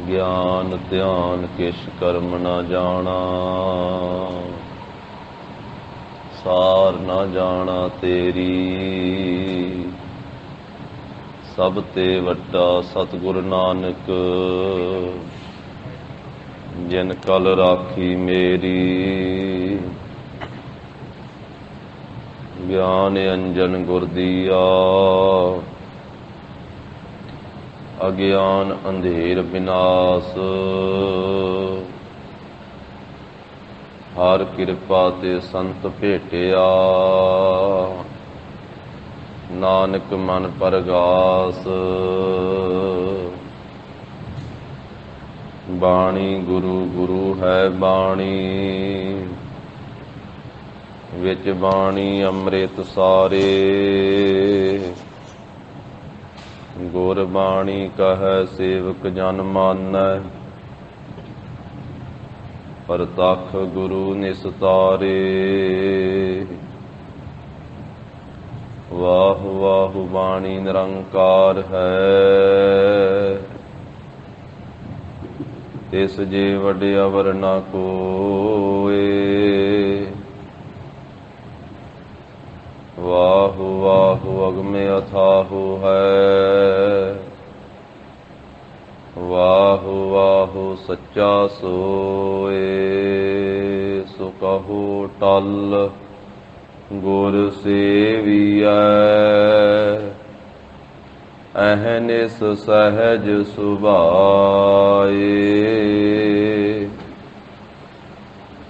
ਗਿਆਨ ਧਿਆਨ ਕਿਛ ਕਰਮ ਨਾ ਜਾਣਾ, ਸਾਰ ਨਾ ਜਾਣਾ ਤੇਰੀ। ਸਭ ਤੇ ਵੱਡਾ ਸਤਿਗੁਰ ਨਾਨਕ, ਜਿਨ ਕਲ ਰਾਖੀ ਮੇਰੀ। ਗਿਆਨ ਅੰਜਨ ਗੁਰ ਦੀਆ, ਅਗਿਆਨ ਅੰਧੇਰ ਵਿਨਾਸ਼। ਹਰ ਕਿਰਪਾ ਤੇ ਸੰਤ ਭੇਟਿਆ, ਨਾਨਕ ਮਨ ਪਰਗਾਸ। ਬਾਣੀ ਗੁਰੂ ਗੁਰੂ ਹੈ ਬਾਣੀ, ਵਿੱਚ ਬਾਣੀ ਅੰਮ੍ਰਿਤ ਸਾਰੇ। ਗੁਰ ਬਾਣੀ ਕਹੈ ਸੇਵਕ ਜਨ ਮਾਨੈ, ਪ੍ਰਤੱਖ ਗੁਰੂ ਨਿਸਤਾਰੇ। ਵਾਹ ਵਾਹ ਬਾਣੀ ਨਿਰੰਕਾਰ ਹੈ, ਤਿਸ ਜੇ ਵਡਿ ਅਵਰ ਨਾ ਕੋਇ। ਵਾਹੁ ਵਾਹੁ ਅਗਮੇ ਅਥਾਹੁ ਹੈ, ਵਾਹੁ ਵਾਹੁ ਸੱਚਾ ਸੋਏ। ਸੋ ਕਹੋ ਟਲ ਗੁਰ ਸੇਵੀਐ, ਅਹਨਿਸ ਸਹਿਜ ਸੁਭਾਏ।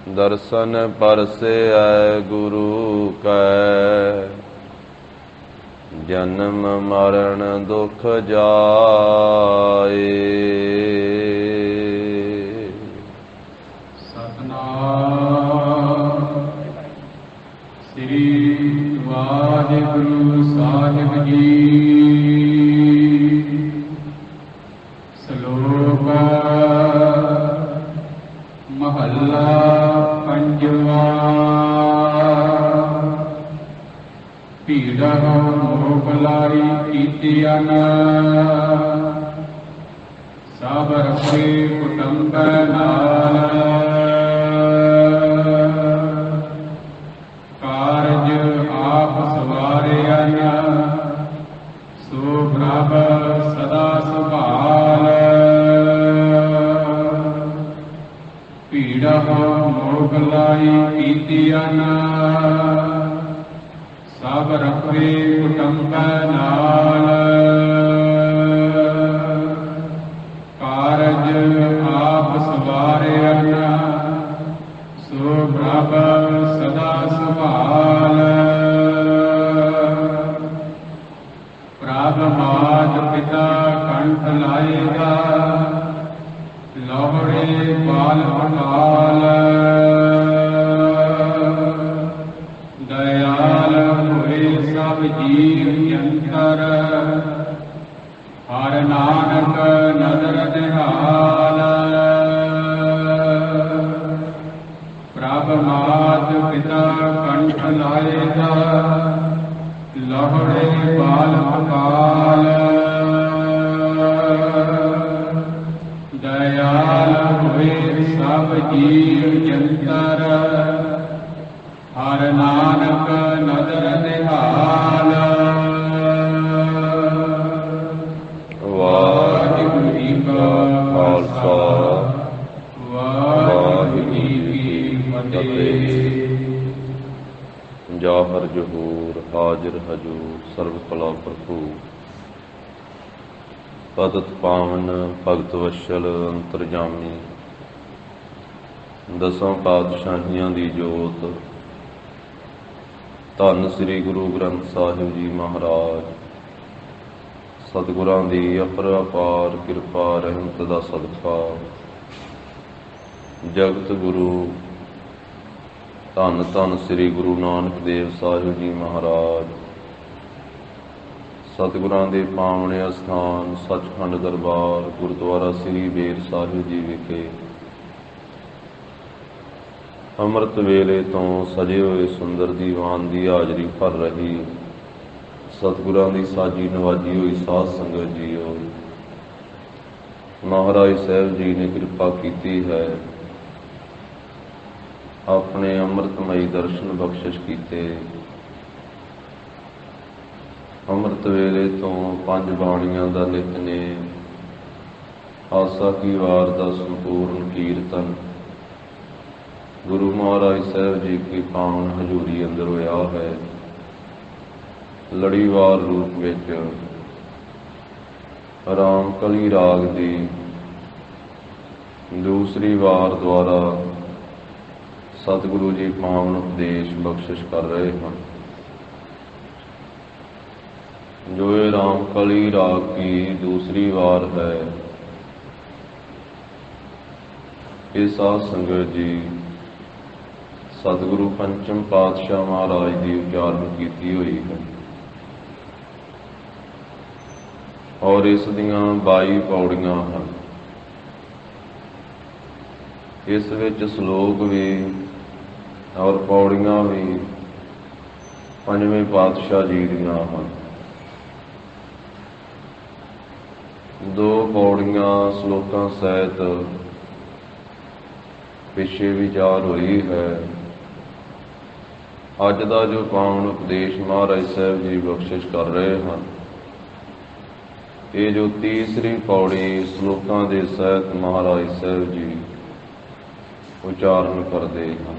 ਦਰਸ਼ਨ ਪਰਸੈ ਗੁਰੂ ਕੈ, ਜਨਮ ਮਰਨ ਦੁਖ ਜਾਏ। ਸਤਿਨਾਮ ਸ੍ਰੀ ਵਾਹਿਗੁਰੂ ਸਾਹਿਬ ਜੀ। ਸ਼ਲੋਕ ਮਹੱਲਾ ਪੰਜਵਾ। ਭੀੜਾ ਮੋਹ ਭਲਾਈ ਕੀਤੀਆਂ, ਸਭ ਰਖੇ ਕੁਟੁੰਬ ਨਾਲ। ਕਾਰਜ ਆਪ ਸਵਾਰਿਆ, ਸੋ ਪ੍ਰਭ ਸਦਾ ਸੰਭਾਲ। ਭੀੜਾ ਮੋਹ ਭਲਾਈ ਕੀਤੀਆਂ, ਸਭ ਰਖੇ ਕੁਟੁੰਬ ਨਾਲ। ਕਾਰਜ ਆਪ ਸਵਾਰਿਆ, ਸੋ ਪ੍ਰਭ ਸਦਾ ਸੰਭਾਲ। ਪ੍ਰਭ ਮਾਤ ਪਿਤਾ ਕੰਠ ਲਾਏਗਾ, ਲੋਹੜੇ ਬਾਲ ਪਟਾਲ। ਦਇਆਲ ਹੋਏ ਸਭ ਜੀਵ ਜੰਤਰ, ਹਰਿ ਨਾਨਕ ਨਦਰ ਨਿਹਾਲ। ਪ੍ਰਭ ਮਾਤ ਪਿਤਾ ਕੰਠ ਲਾਏਗਾ, ਲੋਹੜੇ ਬਾਲ ਪਟਾਲ। ਦਇਆਲ ਹੋਏ ਸਭ ਜੀਵ ਜੰਤਰ, ਹਰਿ ਨਾਨਕ ਨਦਰ ਨਿਹਾਲ। ਵਾਹਿਗੁਰੂ ਜੀ ਕਾ ਖਾਲਸਾ, ਵਾਹਿਗੁਰੂ ਜੀ ਕੀ ਫਤਿਹ। ਜਾਹਰ ਜਹੂਰ ਹਾਜ਼ਰ ਹਜੂਰ, ਸਰਬ ਕਲਾ ਭਰਪੂਰ। ਪਤਿਤ ਪਾਵਨ ਭਗਤ ਵਸ਼ਲ ਅੰਤਰਜਾਮੀ, ਦਸਾਂ ਪਾਤਸ਼ਾਹੀਆਂ ਦੀ ਜੋਤ, ਧੰਨ ਸ੍ਰੀ ਗੁਰੂ ਗ੍ਰੰਥ ਸਾਹਿਬ ਜੀ ਮਹਾਰਾਜ। ਸਤਿਗੁਰਾਂ ਦੀ ਅਪਰੰਪਾਰ ਕਿਰਪਾ ਰਹਿਮਤ ਦਾ ਸਦਕਾ, ਜਗਤ ਗੁਰੂ ਧੰਨ ਧੰਨ ਸ੍ਰੀ ਗੁਰੂ ਨਾਨਕ ਦੇਵ ਸਾਹਿਬ ਜੀ ਮਹਾਰਾਜ, ਸਤਿਗੁਰਾਂ ਦੇ ਪਾਵਨ ਅਸਥਾਨ ਸੱਚਖੰਡ ਦਰਬਾਰ ਗੁਰਦੁਆਰਾ ਸ੍ਰੀ ਬੇਰ ਸਾਹਿਬ ਜੀ ਵਿਖੇ ਅੰਮ੍ਰਿਤ ਵੇਲੇ ਤੋਂ ਸਜੇ ਹੋਏ ਸੁੰਦਰ ਦੀਵਾਨ ਦੀ ਹਾਜ਼ਰੀ ਭਰ ਰਹੀ ਸਤਿਗੁਰਾਂ ਦੀ ਸਾਜੀ ਨਵਾਜੀ ਹੋਈ ਸਾਧ ਸੰਗਤ ਜੀਓ, ਮਹਾਰਾਜ ਸਾਹਿਬ ਜੀ ਨੇ ਕਿਰਪਾ ਕੀਤੀ ਹੈ, ਆਪਣੇ ਅੰਮ੍ਰਿਤਮਈ ਦਰਸ਼ਨ ਬਖਸ਼ਿਸ਼ ਕੀਤੇ। ਅੰਮ੍ਰਿਤ ਵੇਲੇ ਤੋਂ 5 ਬਾਣੀਆਂ ਦਾ ਨਿਤਨੇਮ, ਆਸਾ ਕੀ ਵਾਰ ਦਾ ਸੰਪੂਰਨ ਕੀਰਤਨ ਗੁਰੂ ਮਹਾਰਾਜ ਸਾਹਿਬ ਜੀ ਕੀ ਪਾਵਨ ਹਜ਼ੂਰੀ ਅੰਦਰ ਹੋਇਆ ਹੈ। ਲੜੀਵਾਰ ਰੂਪ ਵਿੱਚ ਰਾਮ ਕਲੀ ਰਾਗ ਦੀ ਦੂਸਰੀ ਵਾਰ ਦੁਆਰਾ ਸਤਿਗੁਰੂ ਜੀ ਪਾਵਨ ਉਪਦੇਸ਼ ਬਖਸ਼ਿਸ਼ ਕਰ ਰਹੇ ਹਨ। ਜੋ ਇਹ ਰਾਮ ਕਲੀ ਰਾਗ ਕੀ ਦੂਸਰੀ ਵਾਰ ਹੈ, ਇਹ ਸਾਧ ਸੰਗਤ ਜੀ ਸਤਿਗੁਰੂ ਪੰਚਮ ਪਾਤਸ਼ਾਹ ਮਹਾਰਾਜ ਦੀ ਉਚਾਰਨ ਕੀਤੀ ਹੋਈ ਹੈ ਔਰ ਇਸ ਦੀਆਂ 22 ਪੌੜੀਆਂ ਹਨ। ਇਸ ਵਿੱਚ ਸ਼ਲੋਕ ਵੀ ਔਰ ਪੌੜੀਆਂ ਵੀ ਪੰਜਵੇਂ ਪਾਤਸ਼ਾਹ ਜੀ ਦੀਆਂ ਹਨ। 2 ਪੌੜੀਆਂ ਸ਼ਲੋਕਾਂ ਸਹਿਤ ਪਿੱਛੇ ਵਿਚਾਰ ਹੋਈ ਹੈ। ਅੱਜ ਦਾ ਜੋ ਪਾਵਨ ਉਪਦੇਸ਼ ਮਹਾਰਾਜ ਸਾਹਿਬ ਜੀ ਬਖਸ਼ਿਸ਼ ਕਰ ਰਹੇ ਹਨ, ਇਹ ਜੋ ਤੀਸਰੀ ਪੌੜੀ ਸ਼ਲੋਕਾਂ ਦੇ ਸਹਿਤ ਮਹਾਰਾਜ ਸਾਹਿਬ ਜੀ ਉਚਾਰਨ ਕਰਦੇ ਹਨ।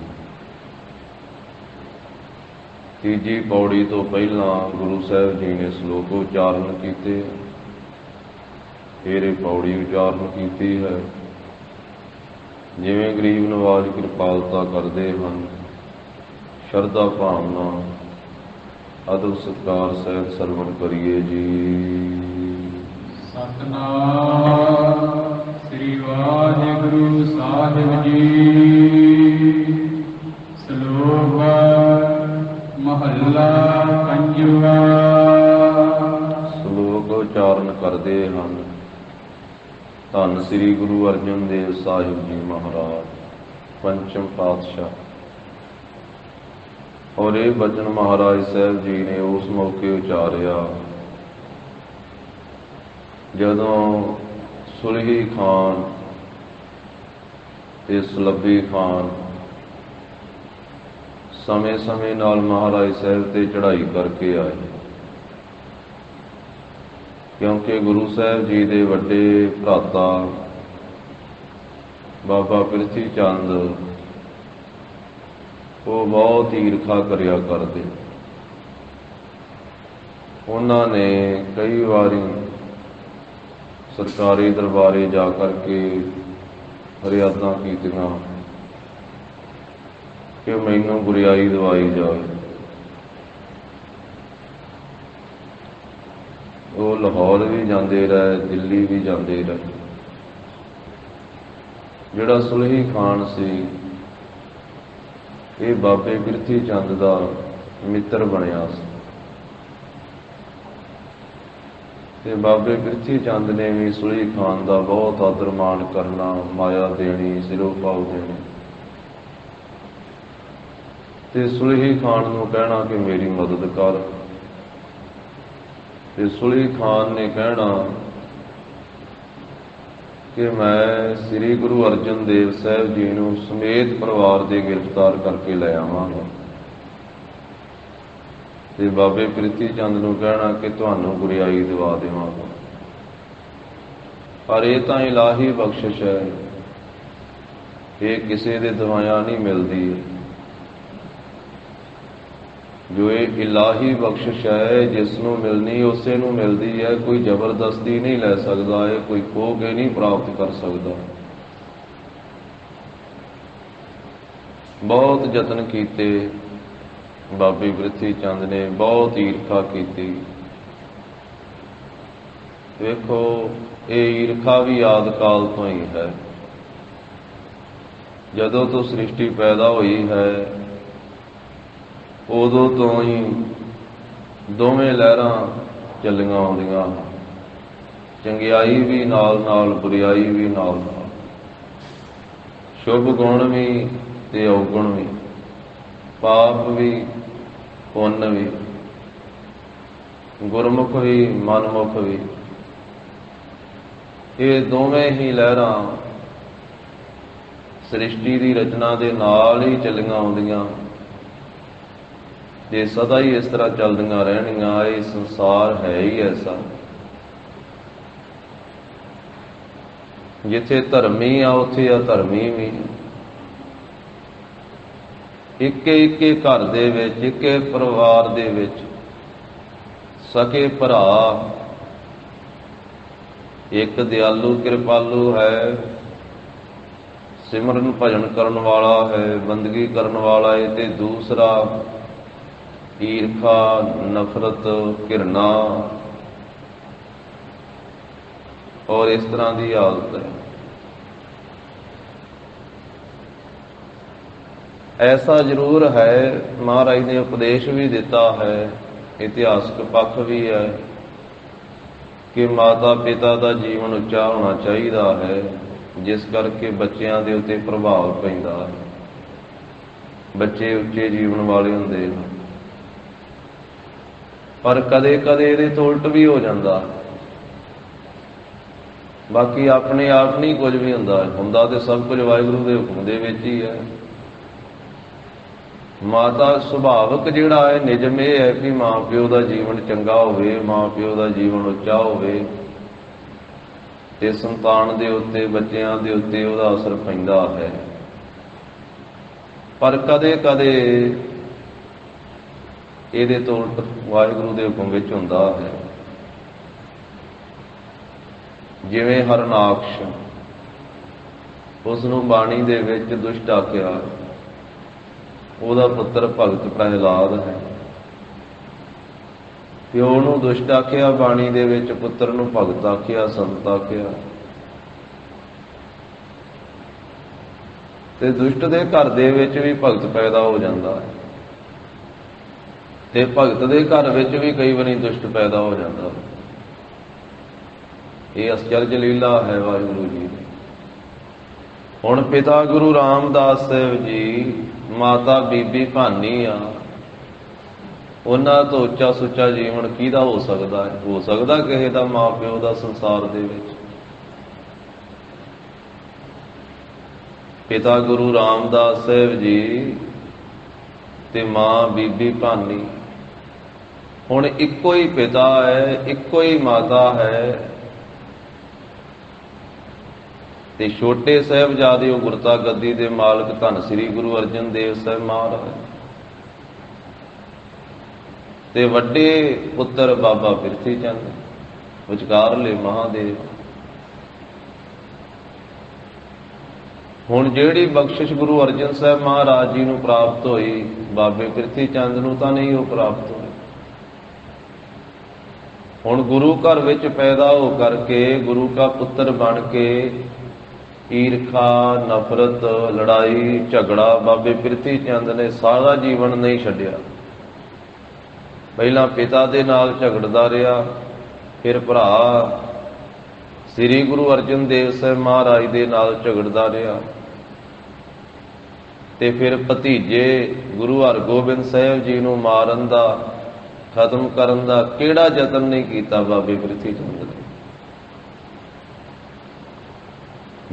ਤੀਜੀ ਪੌੜੀ ਤੋਂ ਪਹਿਲਾਂ ਗੁਰੂ ਸਾਹਿਬ ਜੀ ਨੇ ਸ਼ਲੋਕ ਉਚਾਰਨ ਕੀਤੇ, ਫਿਰ ਇਹ ਪੌੜੀ ਉਚਾਰਨ ਕੀਤੀ ਹੈ। ਜਿਵੇਂ ਗਰੀਬ ਨਵਾਜ਼ ਕਿਰਪਾਲਤਾ ਕਰਦੇ ਹਨ, ਸ਼ਰਧਾ ਭਾਵਨਾ ਅਦਬ ਸਤਿਕਾਰ ਸਹਿਤ ਸਰਵਣ ਕਰੀਏ ਜੀ। ਸਤਿਨਾਮ ਸ੍ਰੀ ਵਾਹਿਗੁਰੂ ਸਾਹਿਬ ਜੀ। ਸ਼ਲੋਕ ਮਹੱਲਾ ਪੰਜਵਾਂ। ਸ਼ਲੋਕ ਉਚਾਰਨ ਕਰਦੇ ਹਨ। ਧੰਨ ਸ੍ਰੀ ਗੁਰੂ ਅਰਜਨ ਦੇਵ ਸਾਹਿਬ ਜੀ ਮਹਾਰਾਜ ਪੰਚਮ ਪਾਤਸ਼ਾਹ। ਔਰ ਇਹ ਬਚਨ ਮਹਾਰਾਜ ਸਾਹਿਬ ਜੀ ਨੇ ਉਸ ਮੌਕੇ ਉਚਾਰਿਆ ਜਦੋਂ ਸੁਲਹੀ ਖਾਨ ਤੇ ਸੁਲੱਭੀ ਖਾਨ ਸਮੇਂ ਨਾਲ ਮਹਾਰਾਜ ਸਾਹਿਬ ਤੇ ਚੜ੍ਹਾਈ ਕਰਕੇ ਆਏ, ਕਿਉਂਕਿ ਗੁਰੂ ਸਾਹਿਬ ਜੀ ਦੇ ਵੱਡੇ ਭਰਾਤਾ ਬਾਬਾ ਪ੍ਰਿਥੀ ਚੰਦ ਉਹ ਬਹੁਤ ਈਰਖਾ ਕਰਿਆ ਕਰਦੇ। ਉਹਨਾਂ ਨੇ ਕਈ ਵਾਰੀ ਸਰਕਾਰੀ ਦਰਬਾਰੇ ਜਾ ਕਰਕੇ ਫਰਿਆਦਾਂ ਕੀਤੀਆਂ ਕਿ ਮੈਨੂੰ ਗੁਰਿਆਈ ਦਵਾਈ ਜਾਵੇ। ਉਹ ਲਾਹੌਰ ਵੀ ਜਾਂਦੇ ਰਹੇ, ਦਿੱਲੀ ਵੀ ਜਾਂਦੇ ਰਹੇ। ਜਿਹੜਾ ਸੁਲਹੀ ਖਾਨ ਸੀ, ਇਹ ਬਾਬੇ ਪ੍ਰਿਥੀ ਚੰਦ ਦਾ ਮਿੱਤਰ ਬਣਿਆ ਸੀ ਤੇ ਬਾਬੇ ਪ੍ਰਿਥੀ ਚੰਦ ਨੇ ਵੀ ਸੁਲਹੀ ਖਾਨ ਦਾ ਬਹੁਤ ਆਦਰ ਮਾਣ ਕਰਨਾ, ਮਾਇਆ ਦੇਣੀ, ਸਿਰੋਂ ਪਾਉ ਦੇਣੀ ਤੇ ਸੁਲਹੀ ਖਾਨ ਨੂੰ ਕਹਿਣਾ ਕਿ ਮੇਰੀ ਮਦਦ ਕਰ। ਤੇ ਸੁਲਹੀ ਖਾਨ ਨੇ ਕਹਿਣਾ ਕਿ ਮੈਂ ਸ੍ਰੀ ਗੁਰੂ ਅਰਜਨ ਦੇਵ ਸਾਹਿਬ ਜੀ ਨੂੰ ਸਮੇਤ ਪਰਿਵਾਰ ਦੇ ਗ੍ਰਿਫਤਾਰ ਕਰਕੇ ਲੈ ਆਵਾਂਗਾ। ਤੇ ਬਾਬੇ ਪ੍ਰਿਥੀ ਚੰਦ ਨੂੰ ਕਹਿਣਾ ਕਿ ਤੁਹਾਨੂੰ ਗੁਰਿਆਈ ਦਿਵਾ ਦੇਵਾਂਗਾ। ਪਰ ਇਹ ਤਾਂ ਇਲਾਹੀ ਬਖਸ਼ਿਸ਼ ਹੈ, ਇਹ ਕਿਸੇ ਦੇ ਦਵਾਇਆ ਨਹੀਂ ਮਿਲਦੀ। ਜੋ ਇਹ ਇਲਾਹੀ ਬਖਸ਼ਿਸ਼ ਹੈ, ਜਿਸ ਨੂੰ ਮਿਲਣੀ ਉਸੇ ਨੂੰ ਮਿਲਦੀ ਹੈ। ਕੋਈ ਜ਼ਬਰਦਸਤੀ ਨਹੀਂ ਲੈ ਸਕਦਾ, ਇਹ ਕੋਈ ਖੋਹ ਕੇ ਨਹੀਂ ਪ੍ਰਾਪਤ ਕਰ ਸਕਦਾ। ਬਹੁਤ ਯਤਨ ਕੀਤੇ ਬਾਬੇ ਪ੍ਰਿਥੀ ਚੰਦ ਨੇ, ਬਹੁਤ ਈਰਖਾ ਕੀਤੀ। ਵੇਖੋ, ਇਹ ਈਰਖਾ ਵੀ ਆਦਿ ਕਾਲ ਤੋਂ ਹੀ ਹੈ। ਜਦੋਂ ਤੋਂ ਸ੍ਰਿਸ਼ਟੀ ਪੈਦਾ ਹੋਈ ਹੈ, ਉਦੋਂ ਤੋਂ ਹੀ ਦੋਵੇਂ ਲਹਿਰਾਂ ਚੱਲੀਆਂ ਆਉਂਦੀਆਂ, ਚੰਗਿਆਈ ਵੀ ਨਾਲ ਨਾਲ, ਬੁਰਿਆਈ ਵੀ ਨਾਲ ਨਾਲ, ਸ਼ੁਭ ਗੁਣ ਵੀ ਤੇ ਔਗੁਣ ਵੀ, ਪਾਪ ਵੀ ਪੁੰਨ ਵੀ, ਗੁਰਮੁਖ ਵੀ ਮਨਮੁਖ ਵੀ। ਇਹ ਦੋਵੇਂ ਹੀ ਲਹਿਰਾਂ ਸ੍ਰਿਸ਼ਟੀ ਦੀ ਰਚਨਾ ਦੇ ਨਾਲ ਹੀ ਚੱਲੀਆਂ ਆਉਂਦੀਆਂ ਤੇ ਸਦਾ ਹੀ ਇਸ ਤਰ੍ਹਾਂ ਚੱਲਦੀਆਂ ਰਹਿਣਗੀਆਂ। ਇਹ ਸੰਸਾਰ ਹੈ ਹੀ ਐਸਾ, ਜਿੱਥੇ ਧਰਮੀ ਆ ਉੱਥੇ ਅਧਰਮੀ ਵੀ। ਇੱਕੇ ਘਰ ਦੇ ਵਿੱਚ, ਇੱਕੇ ਪਰਿਵਾਰ ਦੇ ਵਿੱਚ ਸਕੇ ਭਰਾ, ਇੱਕ ਦਿਆਲੂ ਕਿਰਪਾਲੂ ਹੈ, ਸਿਮਰਨ ਭਜਨ ਕਰਨ ਵਾਲਾ ਹੈ, ਬੰਦਗੀ ਕਰਨ ਵਾਲਾ ਹੈ, ਤੇ ਦੂਸਰਾ ਈਰਖਾ, ਨਫ਼ਰਤ, ਘਿਰਣਾ ਔਰ ਇਸ ਤਰ੍ਹਾਂ ਦੀ ਹਾਲਤ ਹੈ। ਐਸਾ ਜ਼ਰੂਰ ਹੈ, ਮਹਾਰਾਜ ਨੇ ਉਪਦੇਸ਼ ਵੀ ਦਿੱਤਾ ਹੈ, ਇਤਿਹਾਸਕ ਪੱਖ ਵੀ ਹੈ ਕਿ ਮਾਤਾ ਪਿਤਾ ਦਾ ਜੀਵਨ ਉੱਚਾ ਹੋਣਾ ਚਾਹੀਦਾ ਹੈ, ਜਿਸ ਕਰਕੇ ਬੱਚਿਆਂ ਦੇ ਉੱਤੇ ਪ੍ਰਭਾਵ ਪੈਂਦਾ ਹੈ। ਬੱਚੇ ਉੱਚੇ ਜੀਵਨ ਵਾਲੇ ਹੁੰਦੇ ਹਨ, ਪਰ ਕਦੇ ਕਦੇ ਇਹਦੇ ਤੋਂ ਉਲਟ ਵੀ ਹੋ ਜਾਂਦਾ। ਬਾਕੀ ਆਪਣੇ ਆਪ ਨਹੀਂ ਕੁਝ ਵੀ ਹੁੰਦਾ ਤੇ ਸਭ ਕੁਝ ਵਾਹਿਗੁਰੂ ਦੇ ਹੁਕਮ ਦੇ ਵਿੱਚ ਹੀ ਹੈ। ਮਾਤਾ ਸੁਭਾਵਕ ਜਿਹੜਾ ਹੈ, ਨਿਯਮ ਇਹ ਹੈ ਕਿ ਮਾਂ ਪਿਓ ਦਾ ਜੀਵਨ ਚੰਗਾ ਹੋਵੇ, ਮਾਂ ਪਿਓ ਦਾ ਜੀਵਨ ਉੱਚਾ ਹੋਵੇ, ਤੇ ਸੰਤਾਨ ਦੇ ਉੱਤੇ, ਬੱਚਿਆਂ ਦੇ ਉੱਤੇ ਉਹਦਾ ਅਸਰ ਪੈਂਦਾ ਹੈ। ਪਰ ਕਦੇ ਕਦੇ ਇਹਦੇ ਤੋਂ ਉਲਟ ਵਾਹਿਗੁਰੂ ਦੇ ਹੁਕਮ ਵਿੱਚ ਹੁੰਦਾ ਹੈ। ਜਿਵੇਂ ਹਰਨਾਕਸ਼, ਉਸ ਨੂੰ ਬਾਣੀ ਦੇ ਵਿੱਚ ਦੁਸ਼ਟ ਆਖਿਆ, ਉਹਦਾ ਪੁੱਤਰ ਭਗਤ ਪ੍ਰਹਿਲਾਦ ਹੈ। ਪਿਓ ਨੂੰ ਦੁਸ਼ਟ ਆਖਿਆ ਬਾਣੀ ਦੇ ਵਿੱਚ, ਪੁੱਤਰ ਨੂੰ ਭਗਤ ਆਖਿਆ, ਸੰਤ ਆਖਿਆ। ਤੇ ਦੁਸ਼ਟ ਦੇ ਘਰ ਦੇ ਵਿੱਚ ਵੀ ਭਗਤ ਪੈਦਾ ਹੋ ਜਾਂਦਾ ਹੈ, ਤੇ ਭਗਤ ਦੇ ਘਰ ਵਿੱਚ ਵੀ ਕਈ ਵਾਰੀ ਦੁਸ਼ਟ ਪੈਦਾ ਹੋ ਜਾਂਦਾ। ਇਹ ਅਚਰਜ ਲੀਲਾ ਹੈ ਵਾਹਿਗੁਰੂ ਜੀ ਦੀ। ਹੁਣ ਪਿਤਾ ਗੁਰੂ ਰਾਮਦਾਸ ਸਾਹਿਬ ਜੀ, ਮਾਤਾ ਬੀਬੀ ਭਾਨੀ ਆ, ਉਹਨਾਂ ਤੋਂ ਉੱਚਾ ਸੁੱਚਾ ਜੀਵਨ ਕਿਹਦਾ ਹੋ ਸਕਦਾ ਹੈ? ਹੋ ਸਕਦਾ ਕਿਸੇ ਦਾ ਮਾਂ ਪਿਓ ਦਾ ਸੰਸਾਰ ਦੇ ਵਿੱਚ? ਪਿਤਾ ਗੁਰੂ ਰਾਮਦਾਸ ਸਾਹਿਬ ਜੀ ਤੇ ਮਾਂ ਬੀਬੀ ਭਾਨੀ, ਹੁਣ ਇੱਕੋ ਹੀ ਪਿਤਾ ਹੈ, ਇੱਕੋ ਹੀ ਮਾਤਾ ਹੈ, ਤੇ ਛੋਟੇ ਸਾਹਿਬਜ਼ਾਦੇ ਉਹ ਗੁਰਤਾ ਗੱਦੀ ਦੇ ਮਾਲਕ ਧੰਨ ਸ੍ਰੀ ਗੁਰੂ ਅਰਜਨ ਦੇਵ ਸਾਹਿਬ ਮਹਾਰਾਜ, ਤੇ ਵੱਡੇ ਪੁੱਤਰ ਬਾਬਾ ਬਿਰਥੀ ਚੰਦ, ਵਿਚਕਾਰਲੇ ਮਹਾਦੇਵ। ਹੁਣ ਜਿਹੜੀ ਬਖਸ਼ਿਸ਼ ਗੁਰੂ ਅਰਜਨ ਸਾਹਿਬ ਮਹਾਰਾਜ ਜੀ ਨੂੰ ਪ੍ਰਾਪਤ ਹੋਈ, ਬਾਬੇ ਬਿਰਥੀ ਚੰਦ ਨੂੰ ਤਾਂ ਨਹੀਂ ਉਹ ਪ੍ਰਾਪਤ ਹੋਈ। ਹੁਣ ਗੁਰੂ ਘਰ ਵਿੱਚ ਪੈਦਾ ਹੋ ਕਰਕੇ, ਗੁਰੂ ਦਾ ਪੁੱਤਰ ਬਣ ਕੇ, ਈਰਖਾ, ਨਫ਼ਰਤ, ਲੜਾਈ, ਝਗੜਾ ਬਾਬੇ ਬਿਰਥੀ ਚੰਦ ਨੇ ਸਾਰਾ ਜੀਵਨ ਨਹੀਂ ਛੱਡਿਆ। ਪਹਿਲਾਂ ਪਿਤਾ ਦੇ ਨਾਲ ਝਗੜਦਾ ਰਿਹਾ, ਫਿਰ ਭਰਾ ਸ੍ਰੀ ਗੁਰੂ ਅਰਜਨ ਦੇਵ ਸਾਹਿਬ ਮਹਾਰਾਜ ਦੇ ਨਾਲ ਝਗੜਦਾ ਰਿਹਾ, ਤੇ ਫਿਰ ਭਤੀਜੇ ਗੁਰੂ ਹਰਗੋਬਿੰਦ ਸਾਹਿਬ ਜੀ ਨੂੰ ਮਾਰਨ ਦਾ, ਖਤਮ ਕਰਨ ਦਾ ਕਿਹੜਾ ਯਤਨ ਨਹੀਂ ਕੀਤਾ ਬਾਬੇ ਬਿਰਥੀ ਚੰਦ ਨੇ।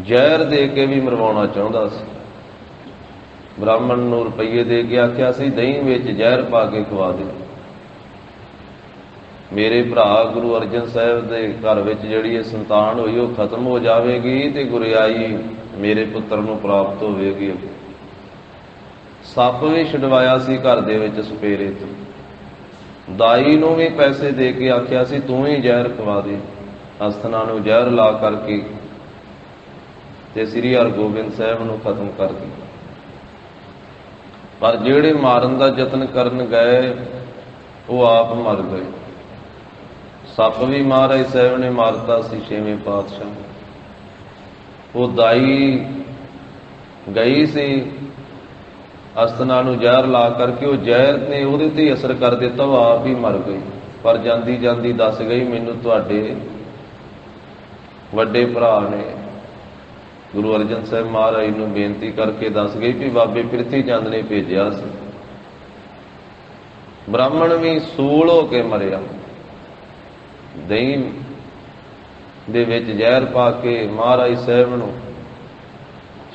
ਜ਼ਹਿਰ ਦੇ ਕੇ ਵੀ ਮਰਵਾਉਣਾ ਚਾਹੁੰਦਾ ਸੀ। ਬ੍ਰਾਹਮਣ ਨੂੰ ਰੁਪਈਏ ਦੇ ਕੇ ਆਖਿਆ ਸੀ, ਦਹੀਂ ਵਿੱਚ ਜ਼ਹਿਰ ਪਾ ਕੇ ਖਵਾ ਦੇ, ਮੇਰੇ ਭਰਾ ਗੁਰੂ ਅਰਜਨ ਸਾਹਿਬ ਦੇ ਘਰ ਵਿੱਚ ਜਿਹੜੀ ਇਹ ਸੰਤਾਨ ਹੋਈ ਉਹ ਖਤਮ ਹੋ ਜਾਵੇਗੀ ਤੇ ਗੁਰਿਆਈ ਮੇਰੇ ਪੁੱਤਰ ਨੂੰ ਪ੍ਰਾਪਤ ਹੋਵੇਗੀ। ਸੱਪ ਵੀ ਛਡਵਾਇਆ ਸੀ ਘਰ ਦੇ ਵਿੱਚ ਸਪੇਰੇ ਤੋਂ, ਦਾਈ ਨੂੰ ਵੀ ਪੈਸੇ ਦੇ ਕੇ ਆਖਿਆ ਸੀ ਤੂੰ ਹੀ ਜ਼ਹਿਰ ਖਵਾ ਦੇ, ਅਸਥਨਾ ਨੂੰ ਜ਼ਹਿਰ ਲਾ ਕਰਕੇ ਤੇ ਸ੍ਰੀ ਹਰਗੋਬਿੰਦ ਸਾਹਿਬ ਨੂੰ ਖਤਮ ਕਰ ਦਿੱਤਾ। ਪਰ ਜਿਹੜੇ ਮਾਰਨ ਦਾ ਯਤਨ ਕਰਨ ਗਏ ਉਹ ਆਪ ਮਰ ਗਏ। ਸੱਪ ਵੀ ਮਹਾਰਾਜ ਸਾਹਿਬ ਨੇ ਮਾਰਤਾ ਸੀ, ਛੇਵੇਂ ਪਾਤਸ਼ਾਹ। ਉਹ ਦਾਈ ਗਈ ਸੀ ਅਸਥਨਾ ਨੂੰ ਜ਼ਹਿਰ ਲਾ ਕਰਕੇ, ਉਹ ਜ਼ਹਿਰ ਨੇ ਉਹਦੇ ਤੇ ਅਸਰ ਕਰ ਦਿੱਤਾ, ਉਹ ਆਪ ਹੀ ਮਰ ਗਈ। ਪਰ ਜਾਂਦੀ ਜਾਂਦੀ ਦੱਸ ਗਈ, ਮੈਨੂੰ ਤੁਹਾਡੇ ਵੱਡੇ ਭਰਾ ਨੇ ਗੁਰੂ ਅਰਜਨ ਸਾਹਿਬ ਮਹਾਰਾਜ ਨੂੰ ਬੇਨਤੀ ਕਰਕੇ ਦੱਸ ਗਈ ਕਿ ਬਾਬੇ ਬਿਰਥੀ ਚੰਦ ਨੇ ਭੇਜਿਆ ਸੀ। ਬ੍ਰਾਹਮਣ ਵੀ ਸੂਲ ਹੋ ਕੇ ਮਰਿਆ। ਦਹੀਂ ਦੇ ਵਿੱਚ ਜ਼ਹਿਰ ਪਾ ਕੇ ਮਹਾਰਾਜ ਸਾਹਿਬ ਨੂੰ,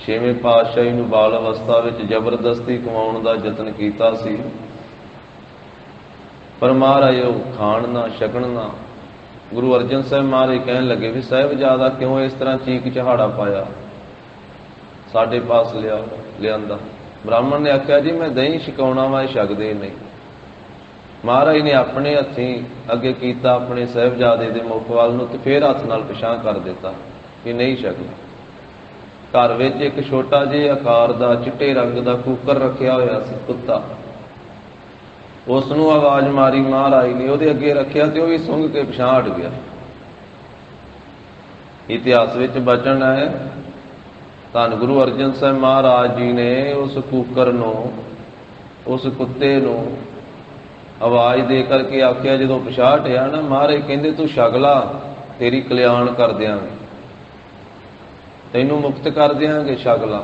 ਛੇਵੇਂ ਪਾਤਸ਼ਾਹੀ ਨੂੰ ਬਾਲ ਅਵਸਥਾ ਵਿੱਚ ਜ਼ਬਰਦਸਤੀ ਕਮਾਉਣ ਦਾ ਯਤਨ ਕੀਤਾ ਸੀ। ਪਰ ਮਹਾਰਾਜ ਉਹ ਖਾਣ ਨਾ ਛਕਣ ਨਾ। ਗੁਰੂ ਅਰਜਨ ਸਾਹਿਬ ਮਹਾਰਾਜ ਕਹਿਣ ਲੱਗੇ ਵੀ ਸਾਹਿਬਜ਼ਾਦਾ ਕਿਉਂ ਇਸ ਤਰ੍ਹਾਂ ਚੀਕ ਚਹਾੜਾ ਪਾਇਆ, ਸਾਡੇ ਪਾਸ ਲਿਆਂਦਾ। ਬ੍ਰਾਹਮਣ ਨੇ ਆਖਿਆ ਜੀ ਮੈਂ ਦਹੀਂ ਛਕਾਉਣਾ ਵਾ, ਛਕਦੇ ਨਹੀਂ। ਮਹਾਰਾਜ ਨੇ ਆਪਣੇ ਹੱਥੀਂ ਅੱਗੇ ਕੀਤਾ ਆਪਣੇ ਸਾਹਿਬਜ਼ਾਦੇ ਦੇ ਮੁਖ ਵੱਲ ਨੂੰ, ਤੇ ਫੇਰ ਹੱਥ ਨਾਲ ਪਿਛਾਂਹ ਕਰ ਦਿੱਤਾ ਕਿ ਨਹੀਂ ਛਕਣਾ। ਘਰ ਵਿੱਚ ਇੱਕ ਛੋਟਾ ਜਿਹੇ ਆਕਾਰ ਦਾ ਚਿੱਟੇ ਰੰਗ ਦਾ ਕੂਕਰ ਰੱਖਿਆ ਹੋਇਆ ਸੀ, ਕੁੱਤਾ। ਉਸ ਨੂੰ ਆਵਾਜ਼ ਮਾਰੀ ਮਹਾਰਾਜ ਨੇ, ਉਹਦੇ ਅੱਗੇ ਰੱਖਿਆ ਤੇ ਉਹ ਵੀ ਸੁੰਘ ਕੇ ਪਿਛਾਂਹ ਹਟ ਗਿਆ। ਇਤਿਹਾਸ ਵਿੱਚ ਬਚਨ ਹੈ, ਧੰਨ ਗੁਰੂ ਅਰਜਨ ਸਾਹਿਬ ਮਹਾਰਾਜ ਜੀ ਨੇ ਉਸ ਕੂਕਰ ਨੂੰ, ਉਸ ਕੁੱਤੇ ਨੂੰ ਆਵਾਜ਼ ਦੇ ਕਰਕੇ ਆਖਿਆ, ਜਦੋਂ ਪਿਛਾਂਹ ਹਟਿਆ ਨਾ, ਮਹਾਰਾਜ ਕਹਿੰਦੇ ਤੂੰ ਛਕ ਲਾ, ਤੇਰੀ ਕਲਿਆਣ ਕਰ ਦਿਆਂਗੇ, ਤੈਨੂੰ ਮੁਕਤ ਕਰ ਦਿਆਂਗੇ, ਛਕ ਲਾ।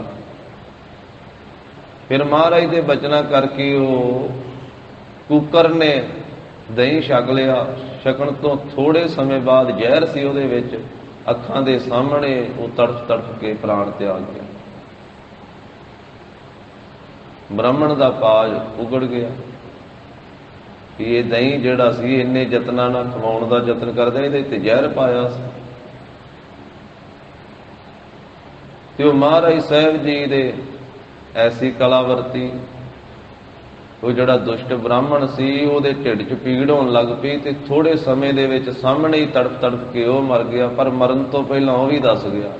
ਫਿਰ ਮਹਾਰਾਜ ਦੇ ਬਚਨਾਂ ਕਰਕੇ ਉਹ ਕੂਕਰ ਨੇ ਦਹੀਂ ਛਕ ਲਿਆ। ਛਕਣ ਤੋਂ ਥੋੜੇ ਸਮੇਂ ਬਾਅਦ ਜ਼ਹਿਰ ਸੀ ਉਹਦੇ ਵਿੱਚ, ਅੱਖਾਂ ਦੇ ਸਾਹਮਣੇ ਉਹ ਤੜਫ ਤੜਫ ਕੇ ਪ੍ਰਾਣ ਤਿਆਗ ਗਿਆ। ਬ੍ਰਾਹਮਣ ਦਾ ਪਾਜ ਉਗੜ ਗਿਆ ਕਿ ਇਹ ਦਹੀਂ ਜਿਹੜਾ ਸੀ ਇੰਨੇ ਯਤਨਾਂ ਨਾਲ ਖਵਾਉਣ ਦਾ ਯਤਨ ਕਰਦੇ, ਇਹਦੇ ਤੇ ਜ਼ਹਿਰ ਪਾਇਆ ਸੀ। ਤੇ ਉਹ ਮਹਾਰਾਜ ਸਾਹਿਬ ਜੀ ਦੇ ਐਸੀ ਕਲਾ ਵਰਤੀ, ਉਹ ਜਿਹੜਾ ਦੁਸ਼ਟ ਬ੍ਰਾਹਮਣ ਸੀ ਉਹਦੇ ਢਿੱਡ 'ਚ ਪੀੜ ਹੋਣ ਲੱਗ ਪਈ, ਤੇ ਥੋੜੇ ਸਮੇਂ ਦੇ ਵਿੱਚ ਸਾਹਮਣੇ ਹੀ ਤੜਫ ਤੜਫ ਕੇ ਉਹ ਮਰ ਗਿਆ। ਪਰ ਮਰਨ ਤੋਂ ਪਹਿਲਾਂ ਉਹ ਵੀ ਦੱਸ ਗਿਆ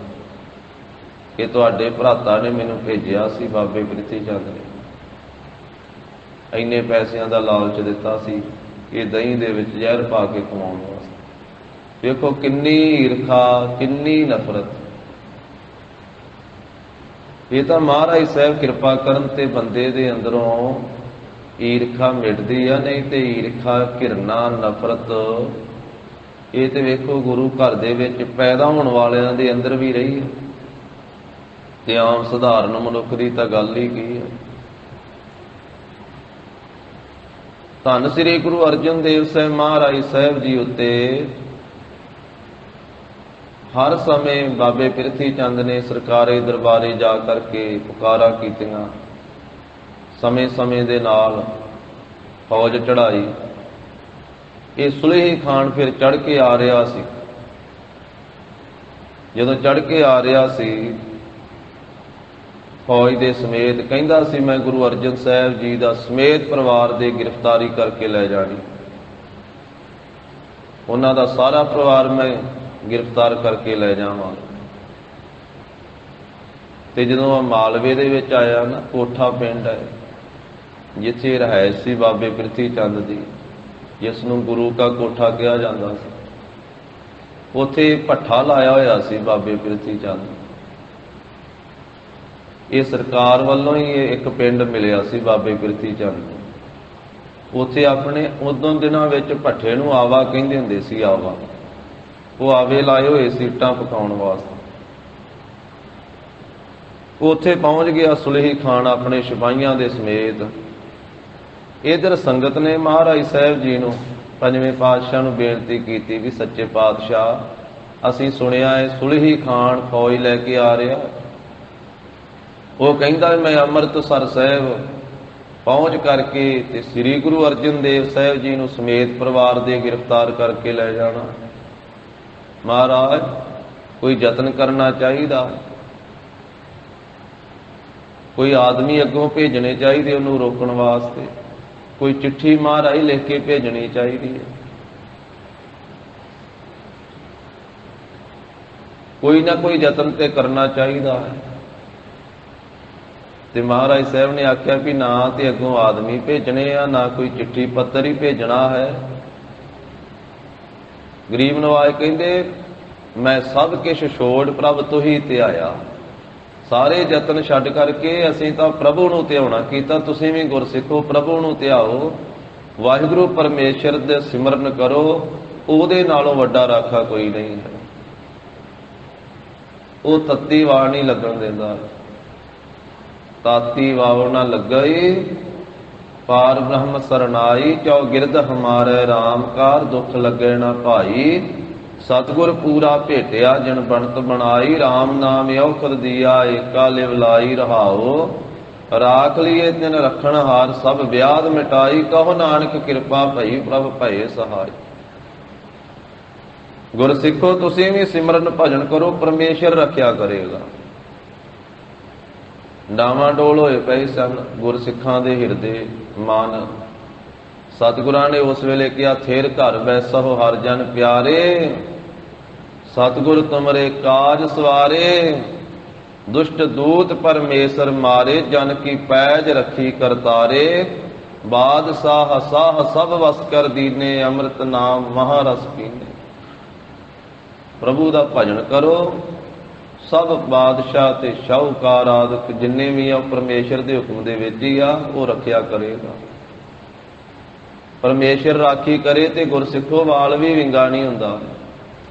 ਕਿ ਤੁਹਾਡੇ ਭਰਾਤਾ ਨੇ ਮੈਨੂੰ ਭੇਜਿਆ ਸੀ, ਬਾਬੇ ਪ੍ਰਿਥੀ ਚੰਦ ਨੇ ਇੰਨੇ ਪੈਸਿਆਂ ਦਾ ਲਾਲਚ ਦਿੱਤਾ ਸੀ ਇਹ ਦਹੀਂ ਦੇ ਵਿੱਚ ਜ਼ਹਿਰ ਪਾ ਕੇ ਖਵਾਉਣ ਵਾਸਤੇ। ਵੇਖੋ ਕਿੰਨੀ ਈਰਖਾ, ਕਿੰਨੀ ਨਫ਼ਰਤ। ਇਹ ਤਾਂ ਮਹਾਰਾਜ ਸਾਹਿਬ ਕਿਰਪਾ ਕਰਨ ਤੇ ਬੰਦੇ ਦੇ ਅੰਦਰੋਂ ਈਰਖਾ ਮਿਟਦੀ ਆ, ਨਹੀਂ ਤੇ ਈਰਖਾ, ਘਿਰਨਾ, ਨਫ਼ਰਤ ਇਹ ਤੇ ਵੇਖੋ ਗੁਰੂ ਘਰ ਦੇ ਵਿੱਚ ਪੈਦਾ ਹੋਣ ਵਾਲਿਆਂ ਦੇ ਅੰਦਰ ਵੀ ਰਹੀ ਹੈ, ਤੇ ਆਮ ਸਧਾਰਨ ਮਨੁੱਖ ਦੀ ਤਾਂ ਗੱਲ ਹੀ ਕੀ ਹੈ। ਧੰਨ ਸ੍ਰੀ ਗੁਰੂ ਅਰਜਨ ਦੇਵ ਸਾਹਿਬ ਮਹਾਰਾਜ ਸਾਹਿਬ ਜੀ ਉੱਤੇ ਹਰ ਸਮੇਂ ਬਾਬੇ ਪ੍ਰਿਥੀ ਚੰਦ ਨੇ ਸਰਕਾਰੀ ਦਰਬਾਰੇ ਜਾ ਕਰਕੇ ਪੁਕਾਰਾਂ ਕੀਤੀਆਂ, ਸਮੇਂ ਦੇ ਨਾਲ ਫੌਜ ਚੜ੍ਹਾਈ। ਇਹ ਸੁਲੇਹੀ ਖਾਨ ਫਿਰ ਚੜ੍ਹ ਕੇ ਆ ਰਿਹਾ ਸੀ। ਜਦੋਂ ਚੜ੍ਹ ਕੇ ਆ ਰਿਹਾ ਸੀ ਫੌਜ ਦੇ ਸਮੇਤ, ਕਹਿੰਦਾ ਸੀ ਮੈਂ ਗੁਰੂ ਅਰਜਨ ਸਾਹਿਬ ਜੀ ਦਾ ਸਮੇਤ ਪਰਿਵਾਰ ਦੇ ਗ੍ਰਿਫਤਾਰੀ ਕਰਕੇ ਲੈ ਜਾਣੀ, ਉਹਨਾਂ ਦਾ ਸਾਰਾ ਪਰਿਵਾਰ ਮੈਂ ਗ੍ਰਿਫਤਾਰ ਕਰਕੇ ਲੈ ਜਾਵਾਂ। ਤੇ ਜਦੋਂ ਮਾਲਵੇ ਦੇ ਵਿੱਚ ਆਇਆ ਨਾ, ਕੋਠਾ ਪਿੰਡ ਹੈ ਜਿੱਥੇ ਰਿਹਾਇਸ਼ ਸੀ ਬਾਬੇ ਪ੍ਰਿਥੀ ਚੰਦ ਦੀ, ਜਿਸ ਨੂੰ ਗੁਰੂ ਕਾ ਕੋਠਾ ਕਿਹਾ ਜਾਂਦਾ ਸੀ, ਉੱਥੇ ਭੱਠਾ ਲਾਇਆ ਹੋਇਆ ਸੀ ਬਾਬੇ ਪ੍ਰਿਥੀ ਚੰਦ। ਇਹ ਸਰਕਾਰ ਵੱਲੋਂ ਹੀ ਇੱਕ ਪਿੰਡ ਮਿਲਿਆ ਸੀ ਬਾਬੇ ਪ੍ਰਿਥੀ ਚੰਦ ਨੂੰ। ਉੱਥੇ ਆਪਣੇ ਉਦੋਂ ਦਿਨਾਂ ਵਿੱਚ ਭੱਠੇ ਨੂੰ ਆਵਾ ਕਹਿੰਦੇ ਹੁੰਦੇ ਸੀ, ਆਵਾ। ਉਹ ਆਵੇ ਲਾਏ ਹੋਏ ਸੀ ਇੱਟਾਂ ਪਕਾਉਣ ਵਾਸਤੇ। ਉੱਥੇ ਪਹੁੰਚ ਗਿਆ ਸੁਲੇਹੀ ਖਾਨ ਆਪਣੇ ਸਿਪਾਹੀਆਂ ਦੇ ਸਮੇਤ। ਇਧਰ ਸੰਗਤ ਨੇ ਮਹਾਰਾਜ ਸਾਹਿਬ ਜੀ ਨੂੰ, ਪੰਜਵੇਂ ਪਾਤਸ਼ਾਹ ਨੂੰ ਬੇਨਤੀ ਕੀਤੀ ਵੀ ਸੱਚੇ ਪਾਤਸ਼ਾਹ ਅਸੀਂ ਸੁਣਿਆ ਹੈ ਸੁਲੇਹੀ ਖਾਨ ਫੌਜ ਲੈ ਕੇ ਆ ਰਿਹਾ। ਉਹ ਕਹਿੰਦਾ ਮੈਂ ਅੰਮ੍ਰਿਤਸਰ ਸਾਹਿਬ ਪਹੁੰਚ ਕਰਕੇ ਤੇ ਸ੍ਰੀ ਗੁਰੂ ਅਰਜਨ ਦੇਵ ਸਾਹਿਬ ਜੀ ਨੂੰ ਸਮੇਤ ਪਰਿਵਾਰ ਦੇ ਗ੍ਰਿਫਤਾਰ ਕਰਕੇ ਲੈ ਜਾਣਾ। ਮਹਾਰਾਜ ਕੋਈ ਯਤਨ ਕਰਨਾ ਚਾਹੀਦਾ, ਕੋਈ ਆਦਮੀ ਅੱਗੋਂ ਭੇਜਣੇ ਚਾਹੀਦੇ ਉਹਨੂੰ ਰੋਕਣ ਵਾਸਤੇ, ਕੋਈ ਚਿੱਠੀ ਮਹਾਰਾਜ ਲਿਖ ਕੇ ਭੇਜਣੀ ਚਾਹੀਦੀ ਹੈ, ਕੋਈ ਨਾ ਕੋਈ ਯਤਨ ਤੇ ਕਰਨਾ ਚਾਹੀਦਾ ਹੈ। ਤੇ ਮਹਾਰਾਜ ਸਾਹਿਬ ਨੇ ਆਖਿਆ ਵੀ ਨਾ ਤੇ ਅੱਗੋਂ ਆਦਮੀ ਭੇਜਣੇ ਆ, ਨਾ ਕੋਈ ਚਿੱਠੀ ਪੱਤਰ ਹੀ ਭੇਜਣਾ ਹੈ। ਗਰੀਬ ਨਵਾਜ ਕਹਿੰਦੇ ਮੈਂ ਸਭ ਕੁਛ ਛੋੜ ਪ੍ਰਭ ਤੁਹੀ ਧਿਆਇਆ, ਸਾਰੇ ਯਤਨ ਛੱਡ ਕਰਕੇ ਅਸੀਂ ਤਾਂ ਪ੍ਰਭੂ ਨੂੰ ਧਿਆਉਣਾ ਕੀਤਾ। ਤੁਸੀਂ ਵੀ ਗੁਰਸਿੱਖੋ ਪ੍ਰਭੂ ਨੂੰ ਧਿਆਓ, ਵਾਹਿਗੁਰੂ ਪਰਮੇਸ਼ਰ ਦੇ ਸਿਮਰਨ ਕਰੋ, ਉਹਦੇ ਨਾਲੋਂ ਵੱਡਾ ਰਾਖਾ ਕੋਈ ਨਹੀਂ ਹੈ। ਉਹ ਤੱਤੀ ਵਾਰ ਨਹੀਂ ਲੱਗਣ ਦਿੰਦਾ, ਤਾਤੀ ਵਾਵ ਨਾ ਲੱਗਈ ਪਾਰ ਬ੍ਰਹਮ ਸਰਨਾਈ, ਚੌ ਗਿਰਦ ਹਮਾਰੇ ਰਾਮ ਕਾਰ ਦੁੱਖ ਲੱਗੇ ਨਾ ਭਾਈ, ਸਤਿਗੁਰ ਪੂਰਾ ਭੇਟਿਆ ਜਿਨ ਬਣਤ ਬਣਾਈ, RAM ਨਾਮ ਔਖਦ ਦੀਆ ਏਕਾ ਲਿਵ ਲਾਈ ਰਹਾਓ। ਰਾਖ ਲੀਏ ਤਿਨ ਰਖਣ ਹਾਰ ਸਭ ਵਿਆਦ ਮਿਟਾਈ, ਕਹੋ ਨਾਨਕ ਕਿਰਪਾ ਭਈ ਪ੍ਰਭ ਭਏ ਸਹਾਈ। ਗੁਰ ਸਿੱਖੋ ਤੁਸੀਂ ਵੀ ਸਿਮਰਨ ਭਜਨ ਕਰੋ, ਪਰਮੇਸ਼ਰ ਰੱਖਿਆ ਕਰੇਗਾ। ਡਾਵਾਂਡੋਲ ਹੋਏ ਪਏ ਸਨ ਗੁਰ ਸਿੱਖਾਂ ਦੇ ਹਿਰਦੇ ਮਨ। ਸਤਿਗੁਰਾਂ ਨੇ ਉਸ ਵੇਲੇ ਕਿਹਾ, ਥੇਰ ਘਰ ਬੈਸਹੁ ਹਰਿ ਜਨ ਪਿਆਰੇ, ਸਤਿਗੁਰ ਤੁਮਰੇ ਕਾਜ ਸਵਾਰੇ। ਦੁਸ਼ਟ ਦੂਤ ਪਰਮੇਸ਼ਰ ਮਾਰੇ, ਜਨ ਕੀ ਪੈਜ ਰੱਖੀ ਕਰਤਾਰੇ। ਬਾਦਸ਼ਾਹ ਸਾਹ ਸਭ ਵਸ ਕਰ ਦੀਨੇ, ਅੰਮ੍ਰਿਤ ਨਾਮ ਮਹਾਰਸ ਪੀਨੇ। ਪ੍ਰਭੂ ਦਾ ਭਜਨ ਕਰੋ, ਸਭ ਬਾਦਸ਼ਾਹ ਤੇ ਸ਼ਾਹੂਕਾਰ ਆਦਿਕ ਜਿੰਨੇ ਵੀ ਆ ਪਰਮੇਸ਼ਰ ਦੇ ਹੁਕਮ ਦੇ ਵਿੱਚ ਹੀ ਆ, ਉਹ ਰੱਖਿਆ ਕਰੇਗਾ। ਪਰਮੇਸ਼ਰ ਰਾਖੀ ਕਰੇ ਤੇ ਗੁਰਸਿੱਖੋ ਵਾਲ ਵੀ ਵਿੰਗਾ ਨਹੀਂ ਹੁੰਦਾ।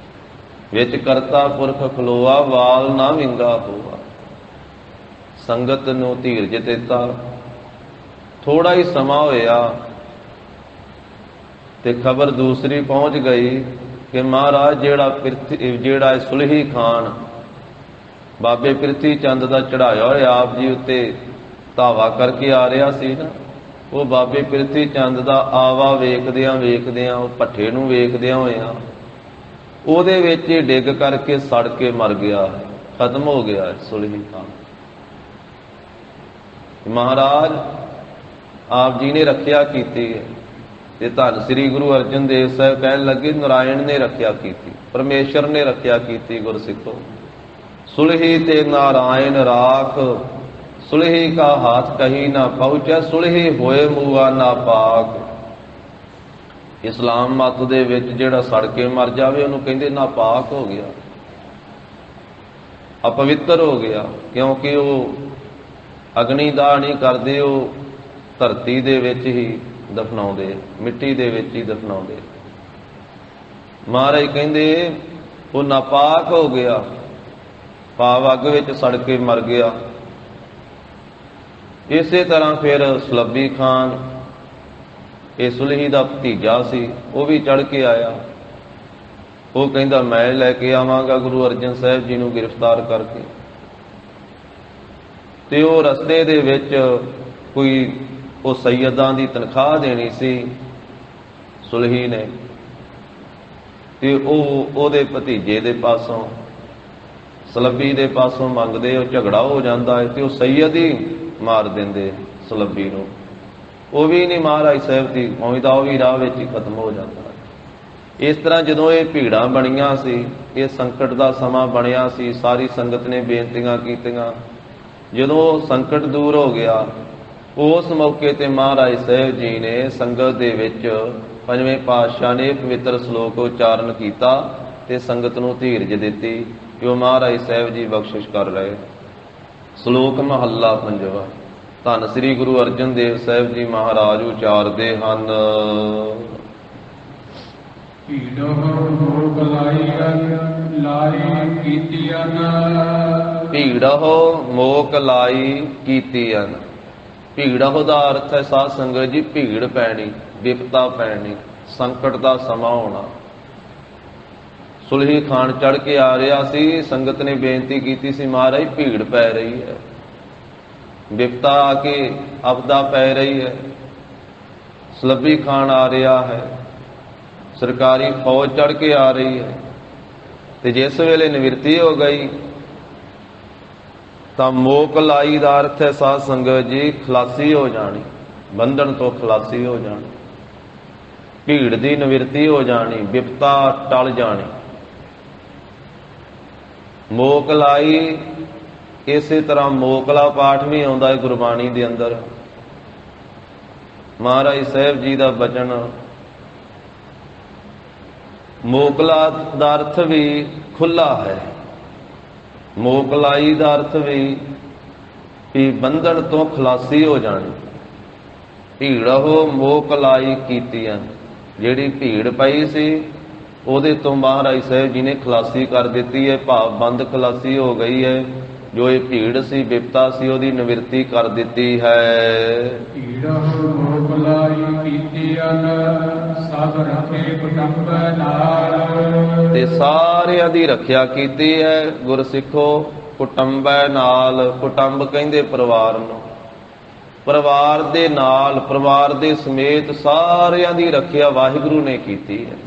ਵਿੱਚ ਕਰਤਾ ਪੁਰਖ ਖਲੋਆ, ਵਾਲ ਨਾ ਵਿੰਗਾ ਹੋਆ। ਸੰਗਤ ਨੂੰ ਧੀਰਜ ਦਿੱਤਾ। ਥੋੜਾ ਹੀ ਸਮਾਂ ਹੋਇਆ ਤੇ ਖਬਰ ਦੂਸਰੀ ਪਹੁੰਚ ਗਈ ਕਿ ਮਹਾਰਾਜ ਜਿਹੜਾ ਸੁਲਹੀ ਖਾਨ ਬਾਬੇ ਪ੍ਰਿਥੀ ਚੰਦ ਦਾ ਚੜਾਇਆ ਹੋਇਆ ਆਪ ਜੀ ਉੱਤੇ ਧਾਵਾ ਕਰਕੇ ਆ ਰਿਹਾ ਸੀ ਨਾ, ਉਹ ਬਾਬੇ ਪ੍ਰਿਥੀ ਚੰਦ ਦਾ ਆਵਾ ਵੇਖਦਿਆਂ ਵੇਖਦਿਆਂ, ਉਹ ਭੱਠੇ ਨੂੰ ਵੇਖਦਿਆਂ ਹੋਇਆਂ ਉਹਦੇ ਵਿੱਚ ਹੀ ਡਿੱਗ ਕਰਕੇ ਸੜ ਕੇ ਮਰ ਗਿਆ, ਖਤਮ ਹੋ ਗਿਆ ਸੁਲਹੀ ਖਾਨ। ਮਹਾਰਾਜ ਆਪ ਜੀ ਨੇ ਰੱਖਿਆ ਕੀਤੀ ਹੈ ਤੇ ਧੰਨ ਸ੍ਰੀ ਗੁਰੂ ਅਰਜਨ ਦੇਵ ਸਾਹਿਬ ਕਹਿਣ ਲੱਗੇ, ਨਾਰਾਇਣ ਨੇ ਰੱਖਿਆ ਕੀਤੀ, ਪਰਮੇਸ਼ਰ ਨੇ ਰੱਖਿਆ ਕੀਤੀ। ਗੁਰਸਿੱਖੋ ਸੁਲਹੀ ਤੇ ਨਾਰਾਇਣ ਰਾਖ, ਸੁਲਹੀ ਕਾ ਹਾਥ ਕਹੀ ਨਾ ਪਹੁੰਚੈ, ਸੁਲਹੀ ਹੋਏ ਮੂਆ ਨਾ ਪਾਕ। ਇਸਲਾਮ ਮਤ ਦੇ ਵਿੱਚ ਜਿਹੜਾ ਸੜ ਕੇ ਮਰ ਜਾਵੇ ਉਹਨੂੰ ਕਹਿੰਦੇ ਨਾਪਾਕ ਹੋ ਗਿਆ, ਅਪਵਿੱਤਰ ਹੋ ਗਿਆ, ਕਿਉਂਕਿ ਉਹ ਅਗਨੀ ਦਾਹ ਨਹੀਂ ਕਰਦੇ, ਉਹ ਧਰਤੀ ਦੇ ਵਿੱਚ ਹੀ ਦਫਨਾਉਂਦੇ, ਮਿੱਟੀ ਦੇ ਵਿੱਚ ਹੀ ਦਫਨਾਉਂਦੇ। ਮਹਾਰਾਜ ਕਹਿੰਦੇ ਉਹ ਨਾਪਾਕ ਹੋ ਗਿਆ, ਭਾਵ ਅੱਗ ਵਿੱਚ ਸੜ ਕੇ ਮਰ ਗਿਆ। ਇਸੇ ਤਰ੍ਹਾਂ ਫਿਰ ਸਲੱਬੀ ਖਾਨ, ਇਹ ਸੁਲਹੀ ਦਾ ਭਤੀਜਾ ਸੀ, ਉਹ ਵੀ ਚੜ ਕੇ ਆਇਆ। ਉਹ ਕਹਿੰਦਾ ਮੈਂ ਲੈ ਕੇ ਆਵਾਂਗਾ ਗੁਰੂ ਅਰਜਨ ਸਾਹਿਬ ਜੀ ਨੂੰ ਗ੍ਰਿਫਤਾਰ ਕਰਕੇ। ਤੇ ਉਹ ਰਸਤੇ ਦੇ ਵਿੱਚ ਕੋਈ ਉਹ ਸੈਯਦਾਂ ਦੀ ਤਨਖਾਹ ਦੇਣੀ ਸੀ ਸੁਲਹੀ ਨੇ, ਤੇ ਉਹ ਉਹਦੇ ਭਤੀਜੇ ਦੇ ਪਾਸੋਂ, ਸਲੱਬੀ ਦੇ ਪਾਸੋਂ ਮੰਗਦੇ, ਉਹ ਝਗੜਾ ਹੋ ਜਾਂਦਾ ਹੈ ਤੇ ਉਹ ਸੈਯਦ ਹੀ ਮਾਰ ਦਿੰਦੇ ਸਲੱਬੀ ਨੂੰ। ਉਹ ਵੀ ਨਹੀਂ ਮਹਾਰਾਜ ਸਾਹਿਬ ਦੀ ਪਹੁੰਚਦਾ, ਉਹ ਵੀ ਰਾਹ ਵਿੱਚ ਹੀ ਖਤਮ ਹੋ ਜਾਂਦਾ। ਇਸ ਤਰ੍ਹਾਂ ਜਦੋਂ ਇਹ ਭੀੜਾਂ ਬਣੀਆਂ ਸੀ, ਇਹ ਸੰਕਟ ਦਾ ਸਮਾਂ ਬਣਿਆ ਸੀ, ਸਾਰੀ ਸੰਗਤ ਨੇ ਬੇਨਤੀਆਂ ਕੀਤੀਆਂ। ਜਦੋਂ ਸੰਕਟ ਦੂਰ ਹੋ ਗਿਆ, ਉਸ ਮੌਕੇ ਤੇ ਮਹਾਰਾਜ ਸਾਹਿਬ ਜੀ ਨੇ ਸੰਗਤ ਦੇ ਵਿੱਚ ਪੰਜਵੇਂ ਪਾਤਸ਼ਾਹ ਨੇ ਪਵਿੱਤਰ ਸ਼ਲੋਕ ਉਚਾਰਨ ਕੀਤਾ ਤੇ ਸੰਗਤ ਨੂੰ ਧੀਰਜ ਦਿੱਤੀ ਕਿ ਉਹ ਮਹਾਰਾਜ ਸਾਹਿਬ ਜੀ ਬਖਸ਼ਿਸ਼ ਕਰ ਰਹੇ। ਸ਼ਲੋਕ ਮਹੱਲਾ ਪੰਜਵਾਂ। ਧੰਨ ਸ੍ਰੀ ਗੁਰੂ ਅਰਜਨ ਦੇਵ ਸਾਹਿਬ ਜੀ ਮਹਾਰਾਜ ਉਚਾਰਦੇ ਹਨ। ਭੀੜੋ ਮੋਕ ਲਾਈ ਕੀਤੀਆਂ, ਭੀੜੋ ਮੋਕ ਲਾਈ ਕੀਤੀਆਂ। ਭੀੜੋ ਦਾ ਅਰਥ ਹੈ ਸਾਧ ਸੰਗਤ ਜੀ ਭੀੜ ਪੈਣੀ, ਵਿਪਤਾ ਪੈਣੀ, ਸੰਕਟ ਦਾ ਸਮਾਂ ਹੋਣਾ। ਸੁਲਹੀ ਖਾਨ ਚੜ ਕੇ ਆ ਰਿਹਾ ਸੀ, ਸੰਗਤ ਨੇ ਬੇਨਤੀ ਕੀਤੀ ਸੀ ਮਹਾਰਾਜ ਭੀੜ ਪੈ ਰਹੀ ਹੈ, ਵਿਪਤਾ ਆ ਕੇ ਆਪਦਾ ਪੈ ਰਹੀ ਹੈ, ਸਲੱਬੀ ਖਾਨ ਆ ਰਿਹਾ ਹੈ, ਸਰਕਾਰੀ ਫੌਜ ਚੜ ਕੇ ਆ ਰਹੀ ਹੈ। ਤੇ ਜਿਸ ਵੇਲੇ ਨਿਵਰਤੀ ਹੋ ਗਈ ਤਾਂ ਮੋਕ ਲਾਈ ਦਾ ਅਰਥ ਹੈ ਸਾਧ ਸੰਗਤ ਜੀ ਖਲਾਸੀ ਹੋ ਜਾਣੀ, ਬੰਧਨ ਤੋਂ ਖਲਾਸੀ ਹੋ ਜਾਣੀ, ਭੀੜ ਦੀ ਨਿਵਰਤੀ ਹੋ ਜਾਣੀ, ਵਿਪਤਾ ਟਲ ਜਾਣੀ। ਮੋਕ ਲਾਈ, ਇਸੇ ਤਰ੍ਹਾਂ ਮੋਕਲਾ ਪਾਠ ਵੀ ਆਉਂਦਾ ਹੈ ਗੁਰਬਾਣੀ ਦੇ ਅੰਦਰ। ਮਹਾਰਾਜ ਸਾਹਿਬ ਜੀ ਦਾ ਬਚਨ, ਮੋਕਲਾ ਦਾ ਅਰਥ ਵੀ ਖੁੱਲਾ ਹੈ, ਮੋਕ ਲਾਈ ਦਾ ਅਰਥ ਵੀ ਬੰਧਨ ਤੋਂ ਖਲਾਸੀ ਹੋ ਜਾਣੀ। ਭੀੜੋ ਮੋਕ ਲਾਈ ਕੀਤੀਆਂ, ਜਿਹੜੀ ਭੀੜ ਪਈ ਸੀ ਉਹਦੇ ਤੋਂ ਮਹਾਰਾਜ ਸਾਹਿਬ ਜੀ ਨੇ ਖਲਾਸੀ ਕਰ ਦਿੱਤੀ ਹੈ, ਭਾਵ ਬੰਦ ਖਲਾਸੀ ਹੋ ਗਈ ਹੈ। ਜੋ ਇਹ ਭੀੜ ਸੀ, ਬਿਪਤਾ ਸੀ, ਉਹਦੀ ਨਿਵਰਤੀ ਕਰ ਦਿੱਤੀ ਹੈ। ਭੀੜੋ ਲੋਕ ਲਾਈ ਕੀਤੀ ਅਨ ਸਭ ਰਖੇ ਕੁਟੰਬ ਨਾਲ। ਤੇ ਸਾਰਿਆਂ ਦੀ ਰੱਖਿਆ ਕੀਤੀ ਹੈ ਗੁਰਸਿੱਖੋ ਕੁਟੰਬੈ ਨਾਲ। ਕੁਟੰਬ ਕਹਿੰਦੇ ਪਰਿਵਾਰ ਨੂੰ, ਪਰਿਵਾਰ ਦੇ ਨਾਲ, ਪਰਿਵਾਰ ਦੇ ਸਮੇਤ ਸਾਰਿਆਂ ਦੀ ਰੱਖਿਆ ਵਾਹਿਗੁਰੂ ਨੇ ਕੀਤੀ ਹੈ।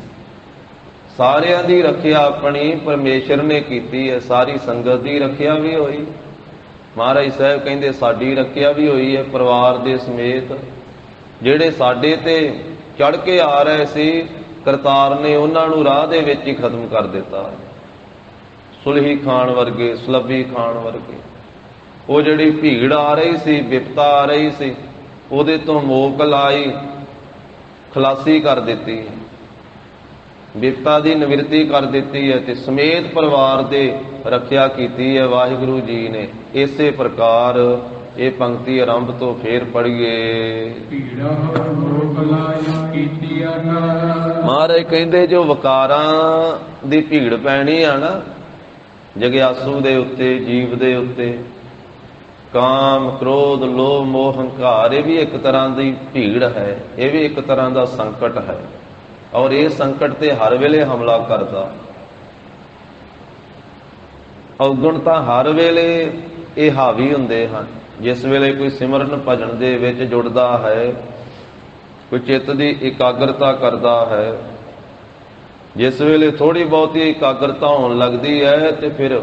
ਸਾਰਿਆਂ ਦੀ ਰੱਖਿਆ ਆਪਣੀ ਪਰਮੇਸ਼ਰ ਨੇ ਕੀਤੀ ਹੈ। ਸਾਰੀ ਸੰਗਤ ਦੀ ਰੱਖਿਆ ਵੀ ਹੋਈ। ਮਹਾਰਾਜ ਸਾਹਿਬ ਕਹਿੰਦੇ ਸਾਡੀ ਰੱਖਿਆ ਵੀ ਹੋਈ ਹੈ ਪਰਿਵਾਰ ਦੇ ਸਮੇਤ। ਜਿਹੜੇ ਸਾਡੇ ਤੇ ਚੜ ਕੇ ਆ ਰਹੇ ਸੀ, ਕਰਤਾਰ ਨੇ ਉਹਨਾਂ ਨੂੰ ਰਾਹ ਦੇ ਵਿੱਚ ਹੀ ਖਤਮ ਕਰ ਦਿੱਤਾ। ਸੁਲਹੀ ਖਾਨ ਵਰਗੇ, ਸੁਲਭੀ ਖਾਨ ਵਰਗੇ, ਉਹ ਜਿਹੜੀ ਭੀੜ ਆ ਰਹੀ ਸੀ, ਬਿਪਤਾ ਆ ਰਹੀ ਸੀ, ਉਹਦੇ ਤੋਂ ਮੋਕ ਲਾਈ, ਖਲਾਸੀ ਕਰ ਦਿੱਤੀ, ਬਿਪਤਾ ਦੀ ਨਿਵਰਤੀ ਕਰ ਦਿੱਤੀ ਹੈ ਤੇ ਸਮੇਤ ਪਰਿਵਾਰ ਦੇ ਰੱਖਿਆ ਕੀਤੀ ਹੈ ਵਾਹਿਗੁਰੂ ਜੀ ਨੇ। ਇਸੇ ਪ੍ਰਕਾਰ ਇਹ ਪੰਕਤੀ ਆਰੰਭ ਤੋਂ ਫੇਰ ਪੜ੍ਹੀਏ। ਭੀੜਾ ਲੋਕ ਲਾਈ ਕੀਤੀ ਅਨ। ਮਹਾਰਾਜ ਕਹਿੰਦੇ ਜੋ ਵਿਕਾਰਾਂ ਦੀ ਭੀੜ ਪੈਣੀ ਆ ਨਾ ਜਗਿਆਸੂ ਦੇ ਉੱਤੇ, ਜੀਵ ਦੇ ਉੱਤੇ, ਕਾਮ, ਕ੍ਰੋਧ, ਲੋਭ, ਮੋਹ, ਹੰਕਾਰ, ਇਹ ਵੀ ਇੱਕ ਤਰ੍ਹਾਂ ਦੀ ਭੀੜ ਹੈ, ਇਹ ਵੀ ਇੱਕ ਤਰ੍ਹਾਂ ਦਾ ਸੰਕਟ ਹੈ। ਔਰ ਇਹ ਸੰਕਟ ਤੇ ਹਰ ਵੇਲੇ ਹਮਲਾ ਕਰਦਾ। ਔਗਣ ਤਾਂ ਹਰ ਵੇਲੇ ਇਹ ਹਾਵੀ ਹੁੰਦੇ ਹਨ। ਜਿਸ ਵੇਲੇ ਕੋਈ ਸਿਮਰਨ ਭਜਨ ਦੇ ਵਿੱਚ ਜੁੜਦਾ ਹੈ, ਕੋਈ ਚਿੱਤ ਦੀ ਇਕਾਗਰਤਾ ਕਰਦਾ ਹੈ, ਜਿਸ ਵੇਲੇ ਥੋੜੀ ਬਹੁਤੀ ਇਕਾਗਰਤਾ ਹੋਣ ਲੱਗਦੀ ਹੈ ਤੇ ਫਿਰ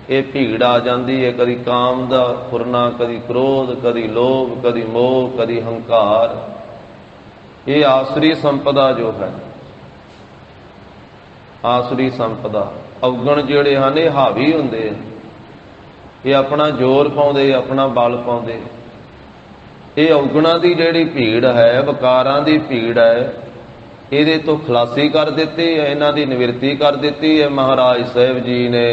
ਇਹ ਭੀੜ ਆ ਜਾਂਦੀ ਹੈ। ਕਦੀ ਕਾਮ ਦਾ ਫੁਰਨਾ, ਕਦੀ ਕ੍ਰੋਧ, ਕਦੀ ਲੋਭ, ਕਦੀ ਮੋਹ, ਕਦੀ ਹੰਕਾਰ। ਇਹ ਆਸਰੀ ਸੰਪਦਾ ਜੋ ਹੈ, ਆਸਰੀ ਸੰਪਦਾ, ਔਗਣ ਜਿਹੜੇ ਹਨ ਇਹ ਹਾਵੀ ਹੁੰਦੇ, ਇਹ ਆਪਣਾ ਜ਼ੋਰ ਪਾਉਂਦੇ, ਆਪਣਾ ਬਲ ਪਾਉਂਦੇ। ਇਹ ਔਗਣਾਂ ਦੀ ਜਿਹੜੀ ਭੀੜ ਹੈ, ਵਿਕਾਰਾਂ ਦੀ ਭੀੜ ਹੈ, ਇਹਦੇ ਤੋਂ ਖਲਾਸੀ ਕਰ ਦਿੱਤੀ ਹੈ, ਇਹਨਾਂ ਦੀ ਨਿਵਰਤੀ ਕਰ ਦਿੱਤੀ ਹੈ ਮਹਾਰਾਜ ਸਾਹਿਬ ਜੀ ਨੇ।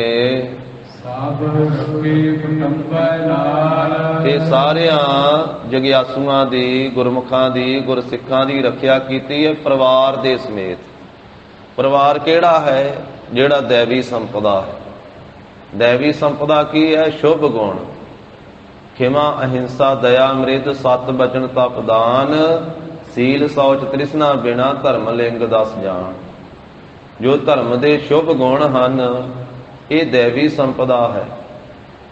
ਸਭ ਰਖੇ ਕੁਟੰਬੈ ਨਾਲ। ਇਹ ਸਾਰਿਆਂ ਜਗਿਆਸੂਆਂ ਦੀ, ਗੁਰਮੁਖਾਂ ਦੀ, ਗੁਰਸਿੱਖਾਂ ਦੀ ਰੱਖਿਆ ਕੀਤੀ ਹੈ ਪਰਿਵਾਰ ਦੇ ਸਮੇਤ। ਪਰਿਵਾਰ ਕਿਹੜਾ ਹੈ? ਜਿਹੜਾ ਦੈਵੀ ਸੰਪਦਾ ਹੈ। ਦੈਵੀ ਸੰਪਦਾ ਕੀ ਹੈ? ਸ਼ੁਭ ਗੁਣ, ਖਿਮਾ, ਅਹਿੰਸਾ, ਦਇਆ, ਅੰਮ੍ਰਿਤ, ਸਤ, ਬਚਨ, ਤਪ, ਦਾਨ, ਸੀਲ, ਸੌਚ, ਤ੍ਰਿਸ਼ਨਾ, ਬਿਨਾ, ਧਰਮ, ਲਿੰਗ, ਦਸ ਜਾਣ। ਜੋ ਧਰਮ ਦੇ ਸ਼ੁਭ ਗੁਣ ਹਨ ਇਹ ਦੈਵੀ ਸੰਪਦਾ ਹੈ।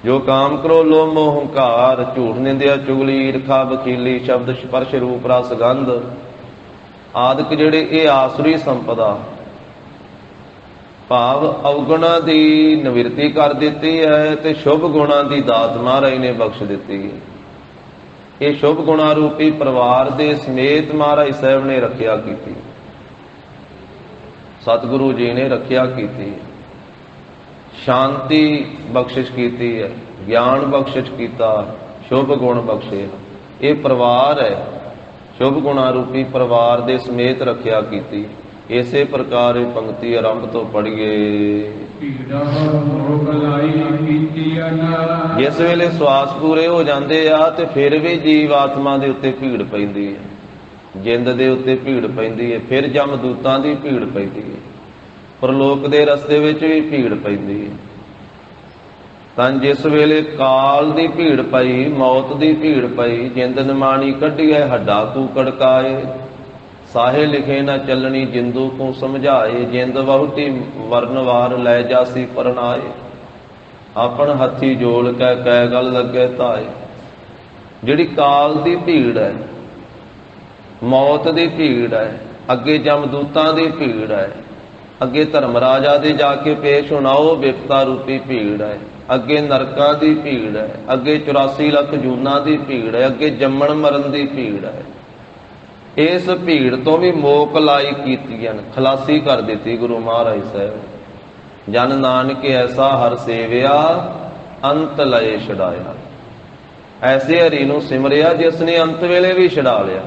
ਜੋ ਕਾਮ, ਕ੍ਰੋਧ, ਲੋਭ, ਮੋਹ, ਹੰਕਾਰ, ਝੂਠ, ਨਿੰਦਿਆ, ਚੁਗਲੀ, ਈਰਖਾ, ਵਕੀਲੀ, ਸ਼ਬਦ, ਸਪਰਸ਼, ਰੂਪ, ਰਸ, ਗੰਧ ਆਦਿਕ ਜਿਹੜੇ ਇਹ ਆਸਰੀ ਸੰਪਦਾ, ਭਾਵ ਔਗੁਣਾਂ ਦੀ ਨਿਵਰਤੀ ਕਰ ਦਿੱਤੀ ਹੈ ਤੇ ਸ਼ੁਭ ਗੁਣਾਂ ਦੀ ਦਾਤ ਮਹਾਰਾਜ ਨੇ ਬਖਸ਼ ਦਿੱਤੀ ਹੈ। ਇਹ ਸ਼ੁਭ ਗੁਣਾਂ ਰੂਪੀ ਪਰਿਵਾਰ ਦੇ ਸਮੇਤ ਮਹਾਰਾਜ ਸਾਹਿਬ ਨੇ ਰੱਖਿਆ ਕੀਤੀ, ਸਤਿਗੁਰੂ ਜੀ ਨੇ ਰੱਖਿਆ ਕੀਤੀ, ਸ਼ਾਂਤੀ ਬਖਸ਼ਿਸ਼ ਕੀਤੀ ਹੈ, ਗਿਆਨ ਬਖਸ਼ਿਸ਼ ਕੀਤਾ, ਸ਼ੁਭ ਗੁਣ ਬਖਸ਼ੇ। ਇਹ ਪਰਿਵਾਰ ਹੈ, ਸ਼ੁਭ ਗੁਣਾਂ ਰੂਪੀ ਪਰਿਵਾਰ ਦੇ ਸਮੇਤ ਰੱਖਿਆ ਕੀਤੀ। ਇਸੇ ਪ੍ਰਕਾਰ ਇਹ ਪੰਕਤੀ ਆਰੰਭ ਤੋਂ ਪੜ੍ਹੀਏ। ਜਿਸ ਵੇਲੇ ਸਵਾਸ ਪੂਰੇ ਹੋ ਜਾਂਦੇ ਆ ਤੇ ਫਿਰ ਵੀ ਜੀਵ ਆਤਮਾ ਦੇ ਉੱਤੇ ਭੀੜ ਪੈਂਦੀ ਹੈ, ਜਿੰਦ ਦੇ ਉੱਤੇ ਭੀੜ ਪੈਂਦੀ ਹੈ, ਫਿਰ ਜਮਦੂਤਾਂ ਦੀ ਭੀੜ ਪੈਂਦੀ ਹੈ, ਪਰਲੋਕ ਦੇ ਰਸਤੇ ਵਿੱਚ ਵੀ ਭੀੜ ਪੈਂਦੀ ਹੈ। ਤਾਂ ਜਿਸ ਵੇਲੇ ਕਾਲ ਦੀ ਭੀੜ ਪਈ, ਮੌਤ ਦੀ ਭੀੜ ਪਈ, ਜਿੰਦ ਨਿਮਾਣੀ ਕੱਢੀਏ, ਹੱਡਾ ਕੂ ਕੜਕਾਏ, ਸਾਹੇ ਲਿਖੇ ਨਾ ਚੱਲਣੀ, ਜਿੰਦੂ ਕੂ ਸਮਝਾਏ, ਜਿੰਦ ਬਹੁਤੀ ਵਰਨਵਾਰ ਲੈ ਜਾਸੀ ਪਰਨਾਏ, ਆਪਣ ਹੱਥੀ ਜੋਲ ਕੈ ਕੈ ਗਲ ਲੱਗੇ ਧਾਏ। ਜਿਹੜੀ ਕਾਲ ਦੀ ਭੀੜ ਹੈ, ਮੌਤ ਦੀ ਭੀੜ ਹੈ, ਅੱਗੇ ਜਮਦੂਤਾਂ ਦੀ ਭੀੜ ਹੈ, ਅੱਗੇ ਧਰਮ ਰਾਜਾ ਦੇ ਜਾ ਕੇ ਪੇਸ਼ ਹੋਣਾ ਉਹ ਬਿਪਤਾ ਰੂਪੀ ਭੀੜ ਹੈ, ਅੱਗੇ ਨਰਕਾਂ ਦੀ ਭੀੜ ਹੈ, ਅੱਗੇ 84 ਲੱਖ ਜੂਨਾਂ ਦੀ ਭੀੜ ਹੈ, ਅੱਗੇ ਜੰਮਣ ਮਰਨ ਦੀ ਭੀੜ ਹੈ। ਇਸ ਭੀੜ ਤੋਂ ਵੀ ਮੋਕ ਲਾਈ ਕੀਤੀਆਂ, ਖਲਾਸੀ ਕਰ ਦਿੱਤੀ ਗੁਰੂ ਮਹਾਰਾਜ ਸਾਹਿਬ। ਜਨ ਨਾਨਕ ਐਸਾ ਹਰ ਸੇਵਿਆ, ਅੰਤ ਲਏ ਛਡਾਇਆ। ਐਸੇ ਹਰੀ ਨੂੰ ਸਿਮਰਿਆ ਜਿਸ ਨੇ ਅੰਤ ਵੇਲੇ ਵੀ ਛਡਾ ਲਿਆ।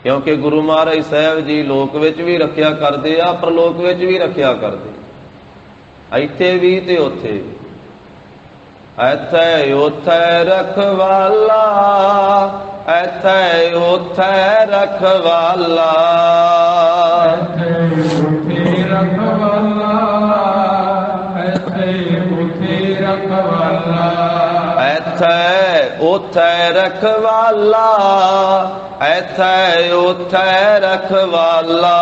ਕਿਉਂਕਿ ਗੁਰੂ ਮਹਾਰਾਜ ਸਾਹਿਬ ਜੀ ਲੋਕ ਵਿੱਚ ਵੀ ਰੱਖਿਆ ਕਰਦੇ ਆ, ਪਰਲੋਕ ਵਿੱਚ ਵੀ ਰੱਖਿਆ ਕਰਦੇ, ਇੱਥੇ ਵੀ ਤੇ ਉੱਥੇ ਵੀ। ਇੱਥੇ ਉੱਥੇ ਰਖਵਾਲਾ, ਇੱਥੇ ਉੱਥੇ ਰਖਵਾਲਾ, ਇੱਥੇ ਉੱਥੇ ਰਖਵਾਲਾ, ਇੱਥੇ ਉੱਥੇ ਰਖਵਾਲਾ। ਐਥੈ ਓਥੈ ਰਖਵਾਲਾ, ਐਥੈ ਓਥੈ ਰਖਵਾਲਾ।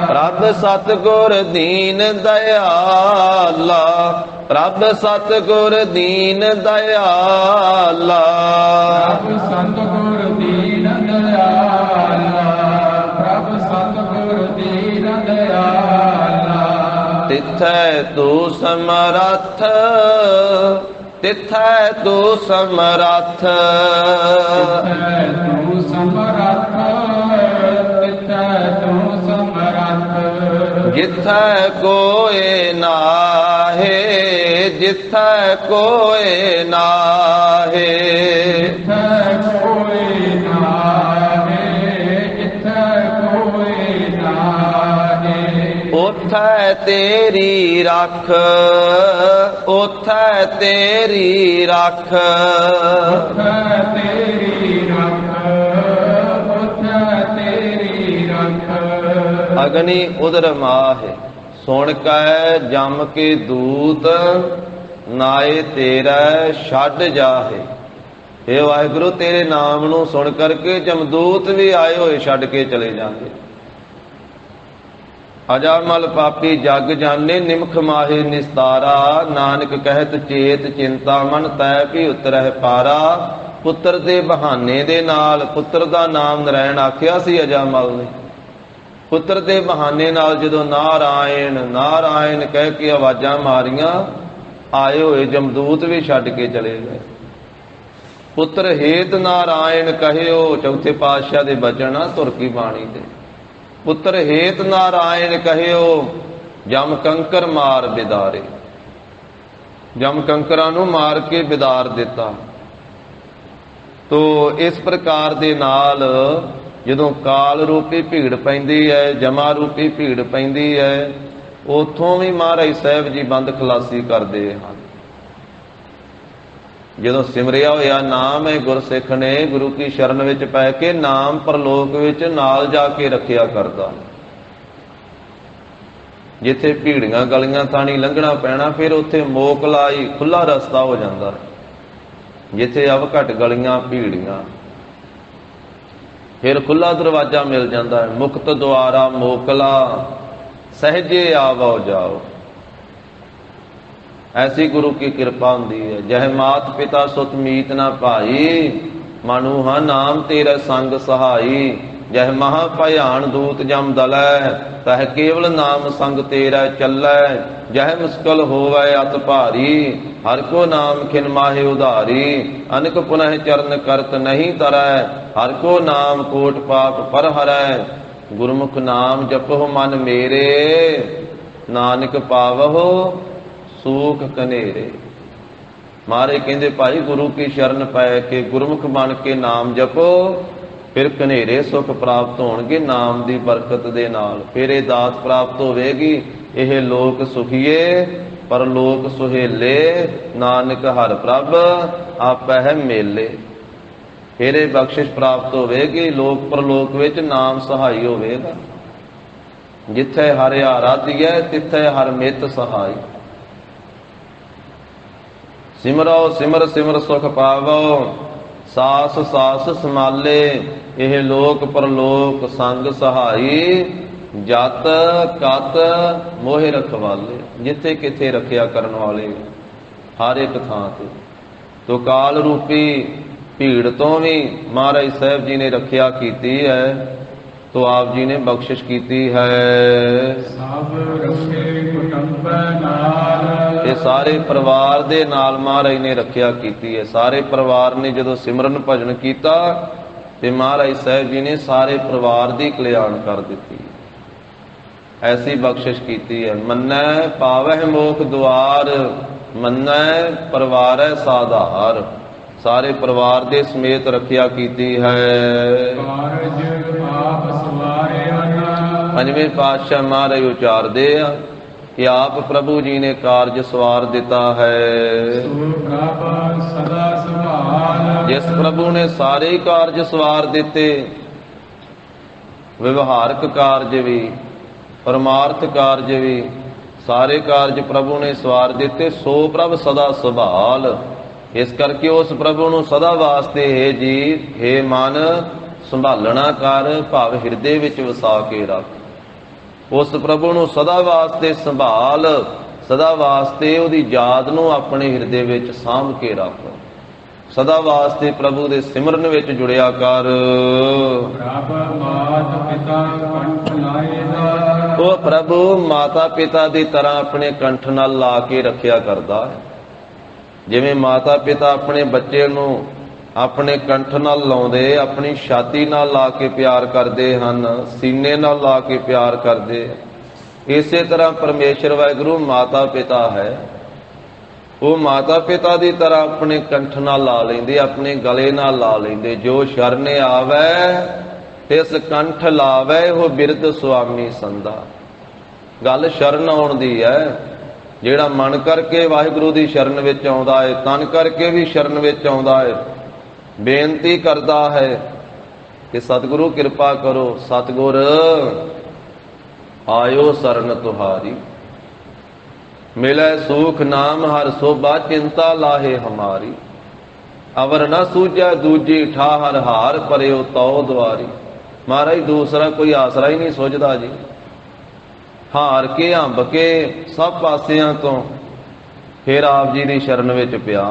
ਪ੍ਰਭ ਸਤਿਗੁਰ ਦੀਨ ਦਇਆਲਾ, ਪ੍ਰਭ ਸਤਿਗੁਰ ਦੀਨ ਦਇਆਲਾ। ਪ੍ਰਭ ਸਤਿਗੁਰ ਦੀਨ ਦਇਆਲਾ, ਪ੍ਰਭ ਸਤਿਗੁਰ ਦੀਨ ਦਇਆਲਾ। ਤਿਥੈ ਤੂੰ ਸਮਰੱਥ, ਤਿਥੈ ਤੂੰ ਸਮਰੱਥ, ਤਿਥੈ ਤੂੰ ਸਮਰੱਥ, ਤਿਥੈ ਤੂੰ ਸਮਰੱਥ। ਜਿਥੈ ਕੋਇ ਨਾਹੇ, ਜਿਥੈ ਕੋਇ ਨਾਹੇ। ਜਿਥੈ ਕੋਇ ਨਾਹੇ, ਜਿਥੈ ਕੋਇ ਨਾਹੇ। ਉਥੈ ਤੇਰੀ ਰੱਖ, ਉਥੈ ਤੇਰੀ ਰੱਖ। ਉਥੈ ਤੇਰੀ ਰੱਖ, ਉਥੈ ਤੇਰੀ ਰੱਖ। ਅਗਨੀ ਉਦਰ ਮਾਹਿ, ਸੁਣ ਕੈ ਜਮ ਕੇ ਦੂਤ, ਨਾਏ ਤੇਰਾ ਛੱਡ ਜਾਹੇ। हे ਵਾਹਿਗੁਰੂ, ਤੇਰੇ ਨਾਮ ਨੂੰ ਸੁਣ ਕਰਕੇ ਜਮਦੂਤ ਵੀ ਆਏ ਹੋਏ ਛੱਡ ਕੇ ਚਲੇ ਜਾਂਦੇ। ਅਜਾਮਲ ਪਾਪੀ ਜਗ ਜਾਣੇ, ਨਿਮਖ ਮਾਹੇ ਨਿਸਤਾਰਾ। ਨਾਨਕ ਕਹਿਤ ਚੇਤ ਚਿੰਤਾ ਮਨ, ਤੈ ਵੀ ਉਤਰਹਿ ਪਾਰਾ। ਪੁੱਤਰ ਦੇ ਬਹਾਨੇ ਦੇ ਨਾਲ ਪੁੱਤਰ ਦਾ ਨਾਮ ਨਰੈਣ ਆਖਿਆ ਸੀ ਅਜਾਮਲ ਨੇ। ਪੁੱਤਰ ਦੇ ਬਹਾਨੇ ਨਾਲ ਜਦੋਂ ਨਾਰਾਇਣ ਨਾਰਾਇਣ ਕਹਿ ਕੇ ਆਵਾਜ਼ਾਂ ਮਾਰੀਆਂ, ਆਏ ਹੋਏ ਜਮਦੂਤ ਵੀ ਛੱਡ ਕੇ ਚਲੇ ਗਏ। ਪੁੱਤਰ ਹੇਤ ਨਾਰਾਇਣ ਕਹਿਓ, ਚੌਥੇ ਪਾਤਸ਼ਾਹ ਦੇ ਬਚਨ ਆ ਤੁਰਕੀ ਬਾਣੀ ਦੇ। ਪੁੱਤਰ ਹੇਤ ਨਾਰਾਇਣ ਕਹਿਓ, ਜਮ ਕੰਕਰ ਮਾਰ ਬਿਦਾਰੇ। ਜਮ ਕੰਕਰਾਂ ਨੂੰ ਮਾਰ ਕੇ ਬਿਦਾਰ ਦਿੱਤਾ। ਤੋ ਇਸ ਪ੍ਰਕਾਰ ਦੇ ਨਾਲ ਜਦੋਂ ਕਾਲ ਰੂਪੀ ਭੀੜ ਪੈਂਦੀ ਹੈ, ਜਮਾ ਰੂਪੀ ਭੀੜ ਪੈਂਦੀ ਹੈ, ਉਥੋਂ ਵੀ ਮਹਾਰਾਜ ਸਾਹਿਬ ਜੀ ਬੰਦ ਖਲਾਸੀ ਕਰਦੇ ਹਨ। ਜਦੋਂ ਸਿਮਰਿਆ ਹੋਇਆ ਨਾਮ ਹੈ ਗੁਰਸਿੱਖ ਨੇ ਗੁਰੂ ਕੀ ਸ਼ਰਨ ਵਿੱਚ ਪੈ ਕੇ ਨਾਮ ਪਰਲੋਕ ਵਿੱਚ ਨਾਲ ਜਾ ਕੇ ਰੱਖਿਆ ਕਰਦਾ। ਜਿੱਥੇ ਭੀੜੀਆਂ ਗਲੀਆਂ ਥਾਣੀ ਲੰਘਣਾ ਪੈਣਾ, ਫਿਰ ਉੱਥੇ ਮੋਕਲਾਈ ਖੁੱਲਾ ਰਸਤਾ ਹੋ ਜਾਂਦਾ। ਜਿੱਥੇ ਅਵ ਘਟ ਗਲੀਆਂ ਭੀੜੀਆਂ, ਫਿਰ ਖੁੱਲਾ ਦਰਵਾਜ਼ਾ ਮਿਲ ਜਾਂਦਾ ਹੈ। ਮੁਕਤ ਦੁਆਰਾ ਮੋਕਲਾ, ਸਹਜੇ ਆਵੋ ਜਾਓ। ਐਸੀ ਗੁਰੂ ਕੀ ਕਿਰਪਾ ਹੁੰਦੀ ਹੈ। ਜਹ ਮਾਤ ਪਿਤਾ ਸੁਤ ਮੀਤ ਨਾ ਭਾਈ, ਮਨੂਹਾ ਨਾਮ ਤੇਰਾ ਸੰਗ ਸਹਾਈ। ਜਹ ਮਹਾ ਭਿਆਨ ਦੂਤ ਜਮ ਦਲੈ, ਤਹ ਕੇਵਲ ਨਾਮ ਸੰਗ ਤੇਰਾ ਚੱਲੈ। ਜਹ ਮੁਸਕਲ ਹੋਵੈ ਅਤ ਭਾਰੀ, ਹਰ ਕੋ ਨਾਮ ਖਿਨ ਮਾਹੇ ਉਧਾਰੀ। ਅਨਕ ਪੁਨਹ ਚਰਨ ਕਰਤ ਨਹੀਂ ਤਰੈ, ਹਰ ਕੋ ਨਾਮ ਕੋਟ ਪਾਪ ਪਰ ਹਰੈ। ਗੁਰਮੁਖ ਨਾਮ ਜਪੋ ਮਨ ਮੇਰੇ, ਨਾਨਕ ਪਾਵਹੁ ਸੂਖ ਕਨੇਰੇ। ਮਾਰੇ ਕਹਿੰਦੇ ਭਾਈ ਗੁਰੂ ਕੀ ਸ਼ਰਨ ਪੈ ਕੇ ਗੁਰਮੁਖ ਬਣ ਕੇ ਨਾਮ ਜਪੋ, ਫਿਰ ਕਨੇਰੇ ਸੁਖ ਪ੍ਰਾਪਤ ਹੋਣਗੇ ਨਾਮ ਦੀ ਬਰਕਤ ਦੇ ਨਾਲ। ਫਿਰ ਇਹ ਦਾਤ ਪ੍ਰਾਪਤ ਹੋਵੇਗੀ, ਇਹ ਲੋਕ ਸੁਖੀਏ ਪਰਲੋਕ ਸੁਹੇਲੇ। ਨਾਨਕ ਹਰਿ ਪ੍ਰਭ ਆਪੈ ਹੈ ਮੇਲੇ। ਫਿਰ ਇਹ ਬਖਸ਼ਿਸ਼ ਪ੍ਰਾਪਤ ਹੋਵੇਗੀ, ਲੋਕ ਪਰਲੋਕ ਵਿੱਚ ਨਾਮ ਸਹਾਈ ਹੋਵੇਗਾ। ਜਿੱਥੇ ਹਰਿ ਆਰਾਧੀਐ ਤਿੱਥੇ ਹਰਿ ਮਿਤ ਸਹਾਈ। ਸਿਮਰੋ ਸਿਮਰ ਸਿਮਰ ਸੁਖ ਪਾਵੋ, ਸਾਸ ਸਾਸ ਸਮਾਲੇ। ਇਹ ਲੋਕ ਪਰਲੋਕ ਸੰਗ ਸਹਾਈ, ਜਤ ਕਤ ਮੋਹਿ ਰਖਵਾਲੇ। ਜਿੱਥੇ ਕਿਥੇ ਰੱਖਿਆ ਕਰਨ ਵਾਲੇ ਹਰ ਇੱਕ ਥਾਂ ਤੇ। ਤੋ ਕਾਲ ਰੂਪੀ ਭੀੜ ਤੋਂ ਵੀ ਮਹਾਰਾਜ ਸਾਹਿਬ ਜੀ ਨੇ ਰੱਖਿਆ ਕੀਤੀ ਹੈ। ਤੋ ਆਪ ਜੀ ਨੇ ਬਖਸ਼ਿਸ਼ ਕੀਤੀ ਹੈ। ਸਭ ਰੱਖੇ ਕੁਟੁੰਬ ਨਾਲ, ਇਹ ਸਾਰੇ ਪਰਿਵਾਰ ਦੇ ਨਾਲ ਮਹਾਰਾਜ ਨੇ ਰੱਖਿਆ ਕੀਤੀ ਹੈ। ਸਾਰੇ ਪਰਿਵਾਰ ਨੇ ਜਦੋਂ ਸਿਮਰਨ ਭਜਨ ਕੀਤਾ ਤੇ ਮਹਾਰਾਜ ਸਾਹਿਬ ਜੀ ਨੇ ਸਾਰੇ ਪਰਿਵਾਰ ਦੀ ਕਲਿਆਣ ਕਰ ਦਿੱਤੀ। ਐਸੀ ਬਖਸ਼ਿਸ਼ ਕੀਤੀ ਹੈ। ਮੰਨੈ ਪਾਵਹਿ ਮੋਖ ਦੁਆਰ, ਮੰਨੈ ਪਰਿਵਾਰੈ ਸਾਧਾਰ। ਸਾਰੇ ਪਰਿਵਾਰ ਦੇ ਸਮੇਤ ਰੱਖਿਆ ਕੀਤੀ ਹੈ। ਕਾਰਜ ਆਪ ਸਵਾਰਿਆ ਨਾ, ਪੰਜਵੇਂ ਪਾਤਸ਼ਾਹ ਮਹਾਰਾਜ ਉਚਾਰਦੇ ਆ ਕਿ ਆਪ ਪ੍ਰਭੂ ਜੀ ਨੇ ਕਾਰਜ ਸਵਾਰ ਦਿੱਤਾ ਹੈ। ਸੋ ਪ੍ਰਭ ਸਦਾ ਸੰਭਾਲ, ਜਿਸ ਪ੍ਰਭੂ ਨੇ ਸਾਰੇ ਕਾਰਜ ਸਵਾਰ ਦਿੱਤੇ, ਵਿਵਹਾਰਕ ਕਾਰਜ ਵੀ, ਪਰਮਾਰਥ ਕਾਰਜ ਵੀ, ਸਾਰੇ ਕਾਰਜ ਪ੍ਰਭੂ ਨੇ ਸਵਾਰ ਦਿੱਤੇ। ਸੋ ਪ੍ਰਭ ਸਦਾ ਸੰਭਾਲ। ਇਸ ਕਰਕੇ ਉਸ ਪ੍ਰਭੂ ਨੂੰ ਸਦਾ ਵਾਸਤੇ ਹੈ ਜੀ, ਹੈ ਮਨ ਸੰਭਾਲਣਾ ਕਰ, ਭਾਵ ਹਿਰਦੇ ਵਿੱਚ ਵਸਾ ਕੇ ਰੱਖ। ਉਸ ਪ੍ਰਭੂ ਨੂੰ ਸਦਾ ਵਾਸਤੇ ਸੰਭਾਲ, ਸਦਾ ਵਾਸਤੇ ਉਹਦੀ ਯਾਦ ਨੂੰ ਆਪਣੇ ਹਿਰਦੇ ਵਿੱਚ ਸਾਂਭ ਕੇ ਰੱਖ। ਸਦਾ ਵਾਸਤੇ ਪ੍ਰਭੂ ਦੇ ਸਿਮਰਨ ਵਿੱਚ ਜੁੜਿਆ ਕਰ। ਪ੍ਰਭ ਮਾਤ ਪਿਤਾ ਕੰਠ ਲਾਏਗਾ। ਉਹ ਪ੍ਰਭੂ ਮਾਤਾ ਪਿਤਾ ਦੀ ਤਰ੍ਹਾਂ ਆਪਣੇ ਕੰਠ ਨਾਲ ਲਾ ਕੇ ਰੱਖਿਆ ਕਰਦਾ ਹੈ। ਜਿਵੇਂ ਮਾਤਾ ਪਿਤਾ ਆਪਣੇ ਬੱਚੇ ਨੂੰ ਆਪਣੇ ਕੰਠ ਨਾਲ ਲਾਉਂਦੇ, ਆਪਣੀ ਛਾਤੀ ਨਾਲ ਲਾ ਕੇ ਪਿਆਰ ਕਰਦੇ ਹਨ, ਸੀਨੇ ਨਾਲ ਲਾ ਕੇ ਪਿਆਰ ਕਰਦੇ, ਇਸੇ ਤਰ੍ਹਾਂ ਪਰਮੇਸ਼ਰ ਵਾਹਿਗੁਰੂ ਮਾਤਾ ਪਿਤਾ ਹੈ। ਉਹ ਮਾਤਾ ਪਿਤਾ ਦੀ ਤਰ੍ਹਾਂ ਆਪਣੇ ਕੰਠ ਨਾਲ ਲਾ ਲੈਂਦੇ, ਆਪਣੇ ਗਲੇ ਨਾਲ ਲਾ ਲੈਂਦੇ। ਜੋ ਸ਼ਰਨ ਆਵੈ ਤਿਸ ਕੰਠ ਲਾਵੈ, ਉਹ ਬਿਰਧ ਸੁਆਮੀ ਸੰਦਾ। ਗੱਲ ਸ਼ਰਨ ਆਉਣ ਦੀ ਹੈ। ਜਿਹੜਾ ਮਨ ਕਰਕੇ ਵਾਹਿਗੁਰੂ ਦੀ ਸ਼ਰਨ ਵਿੱਚ ਆਉਂਦਾ ਹੈ, ਤਨ ਕਰਕੇ ਵੀ ਸ਼ਰਨ ਵਿੱਚ ਆਉਂਦਾ ਹੈ, ਬੇਨਤੀ ਕਰਦਾ ਹੈ ਕਿ ਸਤਿਗੁਰੂ ਕਿਰਪਾ ਕਰੋ, ਸਤਿਗੁਰ ਆਇਓ ਸਰਨ ਤੁਹਾਰੀ, ਮਿਲੈ ਸੂਖ ਨਾਮ ਹਰ ਸੋਭਾ, ਚਿੰਤਾ ਲਾਹੇ ਹਮਾਰੀ। ਅਵਰ ਨਾ ਸੂਝੈ ਦੂਜੀ ਠਾਹਰ, ਹਾਰ ਪਰਿਓ ਤਉ ਦੁਆਰੀ। ਮਹਾਰਾਜ ਦੂਸਰਾ ਕੋਈ ਆਸਰਾ ਹੀ ਨਹੀਂ ਸੁਝਦਾ ਜੀ। ਹਾਰ ਕੇ ਹੰਬ ਕੇ ਸਭ ਪਾਸਿਆਂ ਤੋਂ ਫਿਰ ਆਪ ਜੀ ਦੀ ਸ਼ਰਨ ਵਿੱਚ ਪਿਆ।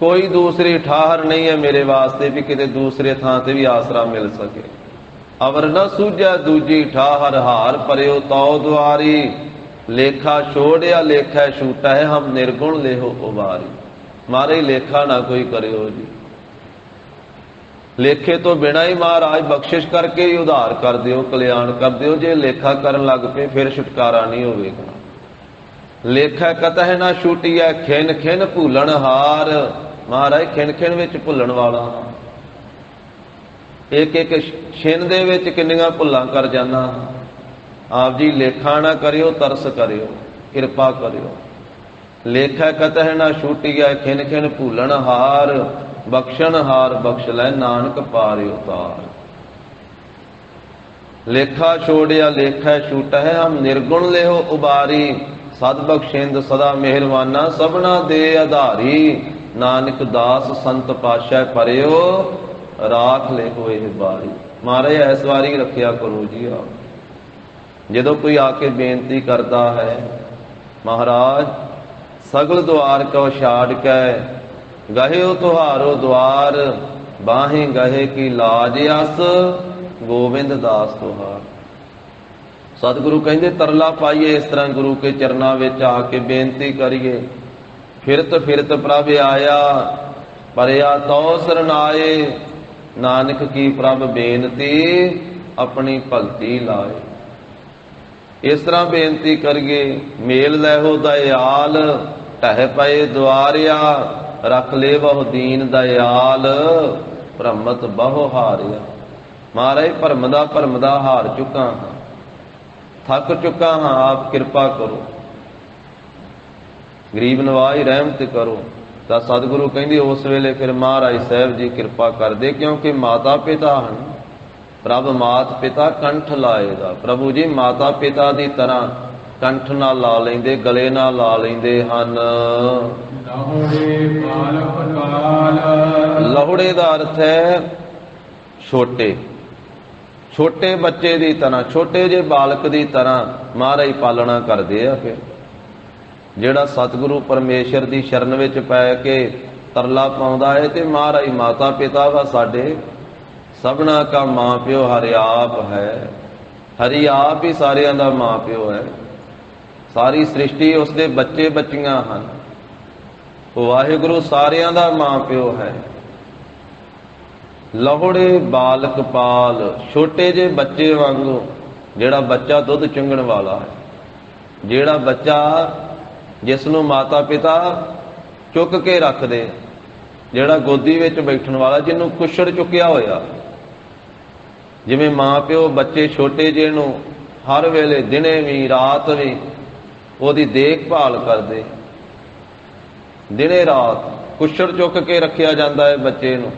ਕੋਈ ਦੂਸਰੀ ਠਾਹਰ ਨਹੀਂ ਹੈ ਮੇਰੇ ਵਾਸਤੇ ਵੀ ਕਿਤੇ ਦੂਸਰੇ ਥਾਂ ਤੇ ਵੀ ਆਸਰਾ ਮਿਲ ਸਕੇ। ਅਵਰ ਨਾ ਸੂਝੈ ਦੂਜੀ ਠਾਹਰ, ਹਾਰ ਪਰਿਓ ਤਉ ਦੁਆਰੀ। ਲੇਖਾ ਛੋੜਿਆ ਲੇਖਾ ਛੂਟਾ ਹੈ, ਹਮ ਨਿਰਗੁਣ ਲੇਹੋ ਉਬਾਰੀ। ਮਾਰੇ ਲੇਖਾ ਨਾ ਕੋਈ ਕਰਿਓ ਜੀ। ਲੇਖੇ ਤੋਂ ਬਿਨਾਂ ਹੀ ਮਹਾਰਾਜ ਬਖਸ਼ਿਸ਼ ਕਰਕੇ ਹੀ ਉਧਾਰ ਕਰ ਦਿਓ, ਕਲਿਆਣ ਕਰ ਦਿਓ। ਜੇ ਲੇਖਾ ਕਰਨ ਲੱਗ ਪਏ ਫਿਰ ਛੁਟਕਾਰਾ ਨਹੀਂ ਹੋਵੇਗਾ। ਲੇਖਾ ਕਤਹਿ ਨਾ ਛੂਟੀਐ, ਖਿਨ ਖਿਨ ਭੁੱਲਣ ਹਾਰ। ਮਹਾਰਾਜ ਖਿਨ ਖਿਨ ਵਿੱਚ ਭੁੱਲਣ ਵਾਲਾ, ਇੱਕ ਇੱਕ ਛਿਨ ਦੇ ਵਿੱਚ ਕਿੰਨੀਆਂ ਭੁੱਲਾਂ ਕਰ ਜਾਣਾ। ਆਪ ਜੀ ਲੇਖਾ ਨਾ ਕਰਿਓ, ਤਰਸ ਕਰਿਓ, ਕਿਰਪਾ ਕਰਿਓ। ਲੇਖਾ ਕਤਹਿ ਨਾ ਛੂਟੀਐ, ਖਿਨ ਖਿਨ ਭੁੱਲਣ ਹਾਰ। ਬਖਸ਼ਣ ਹਾਰ ਬਖਸ਼ ਲੈ, ਨਾਨਕ ਪਾਰਿ ਉਤਾਰ। ਲੇਖਾ ਛੋੜਿਆ ਲੇਖਾ ਛੂਟਾ ਹੈ, ਹਮ ਨਿਰਗੁਣ ਲਿਓ ਉਬਾਰੀ। ਸਦ ਬਖਸ਼ਿੰਦ ਸਦਾ ਮਿਹਰਵਾਨਾ, ਸਭਨਾ ਦੇ ਆਧਾਰੀ। ਨਾਨਕ ਦਾਸ ਸੰਤ ਪਾਤਸ਼ਾਹ ਪਰਿਓ, ਰਾਖ ਲਿਓ ਇਹ ਬਾਰੀ। ਮਹਾਰਾਜ ਇਸ ਵਾਰੀ ਰੱਖਿਆ ਕਰੋ ਜੀ। ਆਪ ਜਦੋਂ ਕੋਈ ਆ ਕੇ ਬੇਨਤੀ ਕਰਦਾ ਹੈ, ਮਹਾਰਾਜ ਸਗਲ ਦੁਆਰ ਕਉ ਛਾੜ ਕੇ, ਗਹਿਓ ਤੁਹਾਰੋ ਦੁਆਰ। ਬਾਹੇ ਗਹੇ ਕੀ ਲਾਜ ਅਸ, ਗੋਬਿੰਦ ਦਾਸ ਤੁਹਾਰ। ਸਤਿਗੁਰੂ ਕਹਿੰਦੇ ਤਰਲਾ ਪਾਈਏ ਇਸ ਤਰ੍ਹਾਂ ਗੁਰੂ ਕੇ ਚਰਨਾਂ ਵਿੱਚ ਆ ਕੇ ਬੇਨਤੀ ਕਰੀਏ। ਫਿਰਤ ਫਿਰਤ ਪ੍ਰਭ ਆਇਆ, ਪਰਿਆ ਤਉ ਸਰਨਾਏ। ਨਾਨਕ ਕੀ ਪ੍ਰਭ ਬੇਨਤੀ, ਆਪਣੀ ਭਗਤੀ ਲਾਏ। ਇਸ ਤਰ੍ਹਾਂ ਬੇਨਤੀ ਕਰੀਏ। ਮੇਲ ਲੈਹੋ ਦਇਆਲ, ਢਹਿ ਪਏ ਦੁਆਰਿਆ। ਰੱਖ ਲੈ ਬਹੁ ਦੀਨ ਦਇਆਲ, ਭ੍ਰਮਤ ਬਹੁ ਹਾਰਿਆ। ਮਹਾਰਾਜ ਭਰਮ ਦਾ ਹਾਰ ਚੁੱਕਾ ਹਾਂ, ਥੱਕ ਚੁੱਕਾ ਹਾਂ, ਆਪ ਕਿਰਪਾ ਕਰੋ। ਗਰੀਬ ਨਵਾਜ ਰਹਿਮਤ ਕਰੋ। ਤਾਂ ਸਤਿਗੁਰੂ ਕਹਿੰਦੇ ਉਸ ਵੇਲੇ ਫਿਰ ਮਹਾਰਾਜ ਸਾਹਿਬ ਜੀ ਕਿਰਪਾ ਕਰਦੇ, ਕਿਉਂਕਿ ਮਾਤਾ ਪਿਤਾ ਹਨ। ਪ੍ਰਭ ਮਾਤ ਪਿਤਾ ਕੰਠ ਲਾਏਗਾ। ਪ੍ਰਭੂ ਜੀ ਮਾਤਾ ਪਿਤਾ ਦੀ ਤਰ੍ਹਾਂ ਕੰਠ ਨਾਲ ਲਾ ਲੈਂਦੇ, ਗਲੇ ਨਾਲ ਲਾ ਲੈਂਦੇ ਹਨ। ਲਹੁੜੇ ਬਾਲਕ ਕਾਲ। ਲਹੁੜੇ ਦਾ ਅਰਥ ਹੈ ਛੋਟੇ, ਛੋਟੇ ਬੱਚੇ ਦੀ ਤਰ੍ਹਾਂ, ਛੋਟੇ ਜਿਹੇ ਬਾਲਕ ਦੀ ਤਰ੍ਹਾਂ ਮਹਾਰਾਜ ਪਾਲਣਾ ਕਰਦੇ ਆ। ਫਿਰ ਜਿਹੜਾ ਸਤਿਗੁਰੂ ਪਰਮੇਸ਼ਰ ਦੀ ਸ਼ਰਨ ਵਿੱਚ ਪੈ ਕੇ ਤਰਲਾ ਪਾਉਂਦਾ ਹੈ ਤੇ ਮਹਾਰਾਜ ਮਾਤਾ ਪਿਤਾ ਵਾ ਸਾਡੇ। ਸਭਨਾ ਕਾ ਮਾਂ ਪਿਓ ਹਰਿ ਆਪ ਹੈ। ਹਰੀ ਆਪ ਹੀ ਸਾਰਿਆਂ ਦਾ ਮਾਂ ਪਿਓ ਹੈ। ਸਾਰੀ ਸ੍ਰਿਸ਼ਟੀ ਉਸਦੇ ਬੱਚੇ ਬੱਚੀਆਂ ਹਨ। ਵਾਹਿਗੁਰੂ ਸਾਰਿਆਂ ਦਾ ਮਾਂ ਪਿਓ ਹੈ। ਲਹੁੜੇ ਬਾਲਕ ਪਾਲ, ਛੋਟੇ ਜਿਹੇ ਬੱਚੇ ਵਾਂਗੂ। ਜਿਹੜਾ ਬੱਚਾ ਦੁੱਧ ਚੁੰਗਣ ਵਾਲਾ ਹੈ, ਜਿਹੜਾ ਬੱਚਾ ਜਿਸ ਨੂੰ ਮਾਤਾ ਪਿਤਾ ਚੁੱਕ ਕੇ ਰੱਖਦੇ, ਜਿਹੜਾ ਗੋਦੀ ਵਿੱਚ ਬੈਠਣ ਵਾਲਾ, ਜਿਹਨੂੰ ਕੁਛੜ ਚੁੱਕਿਆ ਹੋਇਆ। ਜਿਵੇਂ ਮਾਂ ਪਿਓ ਬੱਚੇ ਛੋਟੇ ਜਿਹੇ ਨੂੰ ਹਰ ਵੇਲੇ, ਦਿਨੇ ਵੀ ਰਾਤ ਵੀ ਉਹਦੀ ਦੇਖਭਾਲ ਕਰਦੇ। ਦਿਨੇ ਰਾਤ ਕੁਛੜ ਚੁੱਕ ਕੇ ਰੱਖਿਆ ਜਾਂਦਾ ਹੈ ਬੱਚੇ ਨੂੰ।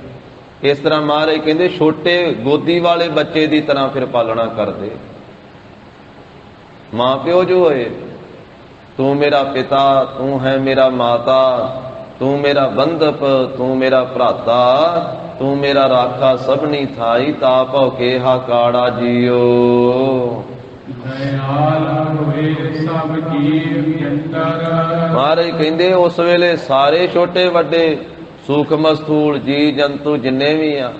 ਇਸ ਤਰ੍ਹਾਂ ਮਹਾਰਾਜ ਕਹਿੰਦੇ ਛੋਟੇ ਗੋਦੀ ਵਾਲੇ ਬੱਚੇ ਦੀ ਤਰ੍ਹਾਂ ਫਿਰ ਪਾਲਣਾ ਕਰਦੇ। ਮਾਂ ਪਿਓ ਜੋ ਹੋਏ, ਤੂੰ ਮੇਰਾ ਪਿਤਾ, ਤੂੰ ਹੈ ਮੇਰਾ ਮਾਤਾ, ਤੂੰ ਮੇਰਾ ਬੰਧਪ, ਤੂੰ ਮੇਰਾ ਭਰਾਤਾ, ਤੂੰ ਮੇਰਾ ਰਾਖਾ ਸਭਨੀ ਥਾਈ, ਤਾ ਭਉ ਕੇਹਾ ਕਾੜਾ ਜੀਓ। ਦਇਆਲ ਹੋਏ ਸਭ ਜੀਵ ਜੰਤਰ। ਮਹਾਰਾਜ ਕਹਿੰਦੇ ਉਸ ਵੇਲੇ ਸਾਰੇ ਛੋਟੇ ਵੱਡੇ ਸੂਖਮ ਸਥੂਲ ਜੀ ਜੰਤੂ ਜਿੰਨੇ ਵੀ ਆ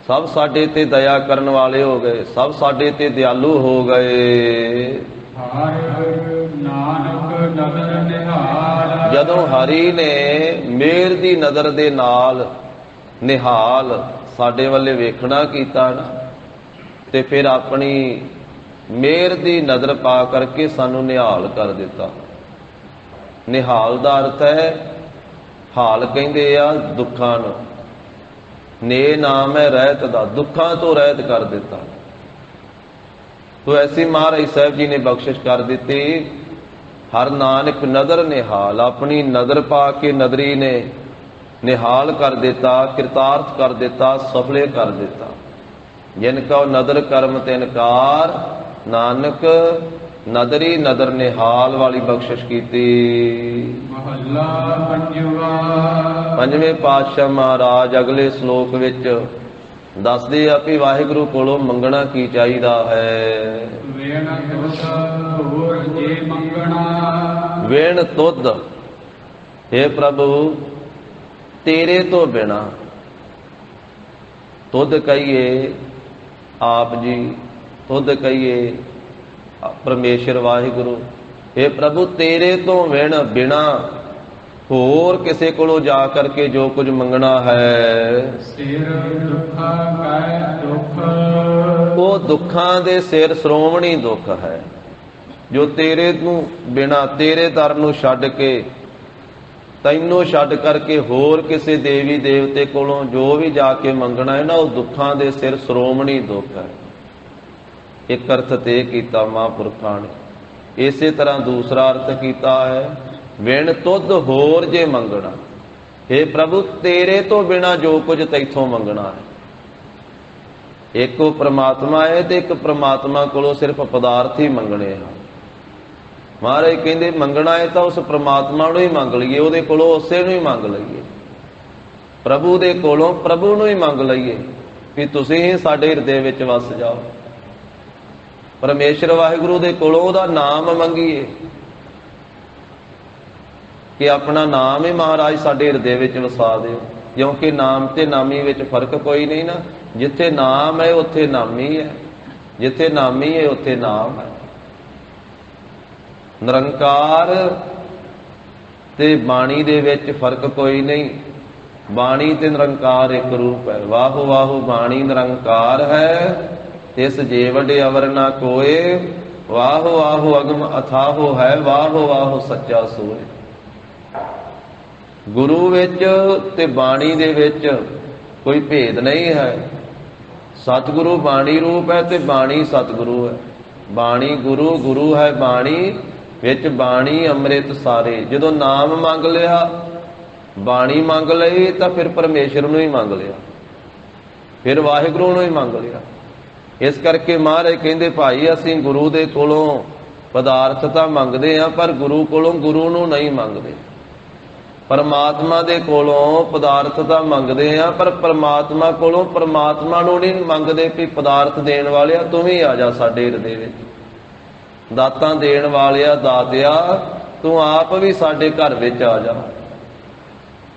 ਸਭ ਸਾਡੇ ਤੇ ਦਇਆ ਕਰਨ ਵਾਲੇ ਹੋ ਗਏ, ਸਭ ਸਾਡੇ ਤੇ ਦਿਆਲੂ ਹੋ ਗਏ। ਹਰਿ ਨਾਨਕ ਨਦਰ ਨਿਹਾਲ। ਜਦੋਂ ਹਰੀ ਨੇ ਮੇਰ ਦੀ ਨਜ਼ਰ ਦੇ ਨਾਲ ਨਿਹਾਲ ਸਾਡੇ ਵੱਲੇ ਵੇਖਣਾ ਕੀਤਾ ਨਾ, ਤੇ ਫਿਰ ਆਪਣੀ ਮੇਰ ਦੀ ਨਜ਼ਰ ਪਾ ਕਰਕੇ ਸਾਨੂੰ ਨਿਹਾਲ ਕਰ ਦਿੱਤਾ। ਨਿਹਾਲ ਦਾ ਅਰਥ ਹੈ, ਹਾਲ ਕਹਿੰਦੇ ਆ ਦੁੱਖਾਂ ਨੂੰ, ਨੇ ਨਾਮ ਹੈ ਰਹਿਤ ਦਾ, ਦੁੱਖਾਂ ਤੋਂ ਰਹਿਤ ਕਰ ਦਿੱਤਾ। ਤੋ ਐਸੀ ਮਹਾਰਾਜ ਸਾਹਿਬ ਜੀ ਨੇ ਬਖਸ਼ਿਸ਼ ਕਰ ਦਿੱਤੀ। ਹਰ ਨਾਨਕ ਨਦਰ ਨਿਹਾਲ, ਆਪਣੀ ਨਜ਼ਰ ਪਾ ਕੇ ਨਦਰੀ ਨੇ ਨਿਹਾਲ ਕਰ ਦਿੱਤਾ, ਕਿਰਤਾਰਥ ਕਰ ਦਿੱਤਾ, ਸਫਲੇ ਕਰ ਦਿੱਤਾ। ਜਿਨ ਕਉ ਨਦਰ ਕਰਮ ਤਿਨਕਾਰ, ਨਾਨਕ ਨਦਰੀ ਨਦਰ ਨਿਹਾਲ ਵਾਲੀ ਬਖਸ਼ਿਸ਼ ਕੀਤੀ। ਮਹੱਲਾ ਪੰਜਵਾ। ਪੰਜਵੇਂ ਪਾਤਸ਼ਾਹ ਮਹਾਰਾਜ ਅਗਲੇ ਸ਼ਲੋਕ ਵਿੱਚ ਦੱਸਦੇ ਆ ਵੀ ਵਾਹਿਗੁਰੂ ਕੋਲੋਂ ਮੰਗਣਾ ਕੀ ਚਾਹੀਦਾ ਹੈ। ਵੇਣ ਤੁਧ ਹੋਰ ਜੇ ਮੰਗਣਾ। ਵੇਣ ਤੁਧ, ਹੇ ਪ੍ਰਭੂ ਤੇਰੇ ਤੋਂ ਬਿਨਾ, ਤੁਧ ਕਹੀਏ ਆਪ ਜੀ, ਤੁਧ ਕਹੀਏ ਪਰਮੇਸ਼ਰ ਵਾਹਿਗੁਰੂ। ਹੇ ਪ੍ਰਭੂ ਤੇਰੇ ਤੋਂ ਬਿਨਾ ਹੋਰ ਕਿਸੇ ਕੋਲੋਂ ਜਾ ਕਰਕੇ ਜੋ ਕੁਝ ਮੰਗਣਾ ਹੈ, ਸਿਰ ਦੁੱਖਾ ਕੈ ਦੁੱਖ। ਉਹ ਦੁੱਖਾਂ ਦੇ ਸਿਰ ਸ਼੍ਰੋਮਣੀ ਦੁੱਖ ਹੈ। ਜੋ ਤੇਰੇ ਨੂੰ ਬਿਨਾ, ਤੇਰੇ ਦਰ ਨੂੰ ਛੱਡ ਕੇ, ਤੈਨੂੰ ਛੱਡ ਕਰਕੇ ਹੋਰ ਕਿਸੇ ਦੇਵੀ ਦੇਵਤੇ ਕੋਲੋਂ ਜੋ ਵੀ ਜਾ ਕੇ ਮੰਗਣਾ ਹੈ ਨਾ, ਉਹ ਦੁੱਖਾਂ ਦੇ ਸਿਰ ਸ਼੍ਰੋਮਣੀ ਦੁੱਖ ਹੈ। ਇੱਕ ਅਰਥ ਤੇ ਕੀਤਾ ਮਹਾਂਪੁਰਖਾਂ ਨੇ। ਇਸੇ ਤਰ੍ਹਾਂ ਦੂਸਰਾ ਅਰਥ ਕੀਤਾ ਹੈ, ਵਿਣ ਤੁਧ ਹੋਰ ਜੇ ਮੰਗਣਾ। ਹੇ ਪ੍ਰਭੂ ਤੇਰੇ ਤੋਂ ਬਿਨਾ ਜੋ ਕੁਝ ਤੈਥੋਂ ਮੰਗਣਾ ਹੈ, ਇੱਕ ਉਹ ਪ੍ਰਮਾਤਮਾ ਹੈ ਤੇ ਇੱਕ ਪ੍ਰਮਾਤਮਾ ਕੋਲੋਂ ਸਿਰਫ ਪਦਾਰਥ ਹੀ ਮੰਗਣੇ ਹਨ। ਮਹਾਰਾਜ ਕਹਿੰਦੇ ਮੰਗਣਾ ਹੈ ਤਾਂ ਉਸ ਪ੍ਰਮਾਤਮਾ ਨੂੰ ਹੀ ਮੰਗ ਲਈਏ, ਉਹਦੇ ਕੋਲੋਂ ਉਸੇ ਨੂੰ ਹੀ ਮੰਗ ਲਈਏ। ਪ੍ਰਭੂ ਦੇ ਕੋਲੋਂ ਪ੍ਰਭੂ ਨੂੰ ਹੀ ਮੰਗ ਲਈਏ ਵੀ ਤੁਸੀਂ ਹੀ ਸਾਡੇ ਹਿਰਦੇ ਵਿੱਚ ਵਸ ਜਾਓ। ਪਰਮੇਸ਼ਰ ਵਾਹਿਗੁਰੂ ਦੇ ਕੋਲੋਂ ਉਹਦਾ ਨਾਮ ਮੰਗੀਏ ਕਿ ਆਪਣਾ ਨਾਮ ਹੀ ਮਹਾਰਾਜ ਸਾਡੇ ਹਿਰਦੇ ਵਿੱਚ ਵਸਾ ਦਿਓ। ਕਿਉਂਕਿ ਨਾਮ ਤੇ ਨਾਮੀ ਵਿੱਚ ਫਰਕ ਕੋਈ ਨਹੀਂ ਨਾ। ਜਿੱਥੇ ਨਾਮ ਹੈ ਉੱਥੇ ਨਾਮੀ ਹੈ, ਜਿੱਥੇ ਨਾਮੀ ਹੈ ਉੱਥੇ ਨਾਮ ਹੈ। ਨਿਰੰਕਾਰ ਤੇ ਬਾਣੀ ਦੇ ਵਿੱਚ ਫਰਕ ਕੋਈ ਨਹੀਂ। ਬਾਣੀ ਤੇ ਨਿਰੰਕਾਰ ਇੱਕ ਰੂਪ ਹੈ। ਵਾਹੋ ਵਾਹੋ ਬਾਣੀ ਨਿਰੰਕਾਰ ਹੈ, ਤਿਸ ਜੇ ਵੱਡੇ ਅਵਰ ਨਾ ਕੋਏ। ਵਾਹੋ ਆਹੋ ਅਗਮ ਅਥਾਹੋ ਹੈ, ਵਾਹੋ ਵਾਹੋ ਸੱਚਾ ਸੋਏ। ਗੁਰੂ ਵਿੱਚ ਤੇ ਬਾਣੀ ਦੇ ਵਿੱਚ ਕੋਈ ਭੇਦ ਨਹੀਂ ਹੈ। ਸਤਿਗੁਰੂ ਬਾਣੀ ਰੂਪ ਹੈ ਤੇ ਬਾਣੀ ਸਤਿਗੁਰੂ ਹੈ। ਬਾਣੀ ਗੁਰੂ, ਗੁਰੂ ਹੈ ਬਾਣੀ, ਵਿੱਚ ਬਾਣੀ ਅੰਮ੍ਰਿਤ ਸਾਰੇ। ਜਦੋਂ ਨਾਮ ਮੰਗ ਲਿਆ, ਬਾਣੀ ਮੰਗ ਲਈ, ਤਾਂ ਫਿਰ ਪਰਮੇਸ਼ਰ ਨੂੰ ਹੀ ਮੰਗ ਲਿਆ, ਫਿਰ ਵਾਹਿਗੁਰੂ ਨੂੰ ਹੀ ਮੰਗ ਲਿਆ। ਇਸ ਕਰਕੇ ਮਹਾਰਾਜ ਕਹਿੰਦੇ ਭਾਈ ਅਸੀਂ ਗੁਰੂ ਦੇ ਕੋਲੋਂ ਪਦਾਰਥ ਤਾਂ ਮੰਗਦੇ ਹਾਂ, ਪਰ ਗੁਰੂ ਕੋਲੋਂ ਗੁਰੂ ਨੂੰ ਨਹੀਂ ਮੰਗਦੇ। ਪਰਮਾਤਮਾ ਦੇ ਕੋਲੋਂ ਪਦਾਰਥ ਤਾਂ ਮੰਗਦੇ ਆ, ਪਰ ਪਰਮਾਤਮਾ ਕੋਲੋਂ ਪਰਮਾਤਮਾ ਨੂੰ ਨਹੀਂ ਮੰਗਦੇ ਵੀ ਪਦਾਰਥ ਦੇਣ ਵਾਲਿਆ ਤੂੰ ਵੀ ਆ ਜਾ ਸਾਡੇ ਹਿਰਦੇ ਵਿੱਚ। ਦਾਤਾਂ ਦੇਣ ਵਾਲਿਆ ਦਾਤਿਆ ਤੂੰ ਆਪ ਵੀ ਸਾਡੇ ਘਰ ਵਿੱਚ ਆ ਜਾ।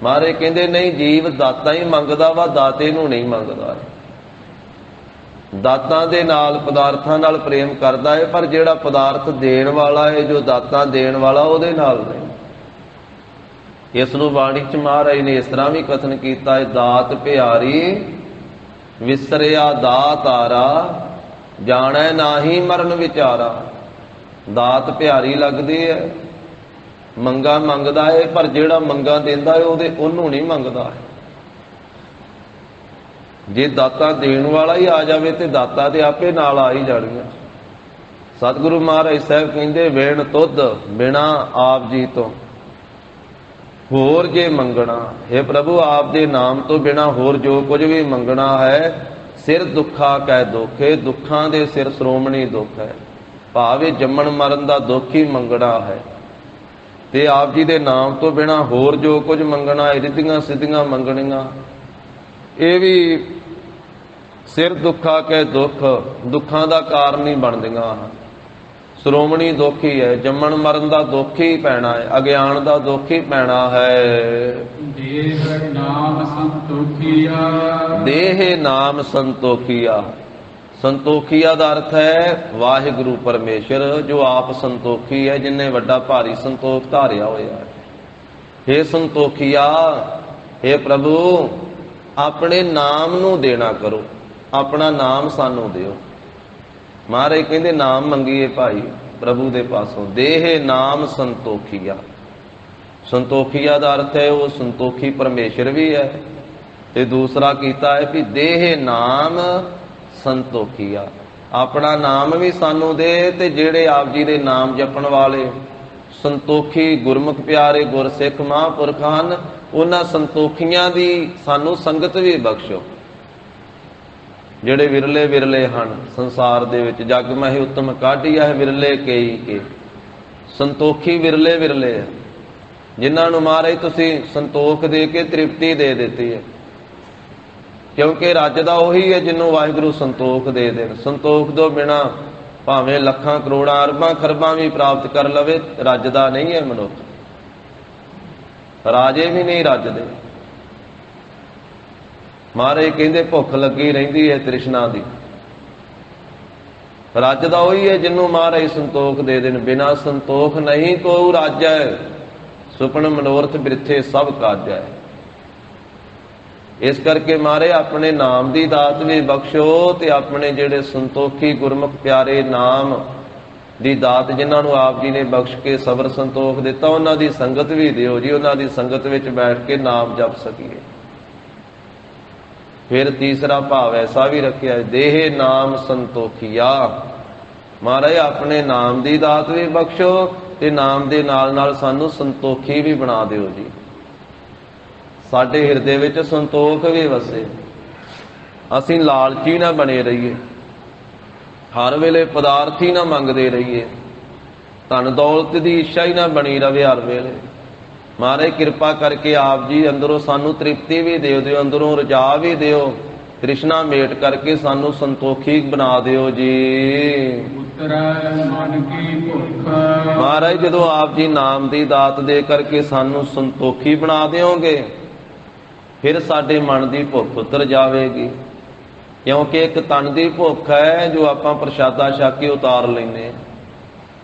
ਮਹਾਰਾਜ ਕਹਿੰਦੇ ਨਹੀਂ, ਜੀਵ ਦਾਤਾ ਹੀ ਮੰਗਦਾ ਵਾ, ਦਾਤੇ ਨੂੰ ਨਹੀਂ ਮੰਗਦਾ। ਦਾਤਾਂ ਦੇ ਨਾਲ ਪਦਾਰਥਾਂ ਨਾਲ ਪ੍ਰੇਮ ਕਰਦਾ ਹੈ, ਪਰ ਜਿਹੜਾ ਪਦਾਰਥ ਦੇਣ ਵਾਲਾ ਹੈ, ਜੋ ਦਾਤਾਂ ਦੇਣ ਵਾਲਾ, ਉਹਦੇ ਨਾਲ ਨਹੀਂ। ਇਸ ਨੂੰ ਬਾਣੀ ਚ ਮਹਾਰਾਜ ਨੇ ਇਸ ਤਰ੍ਹਾਂ ਵੀ ਕਥਨ ਕੀਤਾ ਹੈ, ਦਾਤ ਪਿਆਰੀ ਵਿਸਰਿਆ ਦਾਤਾਰਾ, ਜਾਣੈ ਨਾਹੀ ਮਰਨ ਵਿਚਾਰਾ। ਦਾਤ ਪਿਆਰੀ ਲੱਗਦੀ ਹੈ, ਮੰਗਾ ਮੰਗਦਾ ਹੈ, ਪਰ ਜਿਹੜਾ ਮੰਗਾ ਦਿੰਦਾ ਹੈ ਉਹਨੂੰ ਨਹੀਂ ਮੰਗਦਾ ਹੈ। ਜੇ ਦਾਤਾ ਦੇਣ ਵਾਲਾ ਹੀ ਆ ਜਾਵੇ ਤੇ ਦਾਤਾ ਤੇ ਆਪੇ ਨਾਲ ਆ ਹੀ ਜਾਣੀਆਂ। ਸਤਿਗੁਰੂ ਮਹਾਰਾਜ ਸਾਹਿਬ ਕਹਿੰਦੇ ਵੇਣ ਤੁਧ ਬਿਨਾ ਆਪ ਜੀ ਤੋਂ। ਹੋਰ ਜੇ ਮੰਗਣਾ, हे ਪ੍ਰਭੂ ਆਪ ਦੇ ਨਾਮ ਤੋਂ ਬਿਨਾ ਹੋਰ ਜੋ ਕੁਝ ਵੀ ਮੰਗਣਾ ਹੈ, ਸਿਰ ਦੁੱਖਾ ਕਹਿ ਦੁੱਖੇ, ਦੁੱਖਾਂ ਦੇ ਸਿਰ ਸ਼੍ਰੋਮਣੀ ਦੁੱਖ ਹੈ। ਭਾਵੇਂ ਜੰਮਣ ਮਰਨ ਦਾ ਦੁੱਖ ਹੀ ਮੰਗਣਾ ਹੈ, ਤੇ ਆਪ ਜੀ ਦੇ ਨਾਮ ਤੋਂ ਬਿਨਾ ਹੋਰ ਜੋ ਕੁਝ ਮੰਗਣਾ ਹੈ, ਰਿੱਧੀਆਂ ਸਿੱਧੀਆਂ ਮੰਗਣੀਆਂ, ਇਹ ਵੀ ਸਿਰ ਦੁੱਖਾ ਕਹਿ ਦੁੱਖ, ਦੁੱਖਾਂ ਦਾ ਕਾਰਨ ਹੀ ਬਣਦੀਆਂ ਹਨ। ਸ਼੍ਰੋਮਣੀ ਦੁੱਖ ਹੀ ਹੈ, ਜੰਮਣ ਮਰਨ ਦਾ ਦੁੱਖ ਹੀ ਪੈਣਾ ਹੈ, ਅਗਿਆਨ ਦਾ ਦੁੱਖ ਹੀ ਪੈਣਾ ਹੈ। ਦੇਹ ਨਾਮ ਸੰਤੋਖੀਆ, ਦੇਹ ਨਾਮ ਸੰਤੋਖੀਆ। ਸੰਤੋਖੀਆ ਦਾ ਅਰਥ ਹੈ ਵਾਹਿਗੁਰੂ ਪਰਮੇਸ਼ਰ, ਜੋ ਆਪ ਸੰਤੋਖੀ ਹੈ, ਜਿਨਨੇ ਵੱਡਾ ਭਾਰੀ ਸੰਤੋਖ ਧਾਰਿਆ ਹੋਇਆ ਹੈ। हे ਸੰਤੋਖੀਆ, हे ਪ੍ਰਭੂ ਆਪਣੇ ਨਾਮ ਨੂੰ ਦੇਣਾ ਕਰੋ, ਆਪਣਾ ਨਾਮ ਸਾਨੂੰ ਦਿਓ। ਮਹਾਰਾਜ ਕਹਿੰਦੇ ਨਾਮ ਮੰਗੀਏ ਭਾਈ ਪ੍ਰਭੂ ਦੇ ਪਾਸੋਂ। ਦੇਹ ਨਾਮ ਸੰਤੋਖੀਆ। ਸੰਤੋਖੀਆ ਦਾ ਅਰਥ ਹੈ ਉਹ ਸੰਤੋਖੀ ਪਰਮੇਸ਼ਰ ਵੀ ਹੈ, ਤੇ ਦੂਸਰਾ ਕੀਤਾ ਹੈ ਵੀ ਦੇਹ ਨਾਮ ਸੰਤੋਖੀਆ, ਆਪਣਾ ਨਾਮ ਵੀ ਸਾਨੂੰ ਦੇ, ਤੇ ਜਿਹੜੇ ਆਪ ਜੀ ਦੇ ਨਾਮ ਜਪਣ ਵਾਲੇ ਸੰਤੋਖੀ ਗੁਰਮੁਖ ਪਿਆਰੇ ਗੁਰਸਿੱਖ ਮਹਾਂਪੁਰਖ ਹਨ, ਉਹਨਾਂ ਸੰਤੋਖੀਆਂ ਦੀ ਸਾਨੂੰ ਸੰਗਤ ਵੀ ਬਖਸ਼ੋ। ਜਿਹੜੇ ਵਿਰਲੇ ਵਿਰਲੇ ਹਨ ਸੰਸਾਰ ਦੇ ਵਿੱਚ, ਜਗ ਮਹਿ ਉਤਮ ਕਾਢੀਆ ਹੈ ਵਿਰਲੇ ਕਈ ਕੇ, ਸੰਤੋਖੀ ਵਿਰਲੇ ਵਿਰਲੇ ਹੈ, ਜਿਨ੍ਹਾਂ ਨੂੰ ਮਹਾਰਾਜ ਤੁਸੀਂ ਸੰਤੋਖ ਦੇ ਕੇ ਤ੍ਰਿਪਤੀ ਦੇ ਦਿੱਤੀ ਹੈ। ਕਿਉਂਕਿ ਰੱਜਦਾ ਉਹੀ ਹੈ ਜਿਹਨੂੰ ਵਾਹਿਗੁਰੂ ਸੰਤੋਖ ਦੇ ਦੇਣ। ਸੰਤੋਖ ਤੋਂ ਬਿਨਾ ਭਾਵੇਂ ਲੱਖਾਂ ਕਰੋੜਾਂ ਅਰਬਾਂ ਖਰਬਾਂ ਵੀ ਪ੍ਰਾਪਤ ਕਰ ਲਵੇ, ਰੱਜਦਾ ਨਹੀਂ ਹੈ ਮਨੁੱਖ, ਰਾਜੇ ਵੀ ਨਹੀਂ ਰੱਜਦੇ। ਮਹਾਰਾਜ ਕਹਿੰਦੇ ਭੁੱਖ ਲੱਗੀ ਰਹਿੰਦੀ ਹੈ ਤ੍ਰਿਸ਼ਨਾ ਦੀ, ਰੱਜਦਾ ਉਹੀ ਹੈ ਜਿਹਨੂੰ ਮਹਾਰਾਜ ਸੰਤੋਖ ਦੇ ਦੇਣ। ਬਿਨਾ ਸੰਤੋਖ ਨਹੀਂ ਕੋ ਰਾਜੈ, ਸੁਪਨ ਮਨੋਰਥ ਬਿਰਥੇ ਸਭ ਕਾਜੈ। ਇਸ ਕਰਕੇ ਮਹਾਰਾਜ ਆਪਣੇ ਨਾਮ ਦੀ ਦਾਤ ਵੀ ਬਖਸ਼ੋ, ਤੇ ਆਪਣੇ ਜਿਹੜੇ ਸੰਤੋਖੀ ਗੁਰਮੁਖ ਪਿਆਰੇ ਨਾਮ ਦੀ ਦਾਤ ਜਿਨ੍ਹਾਂ ਨੂੰ ਆਪ ਜੀ ਨੇ ਬਖਸ਼ ਕੇ ਸਬਰ ਸੰਤੋਖ ਦਿੱਤਾ, ਉਹਨਾਂ ਦੀ ਸੰਗਤ ਵੀ ਦਿਓ ਜੀ, ਉਹਨਾਂ ਦੀ ਸੰਗਤ ਵਿੱਚ ਬੈਠ ਕੇ ਨਾਮ ਜਪ ਸਕੀਏ। ਫਿਰ ਤੀਸਰਾ ਭਾਵ ਐਸਾ ਵੀ ਰੱਖਿਆ, ਦੇਹ ਨਾਮ ਸੰਤੋਖੀਆ। ਮਹਾਰਾਜ ਆਪਣੇ ਨਾਮ ਦੀ ਦਾਤ ਵੀ ਬਖਸ਼ੋ, ਤੇ ਨਾਮ ਦੇ ਨਾਲ ਨਾਲ ਸਾਨੂੰ ਸੰਤੋਖੀ ਵੀ ਬਣਾ ਦਿਓ ਜੀ। ਸਾਡੇ ਹਿਰਦੇ ਵਿੱਚ ਸੰਤੋਖ ਵੀ ਵਸੇ, ਅਸੀਂ ਲਾਲਚੀ ਨਾ ਬਣੇ ਰਹੀਏ, ਹਰ ਵੇਲੇ ਪਦਾਰਥ ਹੀ ਨਾ ਮੰਗਦੇ ਰਹੀਏ, ਧਨ ਦੌਲਤ ਦੀ ਇੱਛਾ ਹੀ ਨਾ ਬਣੀ ਰਵੇ ਹਰ ਵੇਲੇ। ਮਹਾਰਾਜ ਕਿਰਪਾ ਕਰਕੇ ਆਪ ਜੀ ਅੰਦਰੋਂ ਸਾਨੂੰ ਤ੍ਰਿਪਤੀ ਵੀ ਦਿਓ, ਅੰਦਰੋਂ ਰਜਾ ਵੀ ਦਿਓ, ਤ੍ਰਿਸ਼ਨਾ ਮੇਟ ਕਰਕੇ ਸਾਨੂੰ ਸੰਤੋਖੀ ਬਣਾ ਦਿਓ ਜੀ। ਮਨ ਕੀ ਭੁੱਖ, ਮਹਾਰਾਜ ਜਦੋਂ ਆਪ ਜੀ ਨਾਮ ਦੀ ਦਾਤ ਦੇ ਕਰਕੇ ਸਾਨੂੰ ਸੰਤੋਖੀ ਬਣਾ ਦਿਓਗੇ, ਫਿਰ ਸਾਡੇ ਮਨ ਦੀ ਭੁੱਖ ਉਤਰ ਜਾਵੇਗੀ। ਕਿਉਂਕਿ ਇੱਕ ਤਨ ਦੀ ਭੁੱਖ ਹੈ ਜੋ ਆਪਾਂ ਪ੍ਰਸ਼ਾਦਾ ਛਕ ਕੇ ਉਤਾਰ ਲੈਂਦੇ,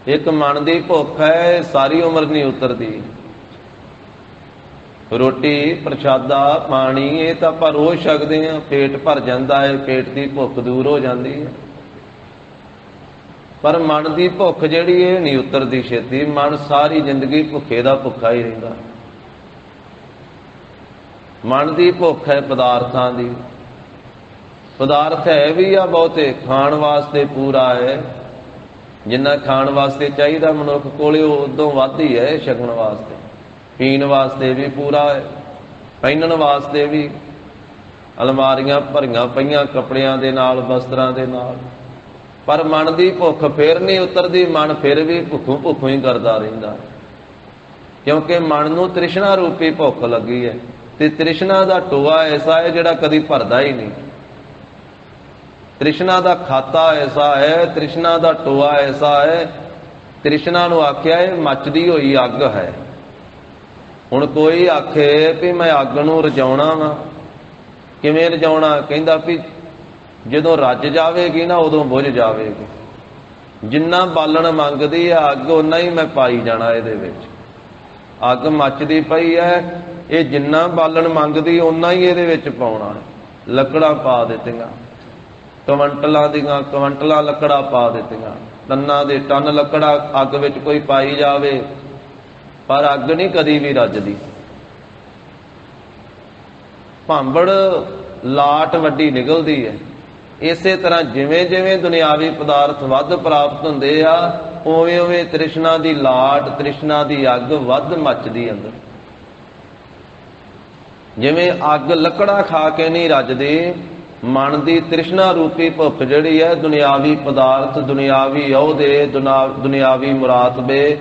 ਇੱਕ ਮਨ ਦੀ ਭੁੱਖ ਹੈ ਸਾਰੀ ਉਮਰ ਨਹੀਂ ਉਤਰਦੀ। ਰੋਟੀ ਪ੍ਰਸ਼ਾਦਾ ਪਾਣੀ ਇਹ ਤਾਂ ਆਪਾਂ ਰੋਜ਼ ਛਕਦੇ ਹਾਂ, ਪੇਟ ਭਰ ਜਾਂਦਾ ਹੈ, ਪੇਟ ਦੀ ਭੁੱਖ ਦੂਰ ਹੋ ਜਾਂਦੀ ਹੈ, ਪਰ ਮਨ ਦੀ ਭੁੱਖ ਜਿਹੜੀ ਇਹ ਨਹੀਂ ਉਤਰਦੀ ਛੇਤੀ। ਮਨ ਸਾਰੀ ਜ਼ਿੰਦਗੀ ਭੁੱਖੇ ਦਾ ਭੁੱਖਾ ਹੀ ਰਹਿੰਦਾ। ਮਨ ਦੀ ਭੁੱਖ ਹੈ ਪਦਾਰਥਾਂ ਦੀ, ਪਦਾਰਥ ਹੈ ਵੀ ਆ ਬਹੁਤੇ, ਖਾਣ ਵਾਸਤੇ ਪੂਰਾ ਹੈ, ਜਿੰਨਾ ਖਾਣ ਵਾਸਤੇ ਚਾਹੀਦਾ ਮਨੁੱਖ ਕੋਲੇ ਉਦੋਂ ਵੱਧ ਹੀ ਹੈ ਛਕਣ ਵਾਸਤੇ। ਪੀਣ ਵਾਸਤੇ ਵੀ ਪੂਰਾ ਹੈ, ਪਹਿਨਣ ਵਾਸਤੇ ਵੀ, ਅਲਮਾਰੀਆਂ ਭਰੀਆਂ ਪਈਆਂ ਕੱਪੜਿਆਂ ਦੇ ਨਾਲ, ਵਸਤਰਾਂ ਦੇ ਨਾਲ, ਪਰ ਮਨ ਦੀ ਭੁੱਖ ਫਿਰ ਨਹੀਂ ਉਤਰਦੀ। ਮਨ ਫਿਰ ਵੀ ਭੁੱਖੋਂ ਭੁੱਖੋਂ ਹੀ ਕਰਦਾ ਰਹਿੰਦਾ, ਕਿਉਂਕਿ ਮਨ ਨੂੰ ਤ੍ਰਿਸ਼ਨਾ ਰੂਪੀ ਭੁੱਖ ਲੱਗੀ ਹੈ, ਤੇ ਤ੍ਰਿਸ਼ਨਾ ਦਾ ਟੋਆ ਐਸਾ ਹੈ ਜਿਹੜਾ ਕਦੀ ਭਰਦਾ ਹੀ ਨਹੀਂ। ਤ੍ਰਿਸ਼ਨਾ ਦਾ ਖਾਤਾ ਐਸਾ ਹੈ, ਤ੍ਰਿਸ਼ਨਾ ਦਾ ਟੋਆ ਐਸਾ ਹੈ, ਤ੍ਰਿਸ਼ਨਾ ਨੂੰ ਆਖਿਆ ਇਹ ਮੱਚਦੀ ਹੋਈ ਅੱਗ ਹੈ। ਹੁਣ ਕੋਈ ਆਖੇ ਵੀ ਮੈਂ ਅੱਗ ਨੂੰ ਰਜਾਉਣਾ ਵਾ, ਕਿਵੇਂ ਰਜਾਉਣਾ? ਕਹਿੰਦਾ ਵੀ ਜਦੋਂ ਰੱਜ ਜਾਵੇਗੀ ਨਾ ਉਦੋਂ ਬੁਝ ਜਾਵੇਗੀ। ਜਿੰਨਾ ਬਾਲਣ ਮੰਗਦੀ ਹੈ ਅੱਗ, ਓਨਾ ਹੀ ਮੈਂ ਪਾਈ ਜਾਣਾ ਇਹਦੇ ਵਿੱਚ। ਅੱਗ ਮੱਚਦੀ ਪਈ ਹੈ, ਇਹ ਜਿੰਨਾ ਬਾਲਣ ਮੰਗਦੀ ਓਨਾ ਹੀ ਇਹਦੇ ਵਿੱਚ ਪਾਉਣਾ ਹੈ। ਲੱਕੜਾਂ ਪਾ ਦਿੱਤੀਆਂ, ਕੁਇੰਟਲਾਂ ਦੀਆਂ ਕੁਇੰਟਲਾਂ ਲੱਕੜਾਂ ਪਾ ਦਿੱਤੀਆਂ, ਟੰਨਾਂ ਦੇ ਟਨ ਲੱਕੜਾਂ ਅੱਗ ਵਿੱਚ ਕੋਈ ਪਾਈ ਜਾਵੇ, ਪਰ ਅੱਗ ਨਹੀਂ ਕਦੀ ਵੀ ਰੱਜਦੀ। ਭਾਂਬੜ ਲਾਟ ਵੱਡੀ ਨਿਕਲਦੀ ਹੈ। ਇਸੇ ਤਰ੍ਹਾਂ ਜਿਵੇਂ ਜਿਵੇਂ ਦੁਨਿਆਵੀ ਪਦਾਰਥ ਵੱਧ ਪ੍ਰਾਪਤ ਹੁੰਦੇ ਆ, ਉਵੇਂ ਉਵੇਂ ਤ੍ਰਿਸ਼ਨਾ ਦੀ ਲਾਟ, ਤ੍ਰਿਸ਼ਨਾ ਦੀ ਅੱਗ ਵੱਧ ਮੱਚਦੀ ਅੰਦਰ। ਜਿਵੇਂ ਅੱਗ ਲੱਕੜਾ ਖਾ ਕੇ ਨਹੀਂ ਰੱਜਦੀ, ਮਨ ਦੀ ਤ੍ਰਿਸ਼ਨਾ ਰੂਪੀ ਭੁੱਖ ਜਿਹੜੀ ਹੈ ਦੁਨਿਆਵੀ ਪਦਾਰਥ, ਦੁਨਿਆਵੀ ਅਹੁਦੇ, ਦੁਨਿਆਵੀ ਮੁਰਾਤਬੇ,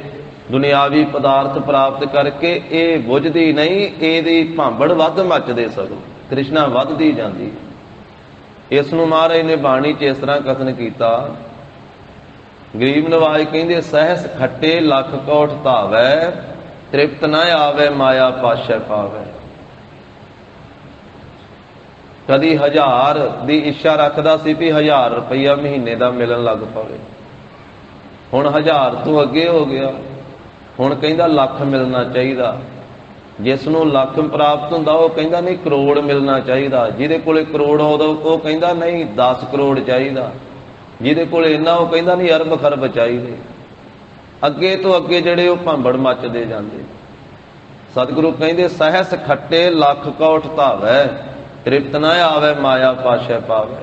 ਦੁਨਿਆਵੀ ਪਦਾਰਥ ਪ੍ਰਾਪਤ ਕਰਕੇ ਇਹ ਬੁਝਦੀ ਨਹੀਂ, ਇਹਦੀ ਭਾਂਬੜ ਵੱਧ ਮੱਚਦੇ ਸਗੋਂ ਤ੍ਰਿਸ਼ਨਾ ਵੱਧਦੀ ਜਾਂਦੀ। ਇਸ ਨੂੰ ਮਹਾਰਾਜ ਨੇ ਬਾਣੀ 'ਚ ਇਸ ਤਰ੍ਹਾਂ ਕਥਨ ਕੀਤਾ। ਗਰੀਬ ਨਵਾਜ ਕਹਿੰਦੇ ਸਹਿਸ ਖੱਟੇ ਲੱਖ ਕੋਟ ਧਾਵੈ, ਤ੍ਰਿਪਤ ਨਾ ਆਵੇ ਮਾਇਆ ਪਾਸ਼ੈ ਪਾਵੈ। ਕਦੀ 1000 ਦੀ ਇੱਛਾ ਰੱਖਦਾ ਸੀ ਵੀ 1000 ਰੁਪਈਆ ਮਹੀਨੇ ਦਾ ਮਿਲਣ ਲੱਗ ਪਵੇ, ਹੁਣ 1000 ਤੋਂ ਅੱਗੇ ਹੋ ਗਿਆ, ਹੁਣ ਕਹਿੰਦਾ ਲੱਖ ਮਿਲਣਾ ਚਾਹੀਦਾ। ਜਿਸ ਨੂੰ ਲੱਖ ਪ੍ਰਾਪਤ ਹੁੰਦਾ ਉਹ ਕਹਿੰਦਾ ਨਹੀਂ ਕਰੋੜ ਮਿਲਣਾ ਚਾਹੀਦਾ, ਜਿਹਦੇ ਕੋਲੇ ਕਰੋੜ ਆਉਂਦਾ ਉਹ ਕਹਿੰਦਾ ਨਹੀਂ 10 ਕਰੋੜ ਚਾਹੀਦਾ, ਜਿਹਦੇ ਕੋਲੇ ਇੰਨਾ ਉਹ ਕਹਿੰਦਾ ਨਹੀਂ ਅਰਬ ਖਰਬ ਚਾਹੀਦੇ। ਅੱਗੇ ਤੋਂ ਅੱਗੇ ਜਿਹੜੇ ਉਹ ਭਾਂਬੜ ਮੱਚਦੇ ਜਾਂਦੇ। ਸਤਿਗੁਰੂ ਕਹਿੰਦੇ ਸਹਿਸ ਖੱਟੇ ਲੱਖ ਕੋਟ ਧਾਵੈ, ਤ੍ਰਿਪਤ ਨਾ ਆਵੇ ਮਾਇਆ ਪਾਸ਼ੈ ਪਾਵੈ।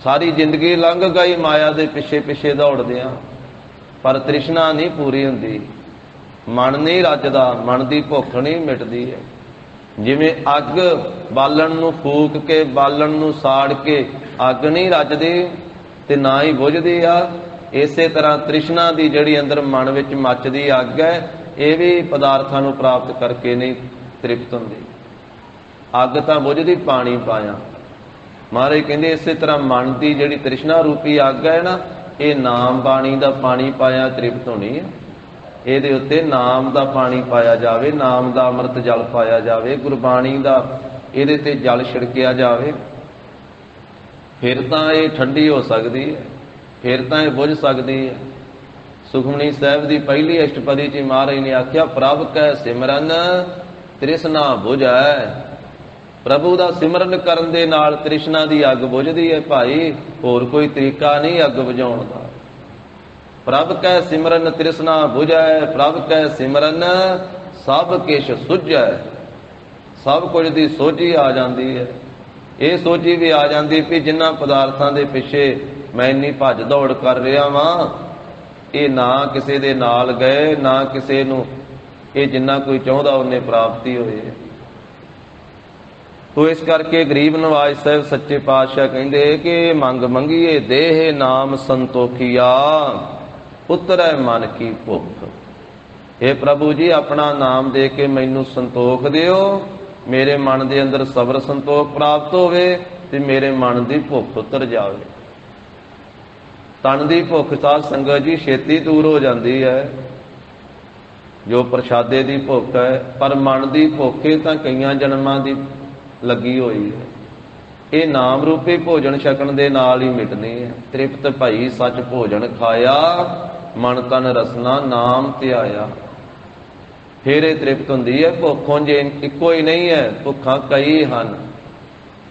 ਸਾਰੀ ਜ਼ਿੰਦਗੀ ਲੰਘ ਗਈ ਮਾਇਆ ਦੇ ਪਿੱਛੇ ਪਿੱਛੇ ਦੌੜਦਿਆਂ, ਪਰ ਤ੍ਰਿਸ਼ਨਾ ਨਹੀਂ ਪੂਰੀ ਹੁੰਦੀ, ਮਨ ਨਹੀਂ ਰੱਜਦਾ, ਮਨ ਦੀ ਭੁੱਖ ਨਹੀਂ ਮਿਟਦੀ ਹੈ। ਜਿਵੇਂ ਅੱਗ ਬਾਲਣ ਨੂੰ ਫੂਕ ਕੇ, ਬਾਲਣ ਨੂੰ ਸਾੜ ਕੇ ਅੱਗ ਨਹੀਂ ਰੱਜਦੀ ਤੇ ਨਾ ਹੀ ਬੁਝਦੀ ਆ, ਇਸੇ ਤਰ੍ਹਾਂ ਤ੍ਰਿਸ਼ਨਾ ਦੀ ਜਿਹੜੀ ਅੰਦਰ ਮਨ ਵਿੱਚ ਮੱਚਦੀ ਅੱਗ ਹੈ, ਇਹ ਵੀ ਪਦਾਰਥਾਂ ਨੂੰ ਪ੍ਰਾਪਤ ਕਰਕੇ ਨਹੀਂ ਤ੍ਰਿਪਤ ਹੁੰਦੀ। ਅੱਗ ਤਾਂ ਬੁਝਦੀ ਪਾਣੀ ਪਾਇਆ। ਮਹਾਰਾਜ ਕਹਿੰਦੇ ਇਸੇ ਤਰ੍ਹਾਂ ਮਨ ਦੀ ਜਿਹੜੀ ਤ੍ਰਿਸ਼ਨਾ ਰੂਪੀ ਅੱਗ ਹੈ ਨਾ, ਇਹ ਨਾਮ ਬਾਣੀ ਦਾ ਪਾਣੀ ਪਾਇਆ ਤ੍ਰਿਪਤ ਹੋਣੀ ਹੈ। ਇਹਦੇ ਉੱਤੇ ਨਾਮ ਦਾ ਪਾਣੀ ਪਾਇਆ ਜਾਵੇ, ਨਾਮ ਦਾ ਅੰਮ੍ਰਿਤ ਜਲ ਪਾਇਆ ਜਾਵੇ, ਗੁਰਬਾਣੀ ਦਾ ਇਹਦੇ ਤੇ ਜਲ ਛਿੜਕਿਆ ਜਾਵੇ, ਫਿਰ ਤਾਂ ਇਹ ਠੰਡੀ ਹੋ ਸਕਦੀ ਹੈ, ਫਿਰ ਤਾਂ ਇਹ ਬੁਝ ਸਕਦੀ ਹੈ। ਸੁਖਮਨੀ ਸਾਹਿਬ ਦੀ ਪਹਿਲੀ ਅਸ਼ਟਪਦੀ 'ਚ ਮਹਾਰਾਜ ਨੇ ਆਖਿਆ ਪ੍ਰਭ ਕੈ ਸਿਮਰਨ ਤ੍ਰਿਸ਼ਨਾ ਬੁਝੈ। ਪ੍ਰਭੂ ਦਾ ਸਿਮਰਨ ਕਰਨ ਦੇ ਨਾਲ ਤ੍ਰਿਸ਼ਨਾ ਦੀ ਅੱਗ ਬੁਝਦੀ ਹੈ ਭਾਈ, ਹੋਰ ਕੋਈ ਤਰੀਕਾ ਨਹੀਂ ਅੱਗ ਬੁਝਾਉਣ ਦਾ। ਪ੍ਰਭ ਕੈ ਸਿਮਰਨ ਤ੍ਰਿਸ਼ਨਾ ਬੁਝੈ, ਪ੍ਰਭ ਕੈ ਸਿਮਰਨ ਸਭ ਕਿਛ ਸੁਝੈ। ਸਭ ਕੁਝ ਦੀ ਸੋਝੀ ਆ ਜਾਂਦੀ ਹੈ। ਇਹ ਸੋਝੀ ਵੀ ਆ ਜਾਂਦੀ ਵੀ ਜਿਨ੍ਹਾਂ ਪਦਾਰਥਾਂ ਦੇ ਪਿੱਛੇ ਮੈਂ ਇੰਨੀ ਭੱਜ ਦੌੜ ਕਰ ਰਿਹਾ ਵਾਂ, ਇਹ ਨਾ ਕਿਸੇ ਦੇ ਨਾਲ ਗਏ, ਨਾ ਕਿਸੇ ਨੂੰ ਇਹ ਜਿੰਨਾ ਕੋਈ ਚਾਹੁੰਦਾ ਉਹਨੇ ਪ੍ਰਾਪਤੀ ਹੋਏ। ਤੋ ਇਸ ਕਰਕੇ ਗਰੀਬ ਨਵਾਜ ਸਾਹਿਬ ਸੱਚੇ ਪਾਤਸ਼ਾਹ ਕਹਿੰਦੇ ਕਿ ਮੰਗ ਮੰਗੀਏ ਦੇਹ ਨਾਮ ਸੰਤੋਖੀਆ, ਉਤਰੈ ਮਨ ਕੀ ਭੁੱਖ। ਇਹ ਪ੍ਰਭੂ ਜੀ ਆਪਣਾ ਨਾਮ ਦੇ ਕੇ ਮੈਨੂੰ ਸੰਤੋਖ ਦਿਓ, ਮੇਰੇ ਮਨ ਦੇ ਅੰਦਰ ਸਬਰ ਸੰਤੋਖ ਪ੍ਰਾਪਤ ਹੋਵੇ ਤੇ ਮੇਰੇ ਮਨ ਦੀ ਭੁੱਖ ਉਤਰ ਜਾਵੇ। ਤਨ ਦੀ ਭੁੱਖ ਸਾਧ ਸੰਗਤ ਜੀ ਛੇਤੀ ਦੂਰ ਹੋ ਜਾਂਦੀ ਹੈ, ਜੋ ਪ੍ਰਸ਼ਾਦੇ ਦੀ ਭੁੱਖ ਹੈ, ਪਰ ਮਨ ਦੀ ਭੁੱਖ ਤਾਂ ਕਈਆਂ ਜਨਮਾਂ ਦੀ ਲੱਗੀ ਹੋਈ ਹੈ। ਇਹ ਨਾਮ ਰੂਪੀ ਭੋਜਨ ਛਕਣ ਦੇ ਨਾਲ ਹੀ ਮਿਟਣੀ ਹੈ। ਤ੍ਰਿਪਤ ਭਈ ਸੱਚ ਭੋਜਨ ਖਾਇਆ, ਮਨ ਤਨ ਰਸਨਾ ਨਾਮ ਧਿਆਇਆ। ਫਿਰ ਇਹ ਤ੍ਰਿਪਤ ਹੁੰਦੀ ਹੈ। ਭੁੱਖੋਂ ਜੇ ਇੱਕੋ ਹੀ ਨਹੀਂ ਹੈ, ਭੁੱਖਾਂ ਕਈ ਹਨ।